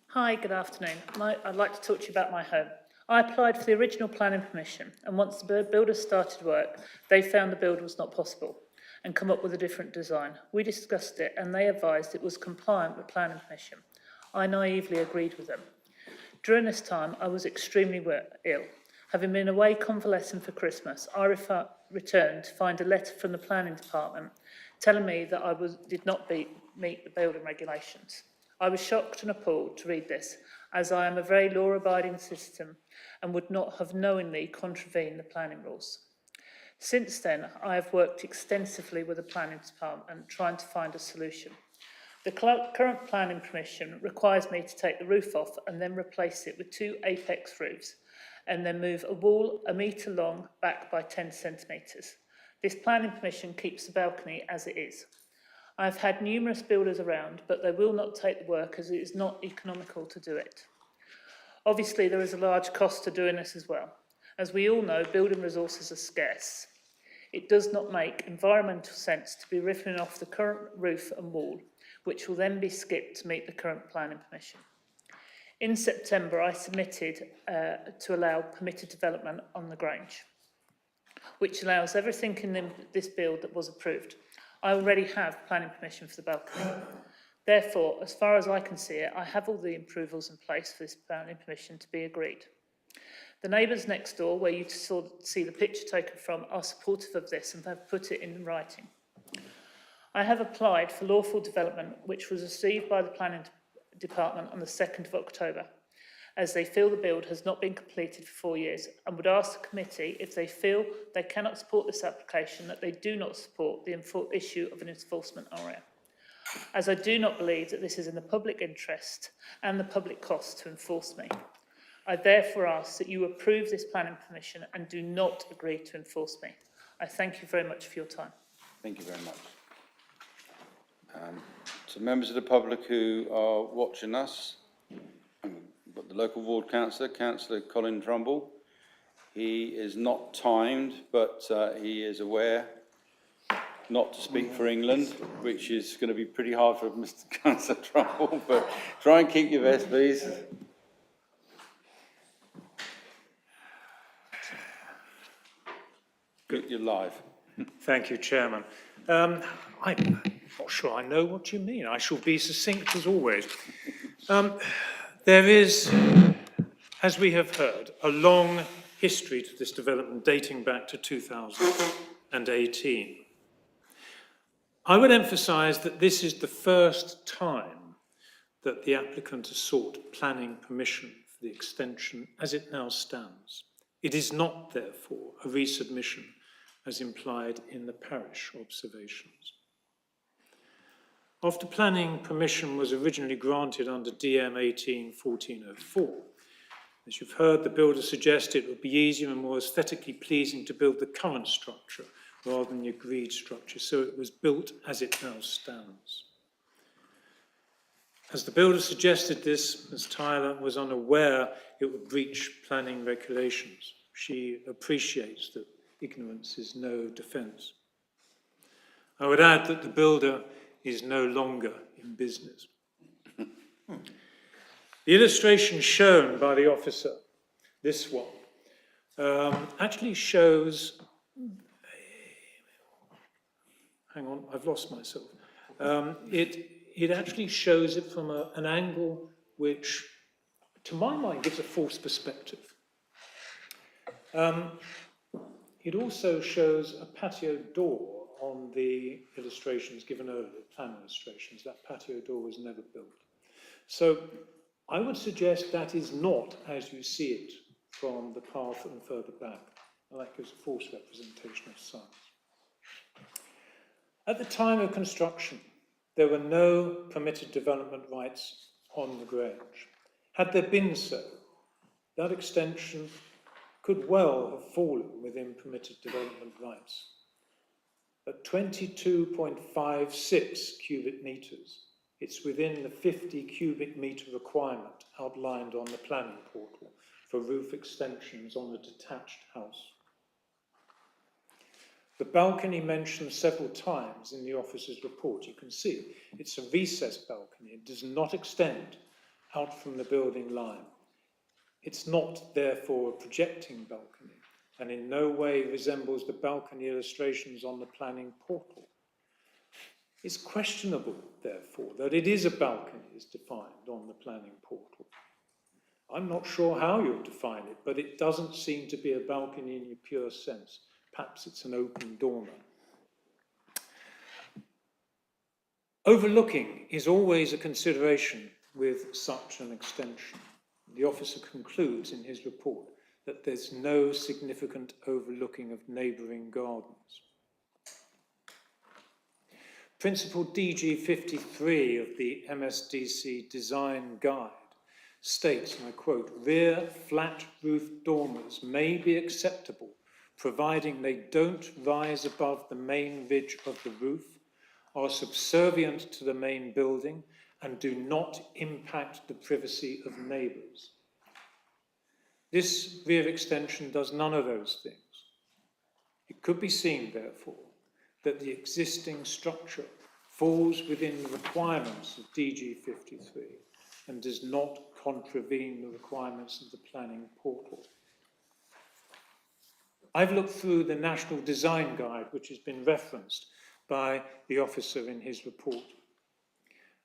Hi, good afternoon. I'd like to talk to you about my home. I applied for the original planning permission, and once the builders started work, they found the build was not possible and come up with a different design. We discussed it, and they advised it was compliant with planning permission. I naively agreed with them. During this time, I was extremely ill. Having been away convalescing for Christmas, I returned to find a letter from the planning department telling me that I did not meet the building regulations. I was shocked and appalled to read this, as I am a very law-abiding citizen and would not have knowingly contravened the planning rules. Since then, I have worked extensively with the planning department trying to find a solution. The current planning permission requires me to take the roof off and then replace it with 2 apex roofs and then move a wall 1 metre long back by 10 centimetres. This planning permission keeps the balcony as it is. I have had numerous builders around, but they will not take the work as it is not economical to do it. Obviously, there is a large cost to doing this as well. As we all know, building resources are scarce. It does not make environmental sense to be ripping off the current roof and wall, which will then be skipped to meet the current planning permission. In September, I submitted to allow permitted development on the Grange, which allows everything in this build that was approved. I already have planning permission for the balcony. Therefore, as far as I can see it, I have all the approvals in place for this planning permission to be agreed. The neighbours next door, where you see the picture taken from, are supportive of this and have put it in writing. I have applied for lawful development, which was received by the planning department on the 2nd of October, as they feel the build has not been completed for 4 years, and would ask the committee if they feel they cannot support this application, that they do not support the issue of an enforcement area, as I do not believe that this is in the public interest and the public cost to enforce me. I therefore ask that you approve this planning permission and do not agree to enforce me. I thank you very much for your time. Thank you very much. To members of the public who are watching us, we've got the local ward councillor, Councillor Colin Trumbull. He is not timed, but he is aware not to speak for England, which is going to be pretty hard for Mr. Councillor Trumbull, but try and keep your vest, please. You're live. Thank you, Chairman. I'm not sure I know what you mean. I shall be succinct as always. There is, as we have heard, a long history to this development dating back to 2018. I would emphasise that this is the first time that the applicant has sought planning permission for the extension as it now stands. It is not, therefore, a resubmission as implied in the parish observations. After planning permission was originally granted under DM 18-1404, as you've heard, the builder suggested it would be easier and more aesthetically pleasing to build the current structure rather than the agreed structure, so it was built as it now stands. As the builder suggested this, Ms. Tyler was unaware it would breach planning regulations. She appreciates that ignorance is no defence. I would add that the builder is no longer in business. The illustration shown by the officer, this one, actually shows, hang on, I've lost myself. It actually shows it from an angle which, to my mind, gives a false perspective. It also shows a patio door on the illustrations given earlier, plan illustrations. That patio door was never built. So I would suggest that is not as you see it from the path and further back. And that gives a false representation of size. At the time of construction, there were no permitted development rights on the Grange. Had there been so, that extension could well have fallen within permitted development rights. At 22.56 cubic metres, it's within the 50 cubic metre requirement outlined on the planning portal for roof extensions on a detached house. The balcony mentioned several times in the officer's report, you can see it's a recessed balcony. It does not extend out from the building line. It's not, therefore, a projecting balcony, and in no way resembles the balcony illustrations on the planning portal. It's questionable, therefore, that it is a balcony as defined on the planning portal. I'm not sure how you'll define it, but it doesn't seem to be a balcony in your pure sense. Perhaps it's an open dormer. Overlooking is always a consideration with such an extension. The officer concludes in his report that there's no significant overlooking of neighbouring gardens. Principle DG 53 of the MSDC Design Guide states, and I quote, rear flat roof dormers may be acceptable providing they don't rise above the main ridge of the roof, are subservient to the main building, and do not impact the privacy of neighbours. This rear extension does none of those things. It could be seen, therefore, that the existing structure falls within the requirements of DG 53 and does not contravene the requirements of the planning portal. I've looked through the National Design Guide, which has been referenced by the officer in his report.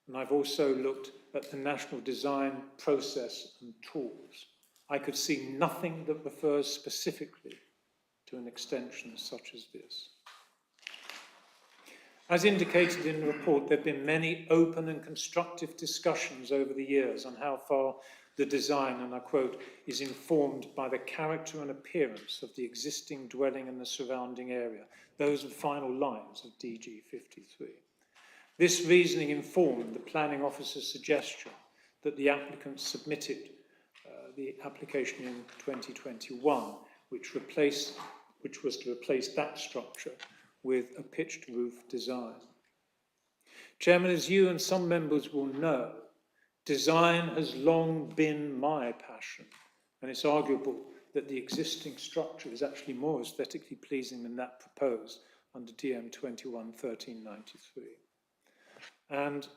And I've also looked at the National Design Process and Tools. I could see nothing that refers specifically to an extension such as this. As indicated in the report, there have been many open and constructive discussions over the years on how far the design, and I quote, is informed by the character and appearance of the existing dwelling and the surrounding area. Those are the final lines of DG 53. This reasoning informed the planning officer's suggestion that the applicant submitted the application in 2021, which was to replace that structure with a pitched roof design. Chairman, as you and some members will know, design has long been my passion, and it's arguable that the existing structure is actually more aesthetically pleasing than that proposed under DM 21/1393. And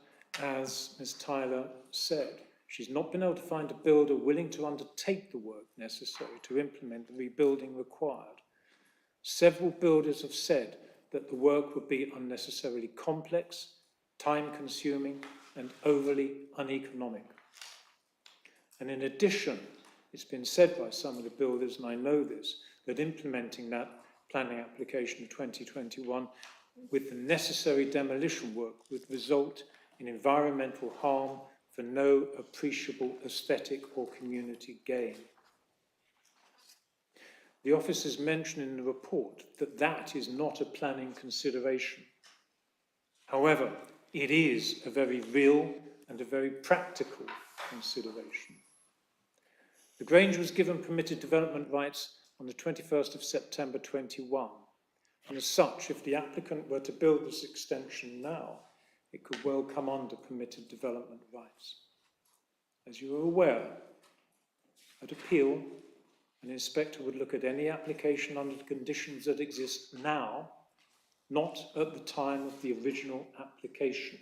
as Ms. Tyler said, she's not been able to find a builder willing to undertake the work necessary to implement the rebuilding required. Several builders have said that the work would be unnecessarily complex, time-consuming, and overly uneconomic. And in addition, it's been said by some of the builders, and I know this, that implementing that planning application of 2021 with the necessary demolition work would result in environmental harm for no appreciable aesthetic or community gain. The officers mention in the report that that is not a planning consideration. However, it is a very real and a very practical consideration. The Grange was given permitted development rights on the 21st of September 21, and as such, if the applicant were to build this extension now, it could well come under permitted development rights. As you are aware, at appeal, an inspector would look at any application under the conditions that exist now, not at the time of the original application.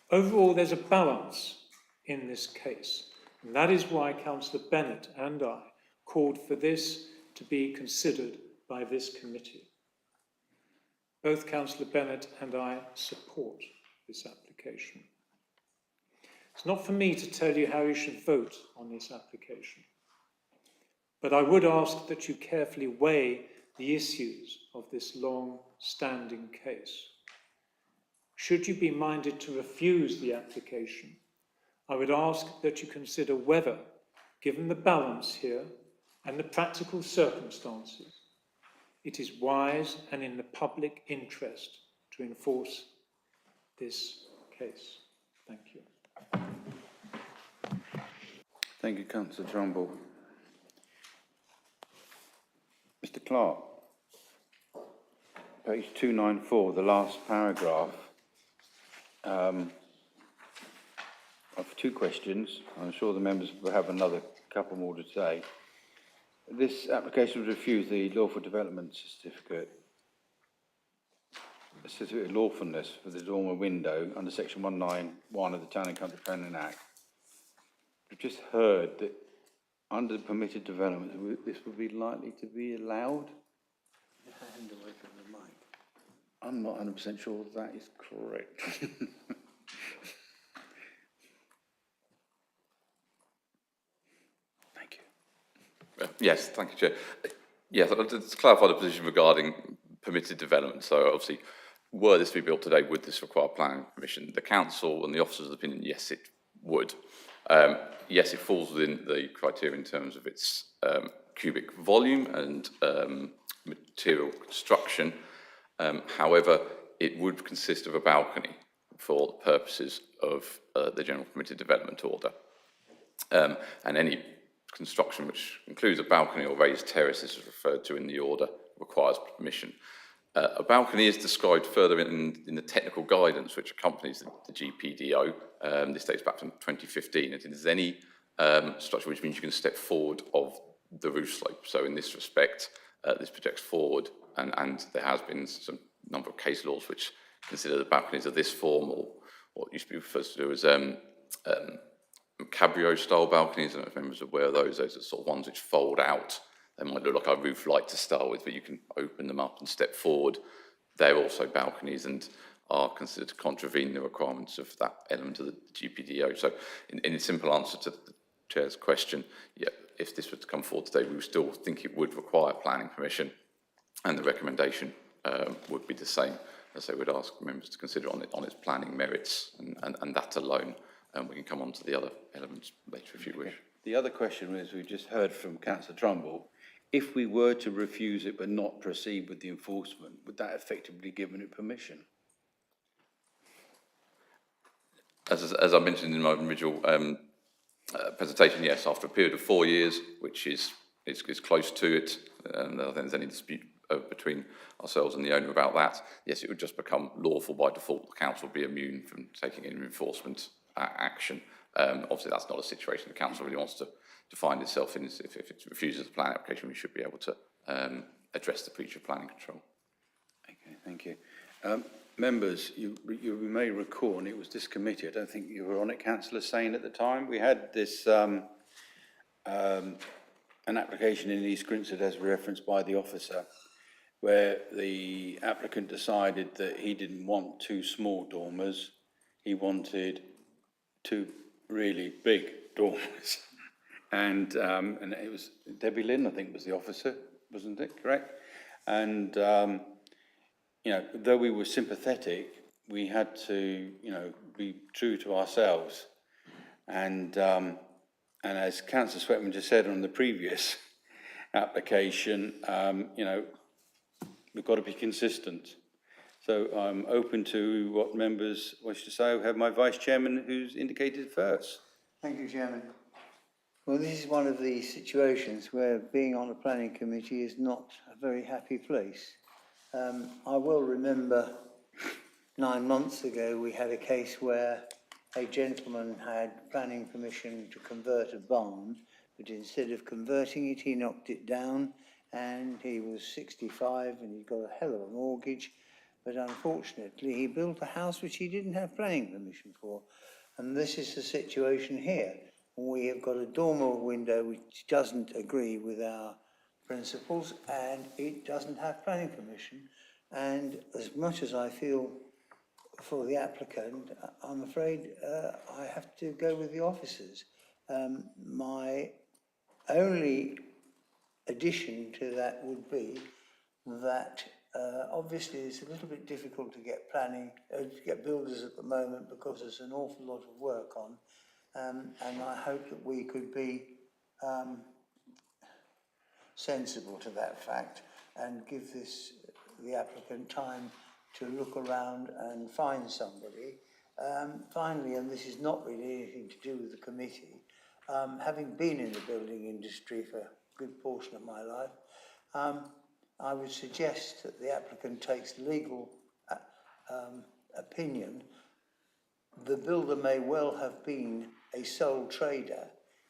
Overall, there's a balance in this case, and that is why Councillor Bennett and I called for this to be considered by this committee. Both Councillor Bennett and I support this application. It's not for me to tell you how you should vote on this application, but I would ask that you carefully weigh the issues of this long-standing case. Should you be minded to refuse the application, I would ask that you consider whether, given the balance here and the practical circumstances, it is wise and in the public interest to enforce this case. Thank you. Thank you, Councillor Trumbull. Mr. Clark, page 294, the last paragraph. I have two questions. I'm sure the members will have another couple more to say. This application would refuse the lawful development certificate, a certificate of lawfulness for the dormer window under section 191 of the Town and Country Planning Act. We've just heard that under the permitted development, this would be likely to be allowed. Hand away from the mic. I'm not 100% sure that is correct. Thank you. Yes, thank you, Chair. Yes, I'd like to clarify the position regarding permitted development. So obviously, were this to be built today, would this require planning permission? The council and the officers' opinion, yes, it would. Yes, it falls within the criteria in terms of its cubic volume and material construction. However, it would consist of a balcony for the purposes of the general permitted development order. And any construction which includes a balcony or raised terrace, as referred to in the order, requires permission. A balcony is described further in the technical guidance which accompanies the GPDO. This dates back from 2015. It is any structure which means you can step forward of the roof slope. So in this respect, this projects forward, and there has been some number of case laws which consider the balconies of this form, or what used to be referred to as cabrio-style balconies. I don't know if members are aware of those. Those are sort of ones which fold out. They might look like a roof light to start with, but you can open them up and step forward. They're also balconies and are considered to contravene the requirements of that element of the GPDO. So in a simple answer to the Chair's question, yeah, if this were to come forward today, we would still think it would require planning permission, and the recommendation would be the same, as they would ask members to consider on its planning merits and that alone. And we can come on to the other elements later if you wish. The other question is, we just heard from Councillor Trumbull, if we were to refuse it but not proceed with the enforcement, would that effectively give it permission? As I mentioned in my original presentation, yes, after a period of 4 years, which is close to it, and I don't think there's any dispute between ourselves and the owner about that, yes, it would just become lawful by default. The council would be immune from taking any enforcement action. Obviously, that's not a situation the council really wants to find itself in. If it refuses a planning application, we should be able to address the breach of planning control. Okay, thank you. Members, you may recall, and it was this committee, I don't think you were on it, Councillor Sane, at the time. We had this, an application in East Grinstead as referenced by the officer, where the applicant decided that he didn't want 2 small dormers, he wanted 2 really big dormers. And it was Debbie Lynn, I think, was the officer, wasn't it, correct? And, you know, though we were sympathetic, we had to, you know, be true to ourselves. And as Councillor Sweatman just said on the previous application, you know, we've got to be consistent. So I'm open to what members wish to say. I have my Vice Chairman who's indicated first. Thank you, Chairman. Well, this is one of the situations where being on a planning committee is not a very happy place. I will remember 9 months ago we had a case where a gentleman had planning permission to convert a barn, but instead of converting it, he knocked it down, and he was 65 and he'd got a hell of a mortgage, but unfortunately he built a house which he didn't have planning permission for. And this is the situation here. We have got a dormer window which doesn't agree with our principles, and it doesn't have planning permission. And as much as I feel for the applicant, I'm afraid I have to go with the officers. My only addition to that would be that obviously it's a little bit difficult to get builders at the moment because there's an awful lot of work on, and I hope that we could be sensible to that fact and give the applicant time to look around and find somebody. Finally, and this is not really anything to do with the committee, having been in the building industry for a good portion of my life, I would suggest that the applicant takes legal opinion. The builder may well have been a sole trader,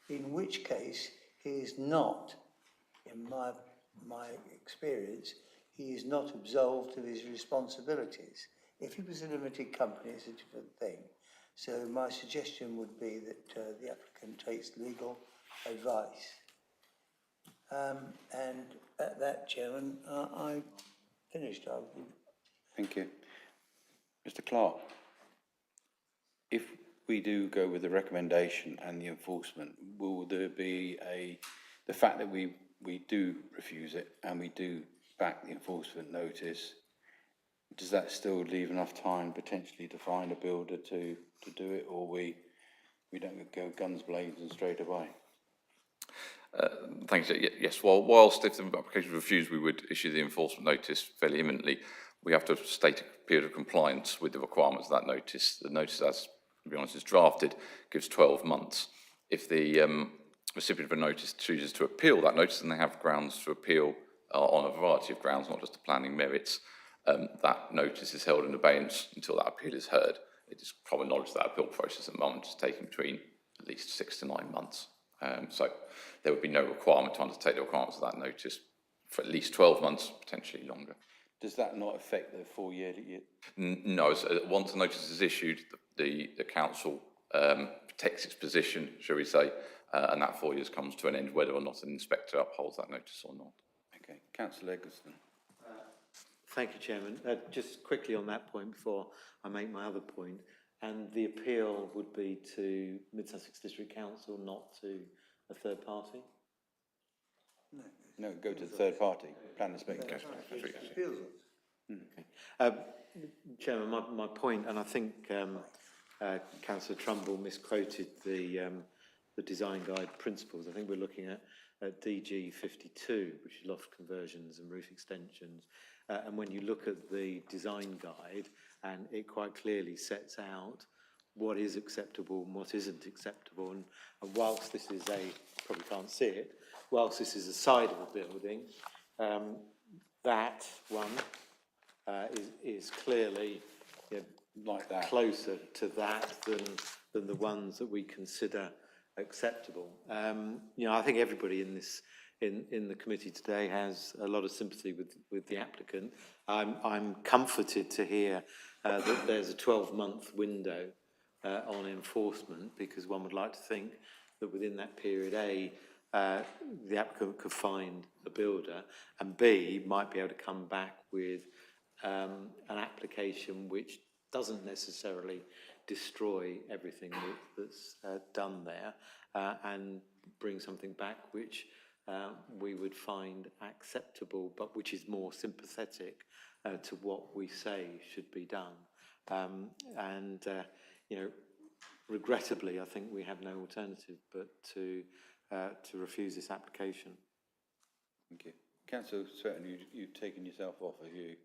in which case he is not, in my experience, he is not absolved of his responsibilities. If he was a limited company, it's a different thing. So my suggestion would be that the applicant takes legal advice. And at that, Chairman, I finished. Thank you. Mr. Clark, if we do go with the recommendation and the enforcement, will there be the fact that we do refuse it and we do back the enforcement notice, does that still leave enough time potentially to find a builder to do it, or we don't go guns blazing straight away? Thanks. Yes, whilst if the application is refused, we would issue the enforcement notice fairly imminently. We have to state a period of compliance with the requirements of that notice. The notice, as to be honest, is drafted, gives 12 months. If the recipient of a notice chooses to appeal that notice, and they have grounds to appeal on a variety of grounds, not just the planning merits, that notice is held in abeyance until that appeal is heard. It is common knowledge that appeal process at the moment is taking between at least 6 to 9 months. So there would be no requirement to undertake the requirements of that notice for at least 12 months, potentially longer. Does that not affect the 4 year? No, so once the notice is issued, the council protects its position, shall we say, and that 4 years comes to an end whether or not an inspector upholds that notice or not. Okay, Councillor Eggleston. Thank you, Chairman. Just quickly on that point before I make my other point, and the appeal would be to Mid-Sussex District Council, not to a third party? No, go to the third party, plan inspector. Chairman, my point, and I think Councillor Trumbull misquoted the design guide principles. I think we're looking at DG 52, which is loft conversions and roof extensions. And when you look at the design guide, and it quite clearly sets out what is acceptable and what isn't acceptable. And whilst this is probably can't see it, whilst this is a side of a building, That one is clearly, you know, like that, closer to that than the ones that we consider acceptable. You know, I think everybody in this in the committee today has a lot of sympathy with the applicant. I'm comforted to hear that there's a 12-month window on enforcement, because one would like to think that within that period, the applicant could find a builder, and B, might be able to come back with an application which doesn't necessarily destroy everything that's done there, and bring something back which we would find acceptable, but which is more sympathetic to what we say should be done. You know, regrettably, I think we have no alternative but to refuse this application. Thank you. Councillor Sweaten, you've taken yourself off, have you?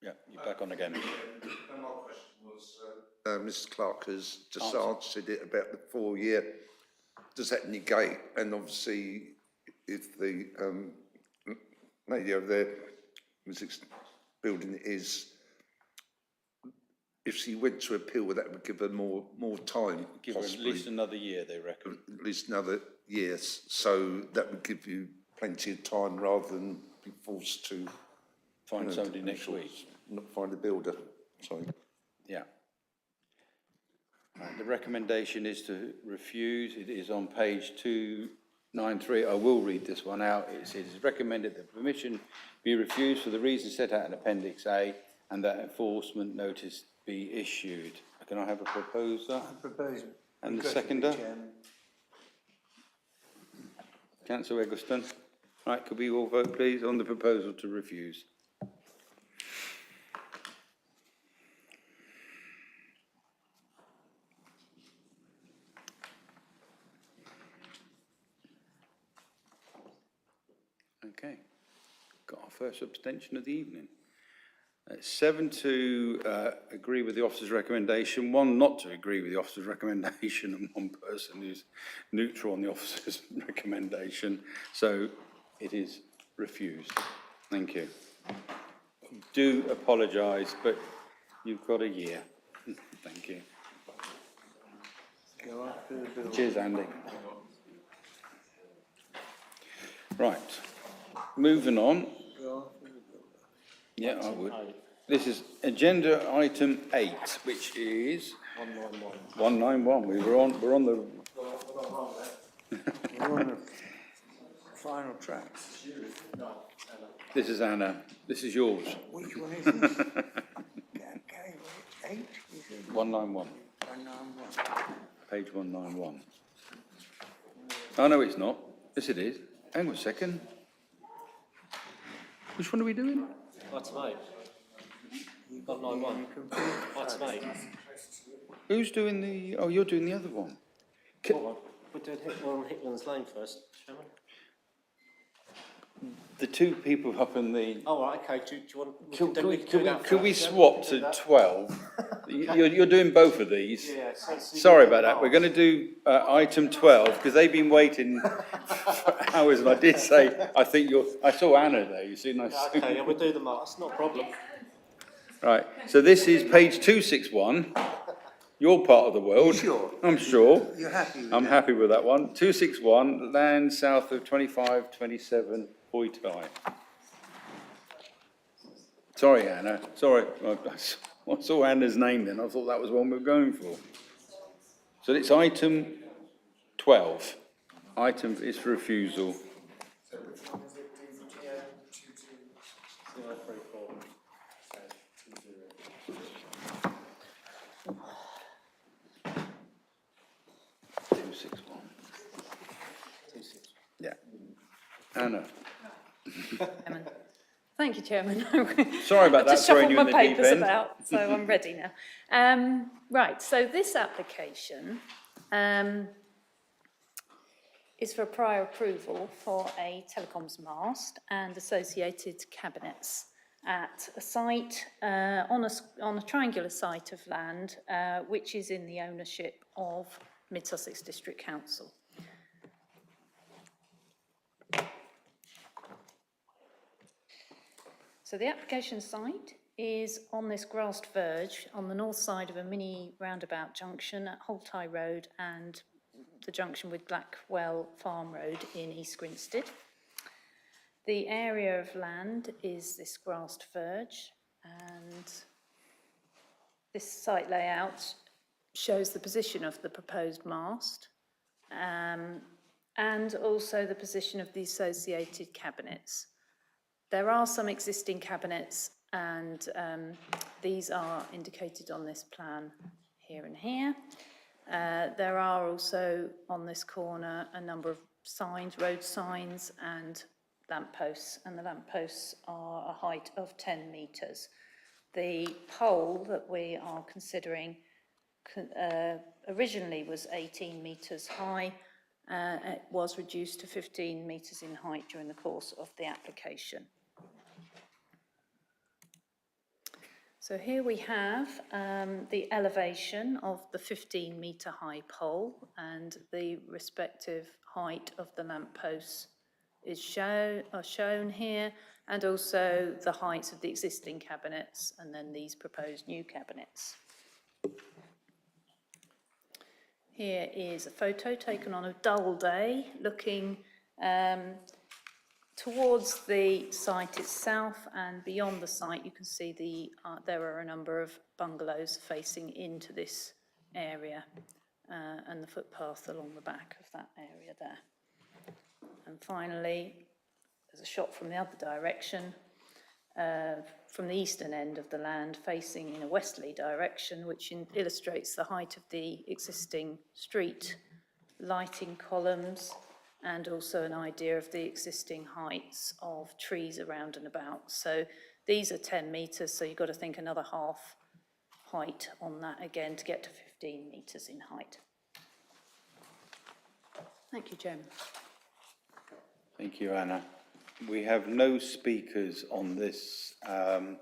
Yeah, you're back on again. My question was, Mr. Clark has just answered it about the 4-year. Does that negate? And obviously, if the lady over there was building is, if she went to appeal, that would give her more time. Give her at least another year, they reckon. At least another year. So that would give you plenty of time rather than be forced to find somebody next week. Not find a builder. Sorry. Yeah. The recommendation is to refuse. It is on page 293. I will read this one out. It is recommended that permission be refused for the reasons set out in Appendix A, and that enforcement notice be issued. Can I have a proposer? I propose. And the seconder? Councillor Eggleston. Right, could we all vote, please, on the proposal to refuse? Okay, got our first abstention of the evening. 7 to agree with the officer's recommendation, 1 not to agree with the officer's recommendation, and 1 person who's neutral on the officer's recommendation. So it is refused. Thank you. Do apologise, but you've got a year. Thank you. Go after the builder. Cheers, Andy. Right, moving on. Yeah, I would. This is agenda item 8, which is 191. We're on the We're on the final track. This is Anna. This is yours. Which one is this? Okay, 8? 191. 191. Page 191. Oh, no, it's not. Yes, it is. Hang on a second. Which one are we doing? Item 8. 191. Item 8. Who's doing the... Oh, you're doing the other one. Hold on. We're doing Hickland's Lane first, Chairman. The 2 people up in the... Oh, right, okay. Do you want... Could we swap to 12? You're doing both of these? Yeah. Sorry about that. We're going to do item 12, because they've been waiting for hours, and I did say, I think you're... I saw Anna there, you see. Nice. Okay, yeah, we'll do the marks, not a problem. Right, so this is page 261. Your part of the world. Sure. I'm sure. You're happy with I'm that? happy with that one. 261, land south of 2527 Hoyt High. Sorry, Anna. Sorry. I saw Anna's name then. I thought that was one we were going for. So it's item 12. Item is for refusal. Yeah. Anna. Thank you, Chairman. Sorry about that, Just shuffled throwing you my in the deep papers end. about, so I'm ready now. Right, so this application is for prior approval for a telecoms mast and associated cabinets at a site on a triangular site of land which is in the ownership of Mid Sussex District Council. So the application site is on this grassed verge on the north side of a mini roundabout junction at Holt High Road and the junction with Blackwell Farm Road in East Grinstead. The area of land is this grassed verge, and this site layout shows the position of the proposed mast and also the position of the associated cabinets. There are some existing cabinets, and these are indicated on this plan here and here. There are also on this corner a number of signs, road signs and lampposts, and the lampposts are a height of 10 metres. The pole that we are considering originally was 18 metres high. It was reduced to 15 metres in height during the course of the application. So here we have the elevation of the 15-metre high pole, and the respective height of the lampposts is shown here, and also the heights of the existing cabinets and then these proposed new cabinets. Here is a photo taken on a dull day looking towards the site itself, and beyond the site you can see there are a number of bungalows facing into this area and the footpath along the back of that area there. And finally, there's a shot from the other direction, from the eastern end of the land facing in a westerly direction, which illustrates the height of the existing street lighting columns, and also an idea of the existing heights of trees around and about. So these are 10 metres, so you've got to think another half height on that again to get to 15 metres in height. Thank you, Chairman. Thank you, Anna. We have no speakers on this, and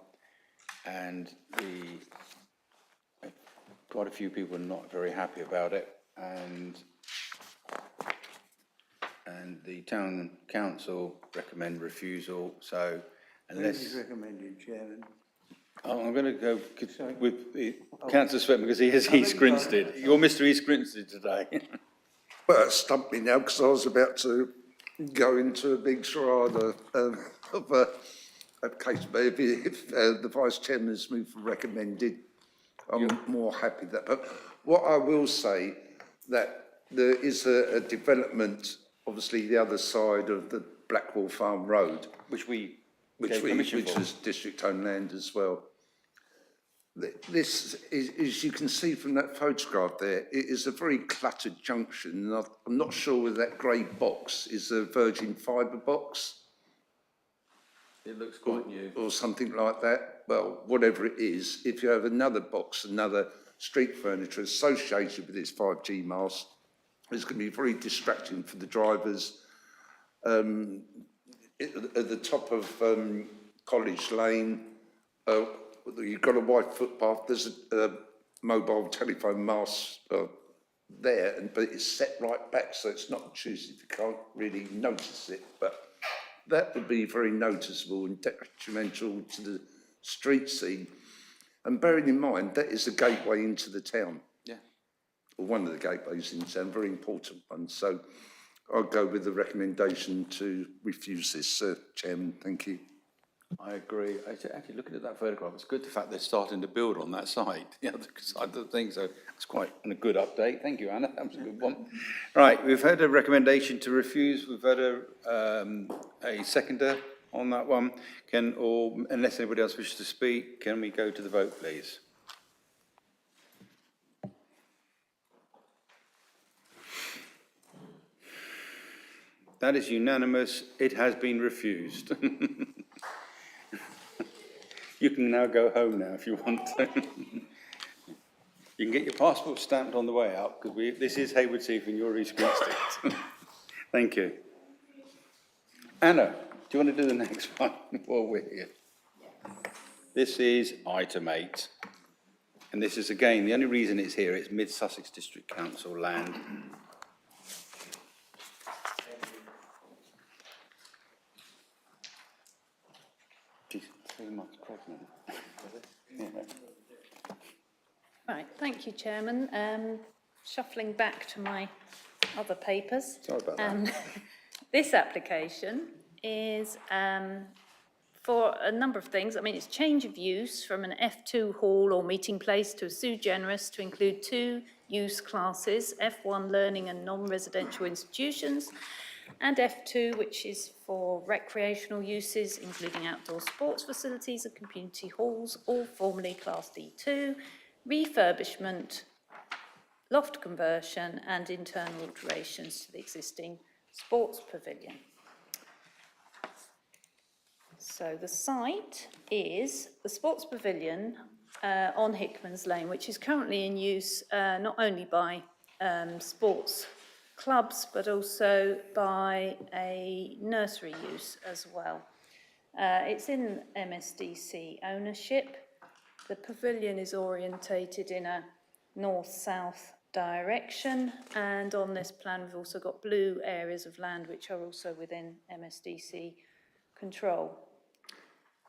quite a few people are not very happy about it, and the town council recommend refusal. So unless Who's recommended, Chairman? I'm going to go with Councillor Sweat because he is East Grinstead. You're Mr. East Grinstead today. Well, it stumped me now because I was about to go into a big charade of a case. But if the Vice Chairman has moved for recommended, I'm more happy with that. But what I will say, that there is a development, obviously the other side of the Blackwell Farm Road, which is district-owned land as well. This is, as you can see from that photograph there, it is a very cluttered junction. And I'm not sure whether that grey box is a virgin fibre box. It looks quite new. Or something like that. Well, whatever it is, if you have another box, another street furniture associated with this 5G mast, it's going to be very distracting for the drivers. At the top of College Lane, you've got a wide footpath. There's a mobile telephone mast there, but it's set right back, so it's not obtrusive. You can't really notice it, but that would be very noticeable and detrimental to the street scene. And bearing in mind, that is a gateway into the town. Yeah. Or one of the gateways into town, very important one. So I'll go with the recommendation to refuse this, Chairman. Thank you. I agree. Actually, looking at that photograph, it's good the fact they're starting to build on that side, the other side of the thing. So it's quite a good update. Thank you, Anna. That was a good one. Right, we've had a recommendation to refuse. We've had a seconder on that one. Unless anybody else wishes to speak, can we go to the vote, please? That is unanimous. It has been refused. You can now go home now if you want to. You can get your passport stamped on the way out, because this is Hayward Heath and you're East Grinstead. Thank you. Anna, do you want to do the next one while we're here? This is item 8. And this is, again, the only reason it's here, it's Mid-Sussex District Council land. 2 months pregnant. Yeah. Right, thank you, Chairman. Shuffling back to my other papers. Sorry about that. This application is for a number of things. I mean, it's change of use from an F2 hall or meeting place to a sui generis to include 2 use classes, F1 learning and non-residential institutions, and F2, which is for recreational uses, including outdoor sports facilities and community halls, all formerly Class D2, refurbishment, loft conversion, and internal alterations to the existing sports pavilion. So the site is the sports pavilion on Hickman's Lane, which is currently in use not only by sports clubs, but also by a nursery use as well. It's in MSDC ownership. The pavilion is orientated in a north-south direction, and on this plan we've also got blue areas of land which are also within MSDC control.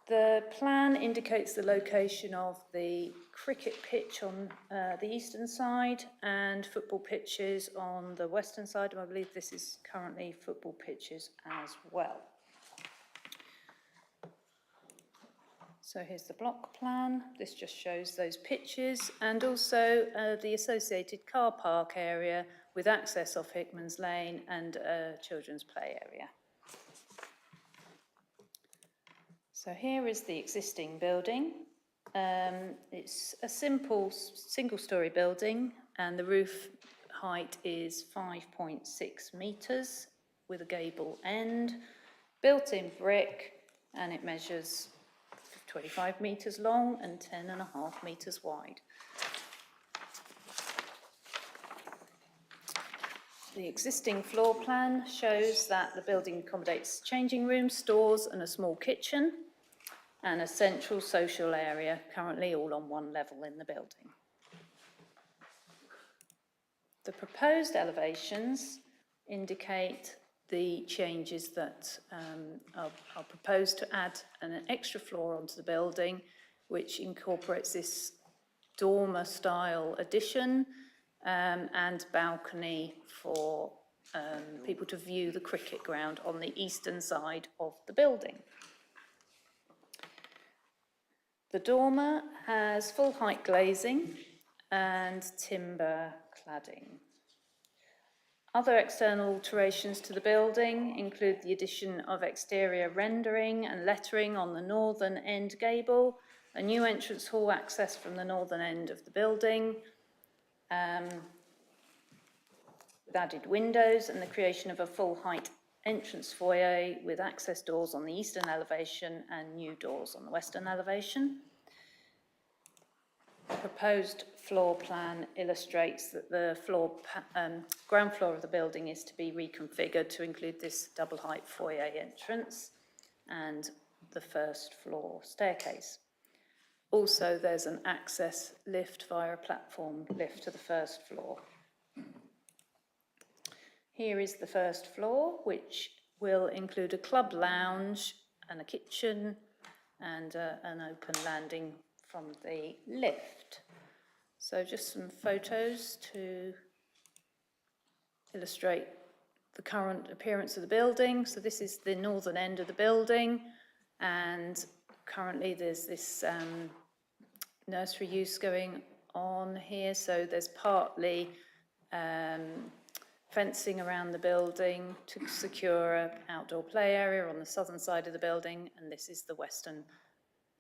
The plan indicates the location of the cricket pitch on the eastern side and football pitches on the western side, and I believe this is currently football pitches as well. So here's the block plan. This just shows those pitches and also the associated car park area with access off Hickman's Lane and a children's play area. So here is the existing building. It's a simple single-storey building and the roof height is 5.6 metres with a gable end, built-in brick, and it measures 25 metres long and 10.5 metres wide. The existing floor plan shows that the building accommodates changing rooms, stores and a small kitchen and a central social area, currently all on one level in the building. The proposed elevations indicate the changes that are proposed to add an extra floor onto the building, which incorporates this dormer style addition and balcony for people to view the cricket ground on the eastern side of the building. The dormer has full height glazing and timber cladding. Other external alterations to the building include the addition of exterior rendering and lettering on the northern end gable, a new entrance hall access from the northern end of the building, with added windows and the creation of a full height entrance foyer with access doors on the eastern elevation and new doors on the western elevation. The proposed floor plan illustrates that the ground floor of the building is to be reconfigured to include this double height foyer entrance and the first floor staircase. Also, there's an access lift via a platform lift to the first floor. Here is the first floor, which will include a club lounge and a kitchen and an open landing from the lift. So just some photos to illustrate the current appearance of the building. So this is the northern end of the building, and currently there's this nursery use going on here. So there's partly fencing around the building to secure an outdoor play area on the southern side of the building, and this is the western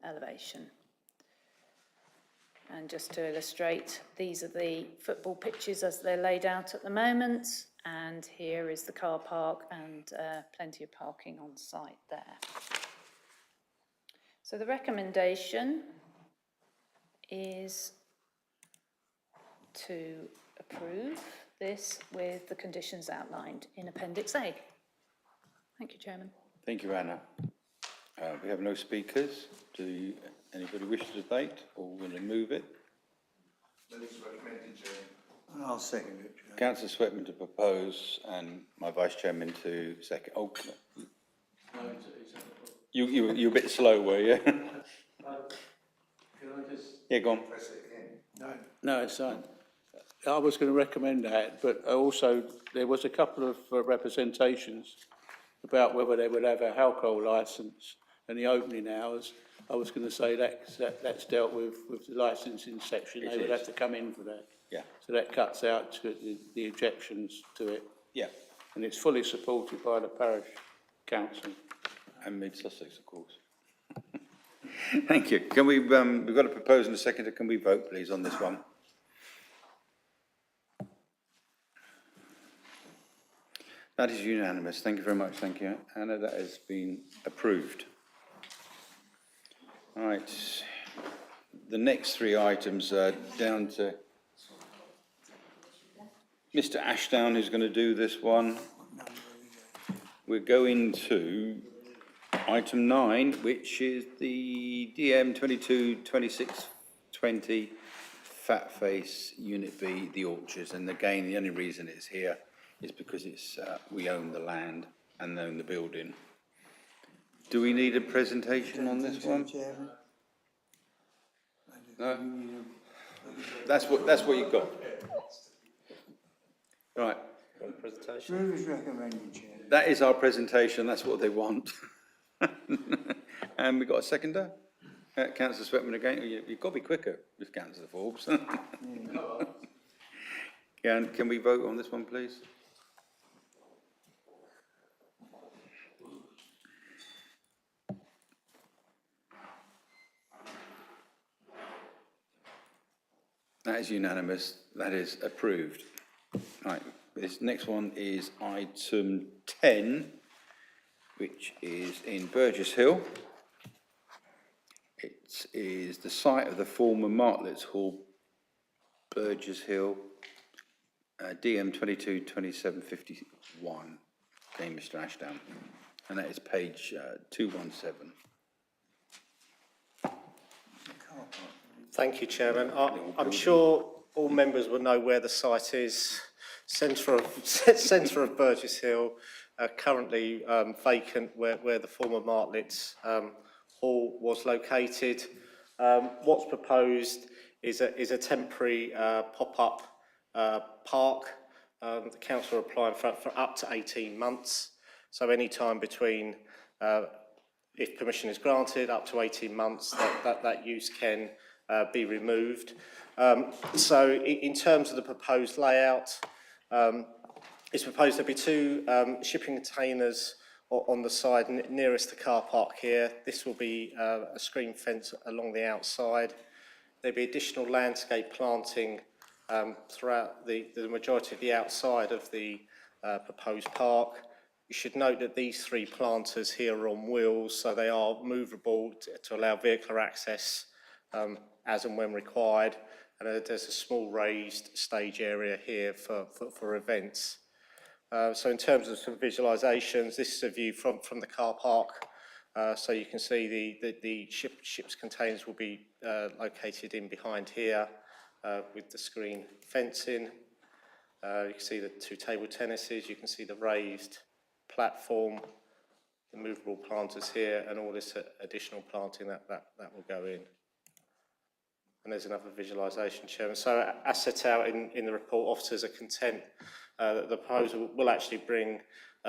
elevation. And just to illustrate, these are the football pitches as they're laid out at the moment, and here is the car park and plenty of parking on site there. So the recommendation is to approve this with the conditions outlined in Appendix A. Thank you, Chairman. Thank you, Anna. We have no speakers. Do anybody wish to debate or will they move it? I'll second it, Chairman. Councillor Sweatman to propose and my Vice Chairman to second. Oh, You were a bit slow, were you? Yeah, go on. No, it's fine. I was going to recommend that, but also there was a couple of representations about whether they would have a alcohol licence and the opening hours. I was going to say that's dealt with the licensing section. They would have to come in for that. Yeah. So that cuts out the objections to it. Yeah. And it's fully supported by the parish council. And Mid Sussex, of course. Thank you. Can we, we've got a proposal and a seconder. Can we vote, please, on this one? That is unanimous. Thank you very much. Thank you, Anna. That has been approved. All right. The next three items are down to Mr. Ashdown, who's going to do this one. We're going to item 9, which is the DM 222620 Fat Face Unit B, the Orchards. And again, the only reason it's here is because it's we own the land and own the building. Do we need a presentation on this one? No? That's what you've got. Right. Recommended, Chair. That is our presentation. That's what they want. And we've got a seconder. Councillor Sweatman again. You've got to be quicker with Councillor Forbes. Can we vote on this one, please? That is unanimous. That is approved. Right. This next one is item 10, which is in Burgess Hill. It is the site of the former Martlets Hall, Burgess Hill, DM 222751. Okay, Mr. Ashdown. And that is page 217. Thank you, Chairman. I'm sure all members will know where the site is. Centre of Burgess Hill, currently vacant, where the former Martlets Hall was located. What's proposed is a temporary pop-up park. The council are applying for up to 18 months. So any time between, if permission is granted, up to 18 months, that use can be removed. So in terms of the proposed layout, it's proposed there be two shipping containers on the side nearest the car park here. This will be a screen fence along the outside. There'll be additional landscape planting throughout the majority of the outside of the proposed park. You should note that these three planters here are on wheels, so they are movable to allow vehicular access as and when required. And there's a small raised stage area here for events. So in terms of some visualisations, this is a view from the car park. So you can see the ship's containers will be located in behind here with the screen fencing. You can see the two table tennises, you can see the raised platform, the movable planters here, and all this additional planting that will go in. And there's another visualisation, Chairman. So as set out in the report, officers are content that the proposal will actually bring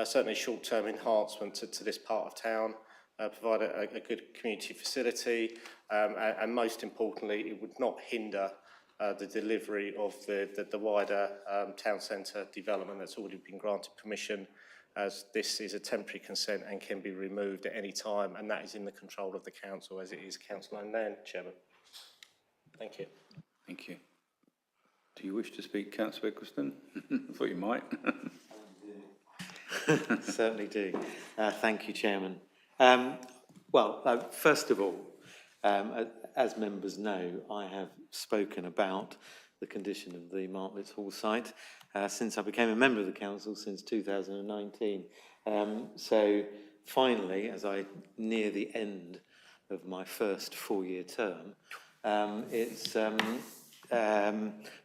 certainly short-term enhancement to this part of town, provide a good community facility, and most importantly, it would not hinder the delivery of the wider town centre development that's already been granted permission, as this is a temporary consent and can be removed at any time, and that is in the control of the council as it is council-owned land, Chairman. Thank you. Thank you. Do you wish to speak, Councillor Eccleston? I thought you might. Certainly do. Thank you, Chairman. First of all, as members know, I have spoken about the condition of the Martlets Hall site since I became a member of the council since 2019. So finally, as I near the end of my first 4-year term, it's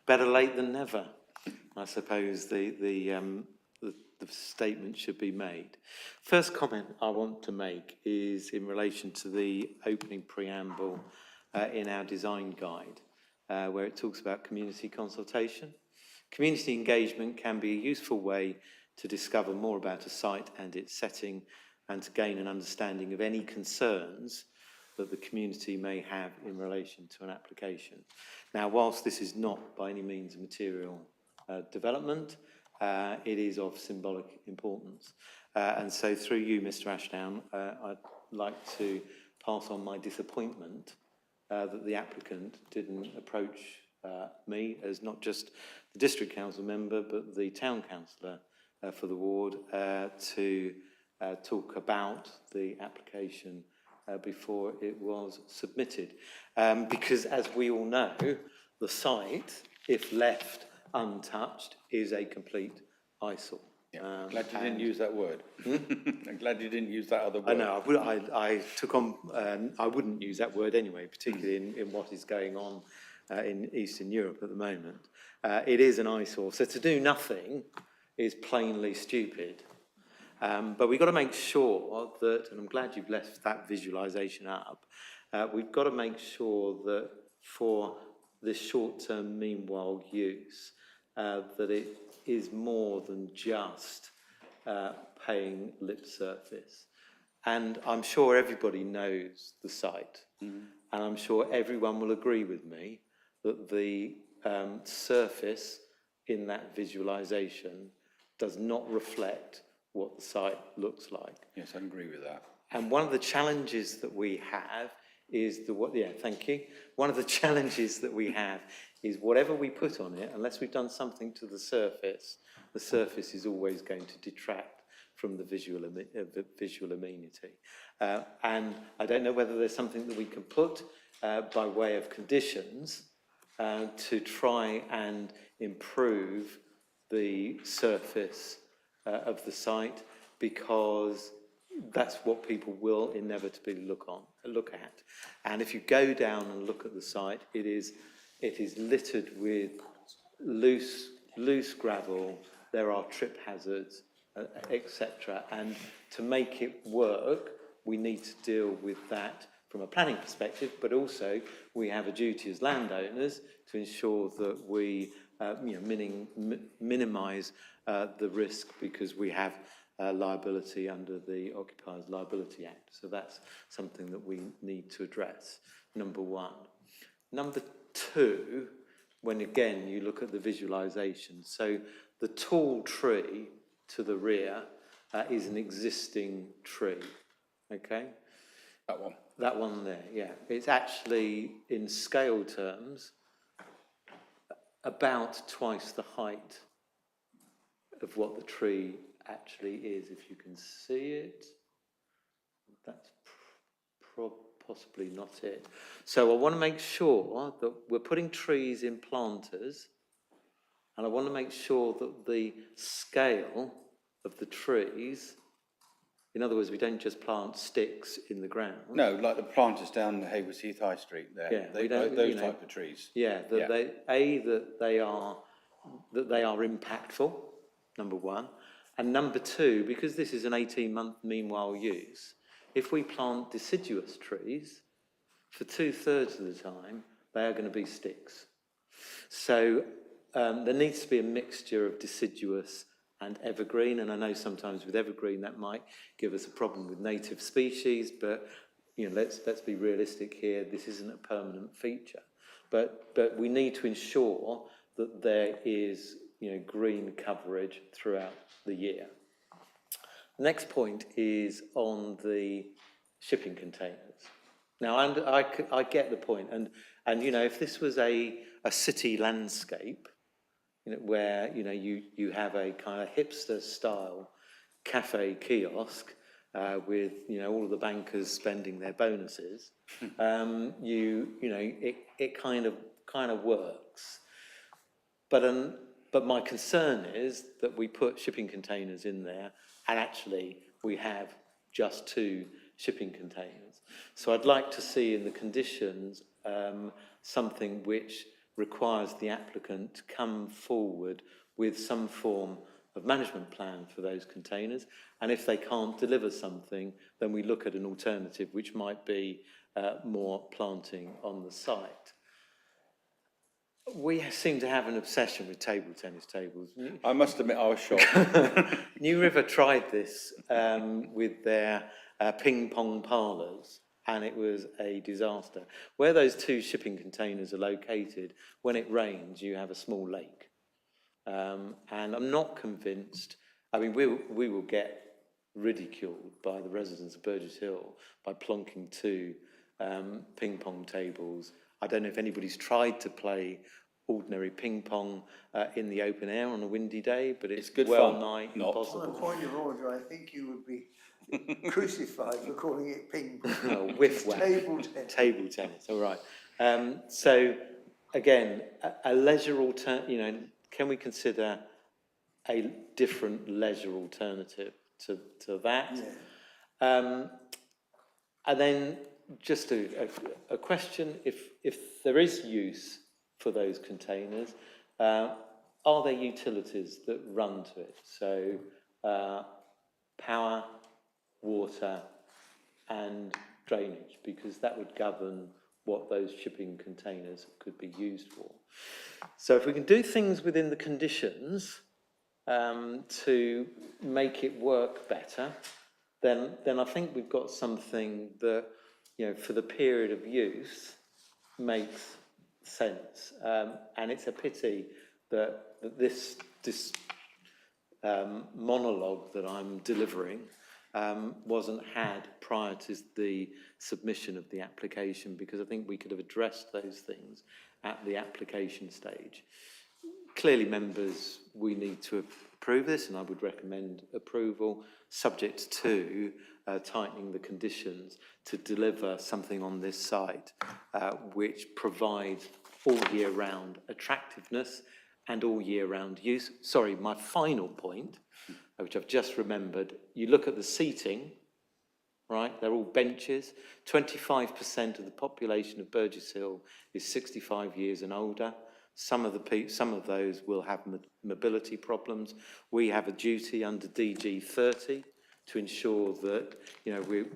better late than never. I suppose the the statement should be made. First comment I want to make is in relation to the opening preamble in our design guide, where it talks about community consultation. Community engagement can be a useful way to discover more about a site and its setting and to gain an understanding of any concerns that the community may have in relation to an application. Now, whilst this is not by any means a material development, it is of symbolic importance. And so through you, Mr. Ashdown, I'd like to pass on my disappointment that the applicant didn't approach me as not just the district council member, but the town councillor for the ward to talk about the application before it was submitted. Because as we all know, the site, if left untouched, is a complete eyesore. Glad you didn't use that word. I'm glad you didn't use that other word. I know, I took on, I wouldn't use that word anyway, particularly in what is going on in Eastern Europe at the moment. It is an eyesore, so to do nothing is plainly stupid. But we've got to make sure that, and I'm glad you've left that visualisation up, we've got to make sure that for this short-term meanwhile use, that it is more than just paying lip service. And I'm sure everybody knows the site, and I'm sure everyone will agree with me that the surface in that visualisation does not reflect what the site looks like. Yes, I agree with that. And one of the challenges that we have is thank you. One of the challenges that we have is whatever we put on it, unless we've done something to the surface is always going to detract from the visual amenity. And I don't know whether there's something that we can put by way of conditions to try and improve the surface of the site, because that's what people will inevitably look at. And if you go down and look at the site, it is littered with loose gravel. There are trip hazards, etc. And to make it work, we need to deal with that from a planning perspective, but also we have a duty as landowners to ensure that we minimise the risk, because we have liability under the Occupiers Liability Act. So that's something that we need to address, number one. Number two, when again you look at the visualisation, so the tall tree to the rear is an existing tree, okay? That one? That one there, yeah. It's actually, in scale terms, about twice the height of what the tree actually is. If you can see it, that's possibly not it. So I want to make sure that we're putting trees in planters, and I want to make sure that the scale of the trees, in other words, we don't just plant sticks in the ground. No, like the planters down the Haywards Heath High Street there. Yeah, those type of trees. Yeah, that they are impactful, number one. And number two, because this is an 18-month meanwhile use, if we plant deciduous trees, for 2/3 of the time, they are going to be sticks. So there needs to be a mixture of deciduous and evergreen, and I know sometimes with evergreen that might give us a problem with native species, but let's be realistic here. This isn't a permanent feature, but we need to ensure that there is green coverage throughout the year. The next point is on the shipping containers. Now, I get the point, and if this was a city landscape, where you have a kind of hipster style cafe kiosk with all of the bankers spending their bonuses, it kind of works. But my concern is that we put shipping containers in there, and actually we have just 2 shipping containers. So I'd like to see in the conditions something which requires the applicant to come forward with some form management plan for those containers. And if they can't deliver something, then we look at an alternative, which might be more planting on the site. We seem to have an obsession with table tennis tables. I must admit, I was shocked. New River tried this with their ping pong parlours, and it was a disaster. Where those two shipping containers are located, when it rains, you have a small lake. And I'm not convinced, I mean, we will get ridiculed by the residents of Burgess Hill by plonking two ping pong tables. I don't know if anybody's tried to play ordinary ping pong in the open air on a windy day, but it's good well fun, nigh not. impossible. On a point of order, I think you would be crucified for calling it ping pong. No, whiff whack. Table tennis. Table tennis, all right. So, again, a leisure alternative, can we consider a different leisure alternative to that? Yeah. And then just a question, if there is use for those containers, are there utilities that run to it? So power, water and drainage, because that would govern what those shipping containers could be used for. So if we can do things within the conditions to make it work better, then I think we've got something that, for the period of use makes sense. And it's a pity that this monologue that I'm delivering wasn't had prior to the submission of the application, because I think we could have addressed those things at the application stage. Clearly, members, we need to approve this, and I would recommend approval, subject to tightening the conditions to deliver something on this site which provides all year round attractiveness and all year round use. Sorry, my final point, which I've just remembered, you look at the seating, right? They're all benches. 25% of the population of Burgess Hill is 65 years and older. Some of those will have mobility problems. We have a duty under DG 30 to ensure that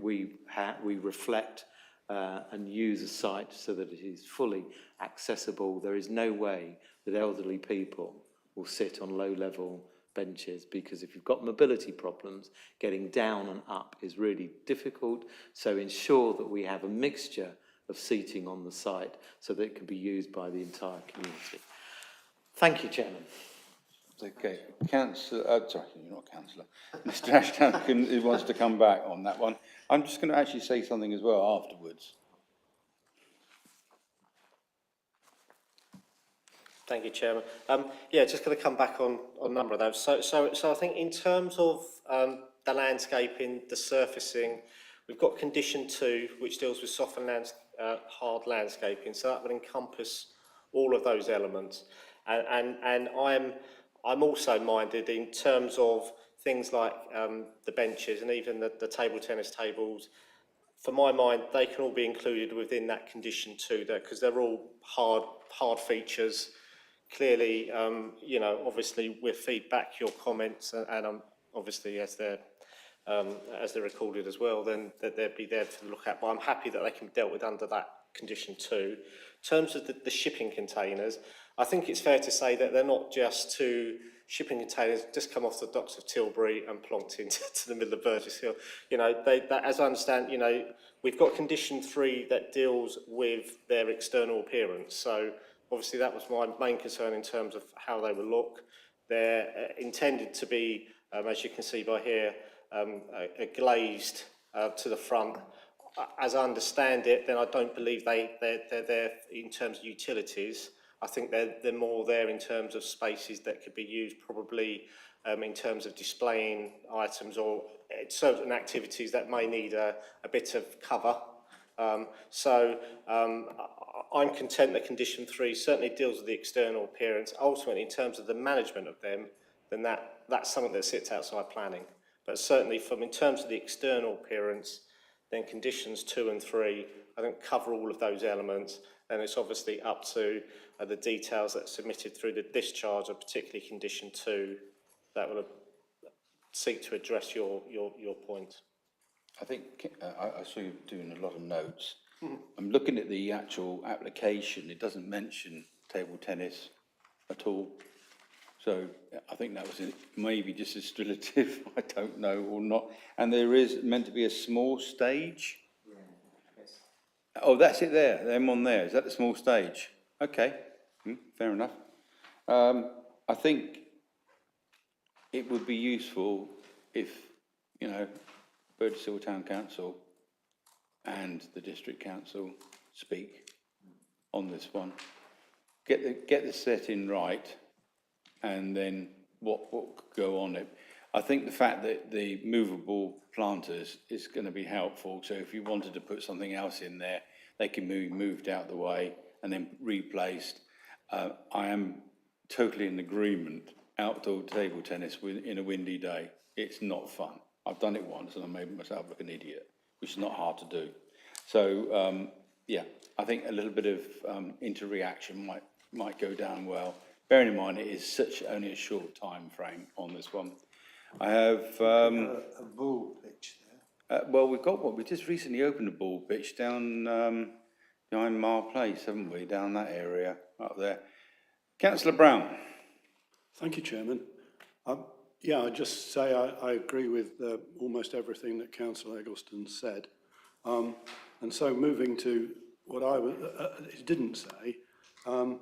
we reflect and use a site so that it is fully accessible. There is no way that elderly people will sit on low-level benches, because if you've got mobility problems, getting down and up is really difficult. So ensure that we have a mixture of seating on the site so that it can be used by the entire community. Thank you, Chairman. Okay, Councillor, sorry, you're not Councillor. Mr Ashton who wants to come back on that one. I'm just going to actually say something as well afterwards. Thank you, Chairman. Just going to come back on a number of those. So I think in terms of the landscaping, the surfacing, we've got condition 2, which deals with soft and hard landscaping. So that would encompass all of those elements. And I'm also minded in terms of things like the benches and even the table tennis tables. For my mind, they can all be included within that condition 2 there, because they're all hard features. Clearly, obviously we'll feed back your comments, and obviously as they're recorded as well, then that they'd be there to look at. But I'm happy that they can be dealt with under that condition 2. In terms of the shipping containers, I think it's fair to say that they're not just two shipping containers just come off the docks of Tilbury and plonked into the middle of Burgess Hill. As I understand, we've got condition 3 that deals with their external appearance. So obviously that was my main concern in terms of how they will look. They're intended to be, as you can see by here, glazed to the front. As I understand it, then I don't believe they're there in terms of utilities. I think they're more there in terms of spaces that could be used probably in terms of displaying items or certain activities that may need a bit of cover. I'm content that condition 3 certainly deals with the external appearance. Ultimately, in terms of the management of them, then that's something that sits outside planning. But certainly in terms of the external appearance, then conditions 2 and 3, I think cover all of those elements. And it's obviously up to the details that are submitted through the discharge, of particularly condition 2, that will seek to address your point. I think I saw you doing a lot of notes. I'm looking at the actual application. It doesn't mention table tennis at all. So I think that was maybe just a strillative, I don't know, or not. And there is meant to be a small stage. Oh, that's it there, them on there. Is that the small stage? Okay, fair enough. I think it would be useful if, you know, Burgess Hill Town Council and the District Council speak on this one. Get the setting right, and then what could go on it. I think the fact that the movable planters is going to be helpful. So if you wanted to put something else in there, they can be moved out the way and then replaced. I am totally in agreement. Outdoor table tennis in a windy day, it's not fun. I've done it once and I made myself look an idiot, which is not hard to do. So yeah, I think a little bit of interreaction might go down well. Bearing in mind it is only a short time frame on this one. I have a ball pitch there. well, we've got one. We just recently opened a ball pitch down behind Marl Place, haven't we? Down that area up there. Councillor Brown. Thank you, Chairman. Yeah, I just say I agree with almost everything that Councillor Eggleston said. And so moving to what I didn't say, and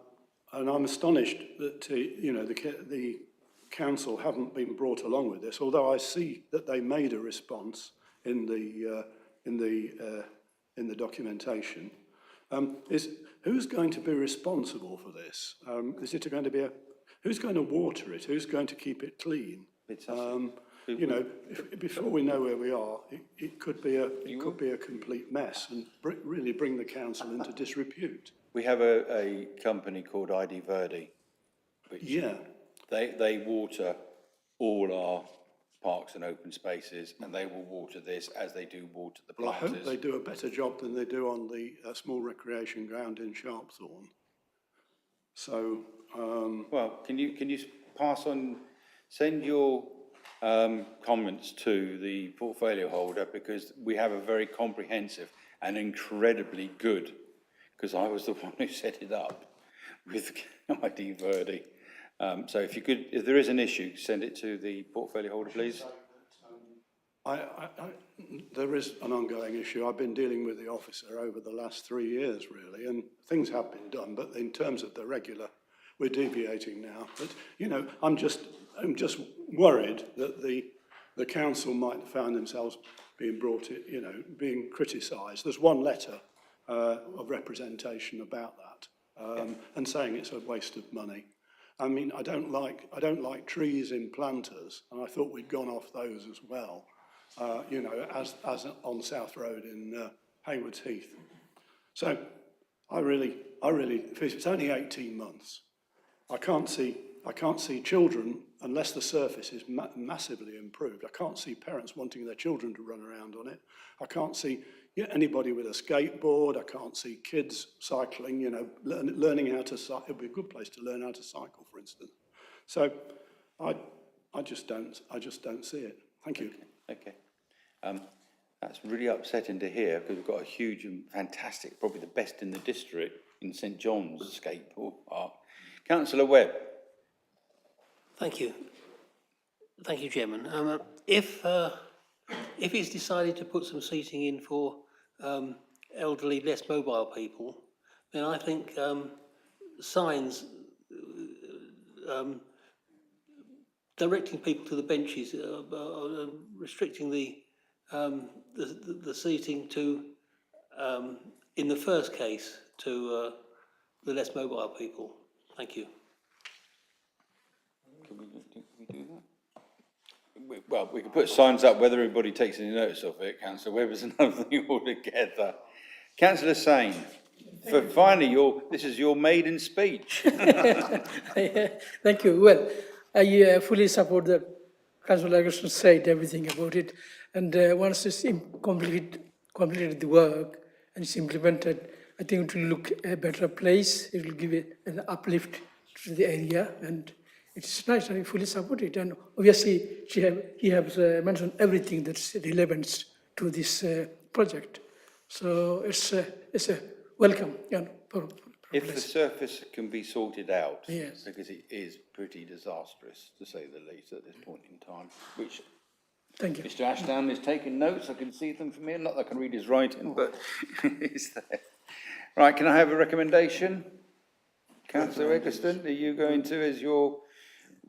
I'm astonished that you know the council haven't been brought along with this. Although I see that they made a response in the documentation. Is who's going to be responsible for this? Is it going to be who's going to water it? Who's going to keep it clean? You know, before we know where we are, it could be a complete mess and really bring the council into disrepute. We have a company called ID Verdi, which they water all our parks and open spaces, and they will water this as they do water the planters. Well, I hope they do a better job than they do on the small recreation ground in Sharpthorne. So, well, can you pass on, send your comments to the portfolio holder, because we have a very comprehensive and incredibly good, because I was the one who set it up with ID Verdi. So if you could, if there is an issue, send it to the portfolio holder, please. There is an ongoing issue. I've been dealing with the officer over the last 3 years, really, and things have been done, but in terms of the regular, we're deviating now. But, you know, I'm just worried that the council might have found themselves being brought, you know, being criticised. There's one letter of representation about that, and saying it's a waste of money. I mean, I don't like trees in planters, and I thought we'd gone off those as well. You know, as on South Road in Haywards Heath. So, I really, it's only 18 months. I can't see children, unless the surface is massively improved. I can't see parents wanting their children to run around on it. I can't see anybody with a skateboard. I can't see kids cycling, you know, learning how to cycle. It would be a good place to learn how to cycle, for instance. So, I just don't see it. Thank you. Okay. That's really upsetting to hear, because we've got a huge and fantastic, probably the best in the district, in St John's skateboard park. Councillor Webb. Thank you. Thank you, Chairman. If it's decided to put some seating in for elderly, less mobile people, then I think signs directing people to the benches, restricting the seating to, in the first case, to the less mobile people. Thank you. Can we do that? Well, we can put signs up. Whether everybody takes any notice of it, Councillor Webb, is another thing altogether. Councillor Sane, for finally, this is your maiden speech. Thank you. Well, I fully support the Councillor Eggleston said everything about it, and once it's completed the work and it's implemented, I think it will look a better place. It will give it an uplift to the area, and it's nice and we fully support it. And obviously, he has mentioned everything that's relevant to this project. So it's a welcome. If the surface can be sorted out, Yes. because it is pretty disastrous, to say the least, at this point in time, which Thank you. Mr. Ashdown is taking notes, I can see them from here, not that I can read his writing, but it's there. Right, can I have a recommendation? Councillor Eggleston, are you going to as your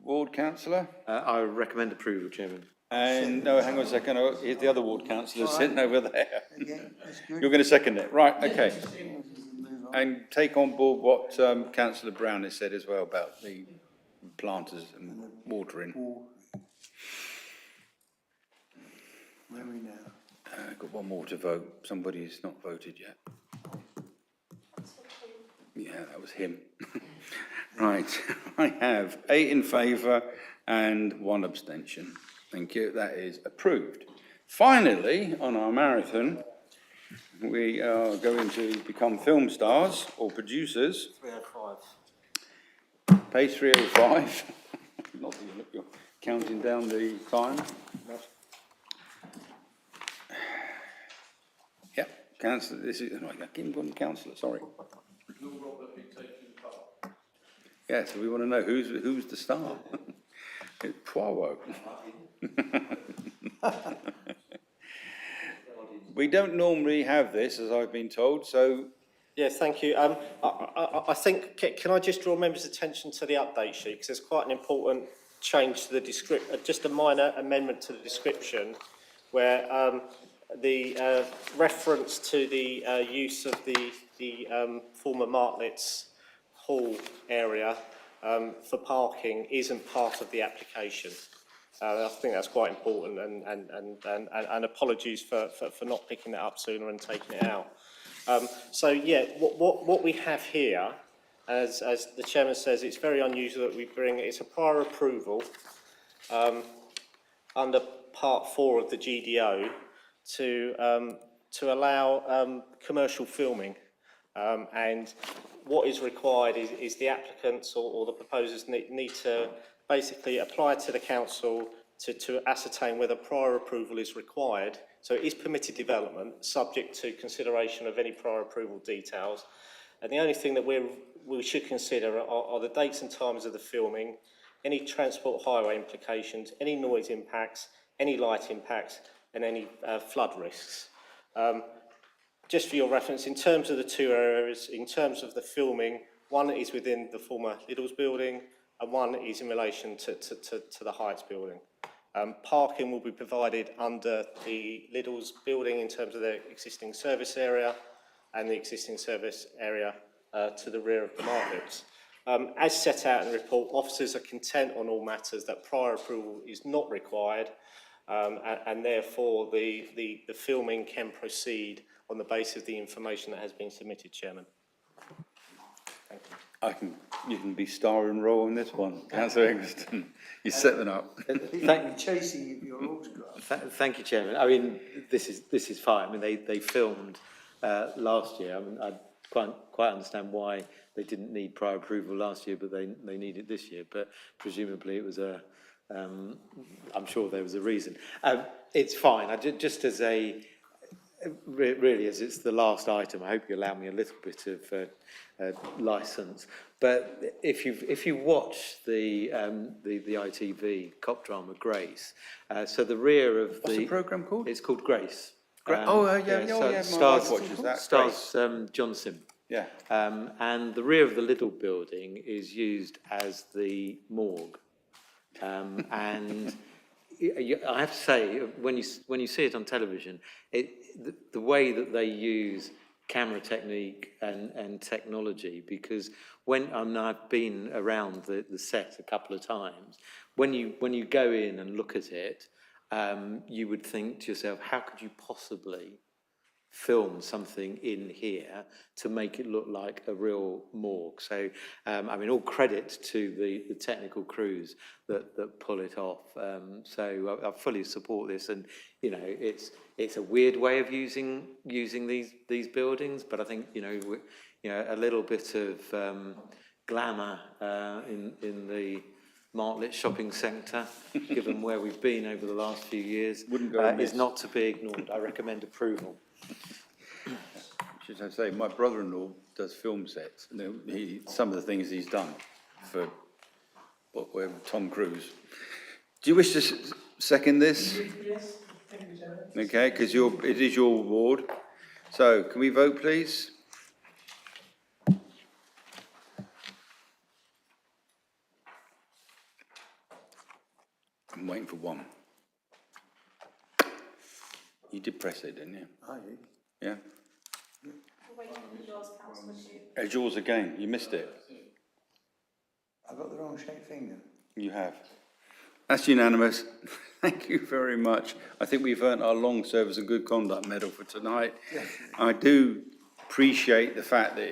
ward councillor? I recommend approval, Chairman. And, no, hang on a second, here's the other ward councillor sitting over there. You're going to second it, right, okay. And take on board what councillor Brown has said as well about the planters and watering. Where are we now? Got one more to vote, somebody's not voted yet. Yeah, that was him. Right, I have 8 in favour and 1 abstention. Thank you, that is approved. Finally, on our marathon, we are going to become film stars or producers. 305. Page 305. Not that you're counting down the time. Yep, councillor, this is, I keep calling councillor, sorry. Yeah, so we want to know who's the star. It's Poirot. We don't normally have this, as I've been told, so... Yeah, thank you. I think, can I just draw members' attention to the update sheet, because there's quite an important change to the description, just a minor amendment to the description, where the reference to the use of the former Martlet's Hall area for parking isn't part of the application. I think that's quite important, and apologies for not picking that up sooner and taking it out. So yeah, what we have here, as the chairman says, it's very unusual that we bring, it's a prior approval under part 4 of the GDO to allow commercial filming, and what is required is the applicants or the proposers need to basically apply to the council to ascertain whether prior approval is required. So it is permitted development, subject to consideration of any prior approval details. And the only thing that we should consider are the dates and times of the filming, any transport highway implications, any noise impacts, any light impacts, and any flood risks. Just for your reference, in terms of the 2 areas, in terms of the filming, one is within the former Lidl's building, and one is in relation to the Heights building. Parking will be provided under the Lidl's building in terms of their existing service area and the existing service area to the rear of the Martlets. As set out in the report, officers are content on all matters that prior approval is not required, and therefore the filming can proceed on the basis of the information that has been submitted, Chairman. Thank you. You can be star and role in this one, Councillor Eggleston. You set them up. Chasing your autograph. Thank you, Chairman. I mean, this is fine. I mean, they filmed last year. I mean, I quite understand why they didn't need prior approval last year, but they need it this year. But presumably it was I'm sure there was a reason. It's fine. Just as a really, as it's the last item, I hope you allow me a little bit of licence. But if you watch the ITV cop drama Grace, so the rear of What's the programme called? It's called Grace. Yeah, my wife watches that. Stars John Sim. Yeah. And the rear of the Lidl building is used as the morgue. And I have to say, when you see it on television, the way that they use camera technique and technology, because I've been around the set a couple of times, when you go in and look at it, you would think to yourself, how could you possibly film something in here to make it look like a real morgue? So, I mean, all credit to the technical crews that pull it off. So I fully support this, and you know, it's a weird way of using these buildings, but I think a little bit of glamour in Martlet shopping centre, given where we've been over the last few years, Wouldn't go amiss. is not to be ignored. I recommend approval. Should I say, my brother-in-law does film sets, and some of the things he's done for Tom Cruise. Do you wish to second this? Yes, thank you, Chairman. Okay, because it is your ward. So, can we vote, please? I'm waiting for one. You did press it, didn't you? I did. Yeah? It's yours again. You missed it. I got the wrong shaped finger. You have. That's unanimous. Thank you very much. I think we've earned our long service and good conduct medal for tonight. I do appreciate the fact that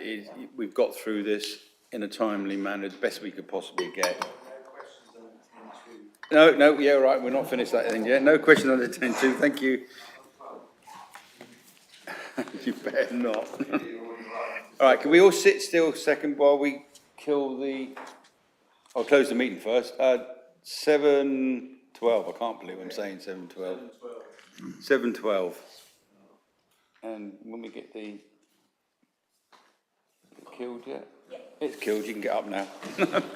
we've got through this in a timely manner, the best we could possibly get. No, yeah, right, we're not finished that thing yet. No questions on the 10-2, thank you. You better not. All right, can we all sit still a second while we kill the... I'll close the meeting first. 7:12, I can't believe I'm saying 7:12. 7:12. And when we get the... Killed yet? Yeah. It's killed, you can get up now.